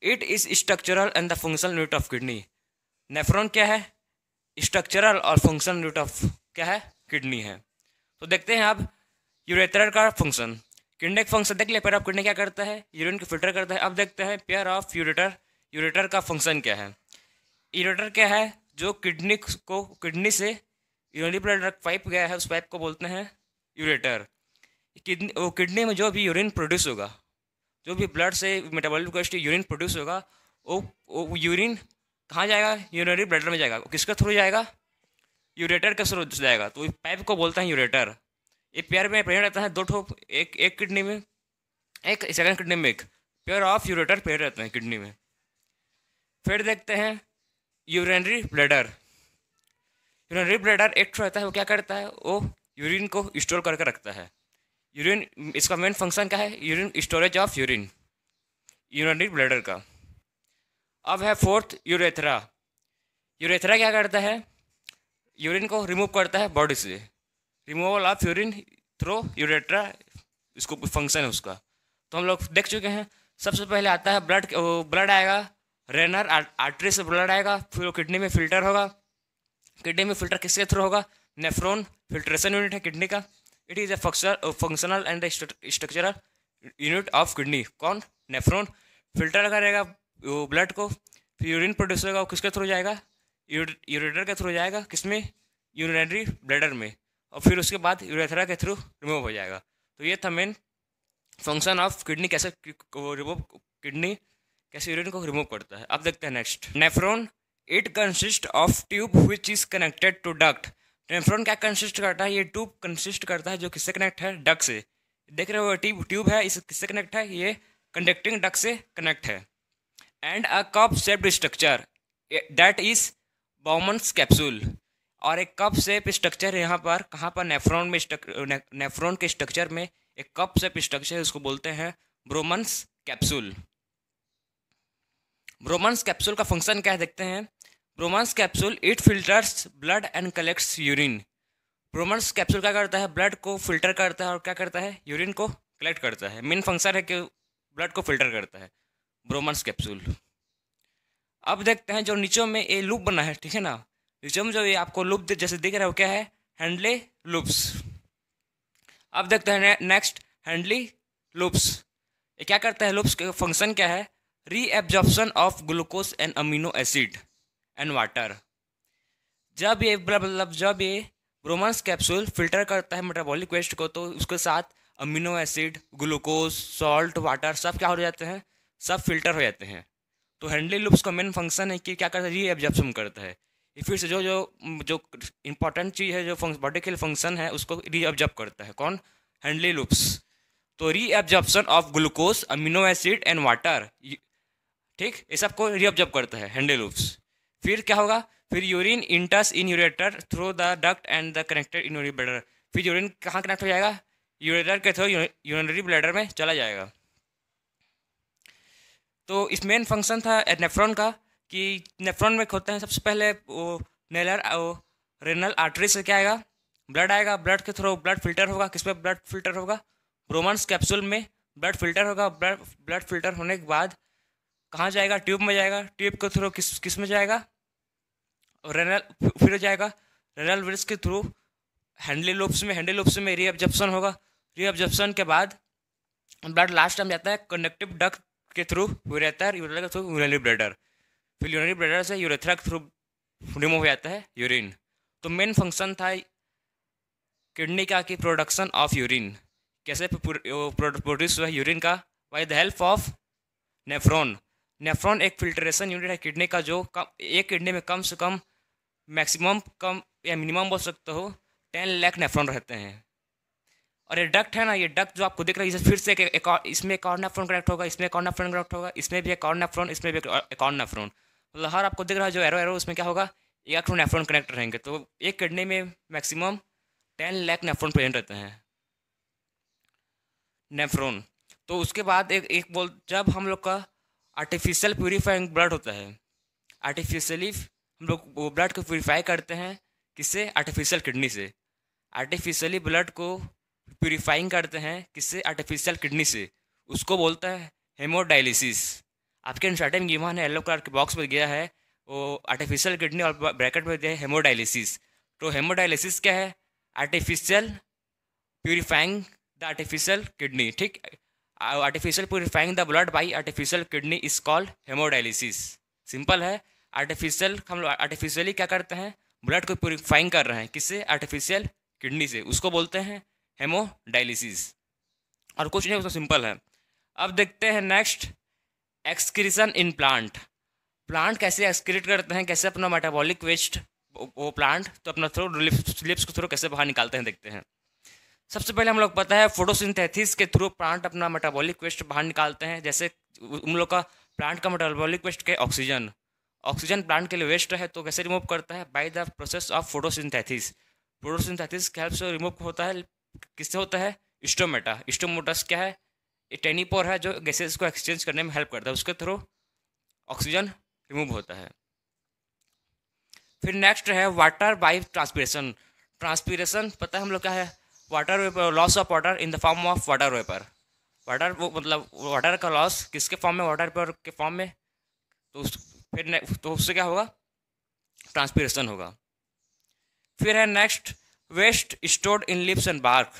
It is structural and the functional unit of kidney. Nephron क्या है? स्ट्रक्चरल और फंक्शनल यूनिट ऑफ क्या है? किडनी है। तो देखते हैं अब यूरेथ्रा का फंक्शन। किडनी का फंक्शन देख लिया, पेयर ऑफ किडनी क्या करता है? यूरिन को फिल्टर करता है। अब देखते हैं पेयर ऑफ यूरेटर, यूरेटर का फंक्शन क्या है? यूरेटर क्या है? जो किडनी से यूरिनरी ब्लड पाइप गया है, उस पाइप को बोलते हैं यूरेटर। किडनी में जो भी यूरिन प्रोड्यूस होगा, जो भी ब्लड से मेटाबॉलिक वेस्ट यूरिन प्रोड्यूस होगा, वो यूरिन कहाँ जाएगा? यूरिनरी ब्लैडर में जाएगा। किसके थ्रू जाएगा? यूरेटर के थ्रू जाएगा, तो पाइप को बोलते हैं यूरेटर। ये पेयर में प्रेजेंट रहता है 2 ठो, एक किडनी में, एक सेकंड किडनी में, एक पेयर ऑफ यूरेटर प्रेजेंट रहते हैं किडनी में। फिर देखते हैं यूरिनरी ब्लैडर। यूरिनरी ब्लैडर एक ठो रहता है, वो क्या करता है? वो यूरिन को स्टोर करके रखता है। यूरिन, इसका मेन फंक्शन क्या है? Urine, storage of urine, urinary bladder का। अब है फोर्थ यूरेथ्रा। यूरेथ्रा क्या करता है, यूरिन को रिमूव करता है बॉडी से, removal of urine through urethra, इसको फंक्शन है उसका। तो हम लोग देख चुके हैं। सबसे पहले आता है ब्लड, ब्लड आएगा रेनर आर्टरी से ब्लड आएगा, फिर वो किडनी में फिल्टर होगा। किडनी में फिल्टर किसके थ्रू होगा, नेफ्रॉन फिल्ट्रेशन यूनिट है किडनी का। It is a functional and structural unit of kidney. कौन, नेफ्रॉन फिल्टर करेगा ब्लड को, फिर यूरिन प्रोड्यूस होगा, वो किसके थ्रू जाएगा, यूरेटर के थ्रू जाएगा, किसमें, यूरिनरी ब्लैडर में, और फिर उसके बाद यूरेथ्रा के थ्रू रिमूव हो जाएगा। तो ये था मेन फंक्शन ऑफ किडनी, कैसे रिमूव, किडनी कैसे यूरिन को रिमूव करता है। अब देखते हैं next, nephron. It consist of tube which is connected to duct. Nephron क्या कंसिस्ट करता है, ये ट्यूब कंसिस्ट करता है जो किससे कनेक्ट है, डक्ट से। देख रहे हो ट्यूब है, इस किससे कनेक्ट है, ये कंडक्टिंग डक्ट से कनेक्ट है। And a cup shaped structure that is Bowman's capsule. और एक कप शेप स्ट्रक्चर यहाँ पर, कहाँ पर, नेफ्रॉन में, नेफ्रॉन के स्ट्रक्चर में एक कप शेप स्ट्रक्चर है, उसको बोलते हैं ब्रोमन्स कैप्सूल। ब्रोमन्स कैप्सूल का फंक्शन क्या है देखते हैं। Bowman's capsule it filters blood and collects urine. Bowman's capsule क्या करता है, ब्लड को फिल्टर करता है और क्या करता है, यूरिन को कलेक्ट करता है। मेन फंक्शन है कि ब्लड को फिल्टर करता है ब्रोमन्स कैप्सूल। अब देखते हैं जो नीचे में ये लूप बना है, ठीक है ना, नीचे में जो ये आपको लूप जैसे दिख रहा है वो क्या है, हैंडली लूप्स। अब देखते हैं नेक्स्ट, हैंडली लूप्स। ये क्या करता है, लूप्स का फंक्शन क्या है, reabsorption of glucose and amino acid and water. जब ये मतलब जब ये ब्रोमन्स कैप्सूल फिल्टर करता है मेटाबॉलिक वेस्ट को, तो उसके साथ amino acid, glucose, salt, water सब क्या हो जाते हैं, सब फिल्टर हो जाते हैं। तो हैंडली लूप्स का मेन फंक्शन है कि क्या करता है, रीएब्जॉर्प्शन करता है। फिर से जो जो जो इंपॉर्टेंट चीज़ है, जो बॉडी के फंक्शन है, उसको रीअब्जॉर्ब करता है। कौन, हैंडली लूप्स। तो reabsorption of glucose, amino acid and water, ठीक, ये सबको रीअब्जॉर्ब करता है हैंडली लूप्स। फिर क्या होगा, फिर urine Indus in ureter through the duct and the connected urinary bladder. फिर यूरिन कहाँ कनेक्ट हो जाएगा, यूरेटर के थ्रू यूरिनरी ब्लैडर में चला जाएगा। तो इस मेन फंक्शन था नेफ्रॉन का कि नेफ्रॉन में होते हैं सबसे पहले वो नेलर रेनल आर्टरी से क्या आएगा, ब्लड आएगा, ब्लड के थ्रू ब्लड फिल्टर होगा, किस पे ब्लड फिल्टर होगा, ब्रोमन्स कैप्सूल में ब्लड फिल्टर होगा। ब्लड फिल्टर होने के बाद कहाँ जाएगा, ट्यूब में जाएगा, ट्यूब के थ्रू किस में जाएगा, रेनल, फिर जाएगा रेनल वेल्स के थ्रू हैंडली लूप्स में, हैंडली लूप्स में रीअब्जॉर्प्शन होगा। रीअब्जॉर्प्शन के बाद ब्लड लास्ट टाइम जाता है कंडक्टिव डक्ट के थ्रू यूरेटर, यूरेटर के थ्रू यूरिनरी ब्लैडर, फिर यूरिनरी ब्लैडर से यूरेथ्रा के थ्रू रिमूव हो जाता है यूरिन। तो मेन फंक्शन था किडनी का कि प्रोडक्शन ऑफ यूरिन, कैसे प्रोड्यूस हुआ यूरिन का, by the help of nephron. Nephron एक फिल्ट्रेशन यूनिट है किडनी का, जो एक किडनी में कम से कम, मैक्सिमम कम या मिनिमम बोल सकते हो 10 लाख नेफ्रॉन रहते हैं। और ये डक्ट है ना, ये डक्ट जो आपको दिख रहा है, इसे फिर से इसमें एक और नेफ्रॉन कनेक्ट होगा, इसमें एक और नेफ्रॉन कनेक्ट होगा, इसमें भी एक और नेफ्रॉन, इसमें भी एक और नेफ्रॉन। मतलब हर आपको दिख रहा है जो एरो एरो, उसमें क्या होगा, एक नेफ्रॉन कनेक्ट रहेंगे। तो एक किडनी में मैक्सिमम 10 लाख नेफ्रॉन प्रेजेंट रहते हैं, नेफ्रॉन। तो उसके बाद एक बोल, जब हम लोग का आर्टिफिशियल प्यूरीफाइंग ब्लड होता है, आर्टिफिशियली हम लोग वो ब्लड को प्यूरीफाई करते हैं, किससे, आर्टिफिशियल किडनी से। आर्टिफिशियली ब्लड को प्यूरीफाइंग करते हैं किससे, आर्टिफिशियल किडनी से, उसको बोलता है हेमोडायलिसिस। आपके इंस्टार्टिंग में गिवन है, येलो कलर के बॉक्स में गया है वो आर्टिफिशियल किडनी और ब्रैकेट में दिया है हेमोडायलिसिस। तो हेमोडायलिसिस क्या है, artificial purifying the artificial kidney, ठीक। Artificial purifying the blood by artificial kidney is called haemodialysis. Simple है, आर्टिफिशियल, हम लोग आर्टिफिशियली क्या करते हैं, ब्लड को प्यूरीफाइंग कर रहे हैं, किससे, आर्टिफिशियल किडनी से, उसको बोलते हैं हेमोडायलिसिस। और कुछ नहीं, उसको सिंपल है। अब देखते हैं next, excretion in plant. Plant कैसे एक्सक्रीट करते हैं, कैसे अपना मेटाबॉलिक वेस्ट वो प्लांट तो अपना थ्रू लिप्स के थ्रू कैसे बाहर निकालते हैं, देखते हैं। सबसे पहले हम लोग पता है फोटोसिंथेसिस के थ्रू प्लांट अपना मेटाबॉलिक वेस्ट बाहर निकालते हैं। जैसे उन लोग का प्लांट का मेटाबॉलिक वेस्ट के ऑक्सीजन, ऑक्सीजन प्लांट के लिए वेस्ट है, तो कैसे रिमूव करता है, by the process of photosynthesis. Photosynthesis के हेल्प से रिमूव होता है, किससे होता है, स्टोमेटा। स्टोमोटस क्या है, ये टेनिपोर है जो गैसेस को एक्सचेंज करने में हेल्प करता है, उसके थ्रू ऑक्सीजन रिमूव होता है। फिर नेक्स्ट है वाटर बाय ट्रांसपिरेशन। ट्रांसपिरेशन पता है हम लोग क्या है? Water vapour, loss of water in the form of water vapour. Water वो मतलब वाटर का लॉस किसके फॉर्म में? वाटर वेपर के फॉर्म में। तो तो उससे क्या होगा? ट्रांसपिरेशन होगा। फिर है next waste stored in lips and bark.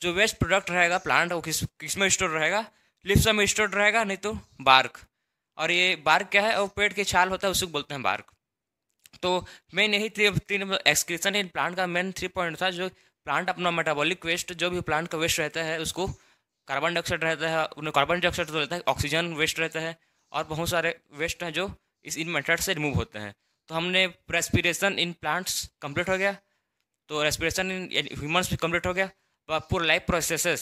जो वेस्ट प्रोडक्ट रहेगा प्लांट वो किस में स्टोर रहेगा? लिप्स में स्टोर रहेगा, नहीं तो बार्क। और ये बार्क क्या है? वो पेड़ की छाल होता है, उसको बोलते हैं बार्क। तो मेन यही तीन एक्सक्रीशन इन प्लांट का मेन 3 पॉइंट था। जो प्लांट अपना मेटाबॉलिक वेस्ट, जो भी प्लांट का वेस्ट रहता है उसको, कार्बन डाइऑक्साइड रहता है, उन्हें कार्बन डाइऑक्साइड तो रहता है, ऑक्सीजन वेस्ट रहता है, और बहुत सारे वेस्ट हैं जो इन मेथड से रिमूव होते हैं। तो हमने रेस्पिरेशन इन प्लांट्स कंप्लीट हो गया, तो रेस्पिरेशन इन ह्यूमंस भी कंप्लीट हो गया, तो पूरा लाइफ प्रोसेसेस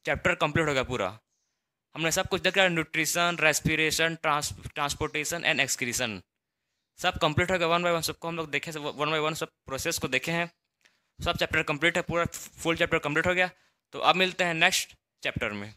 चैप्टर कंप्लीट हो गया पूरा। हमने सब कुछ देखा, nutrition, respiration, transportation and excretion, सब कंप्लीट हो गया वन बाय वन। सबको हम लोग देखे, वन बाय वन सब प्रोसेस को देखे हैं। सब चैप्टर कंप्लीट है, पूरा फुल चैप्टर कंप्लीट हो गया। तो अब मिलते हैं नेक्स्ट चैप्टर में।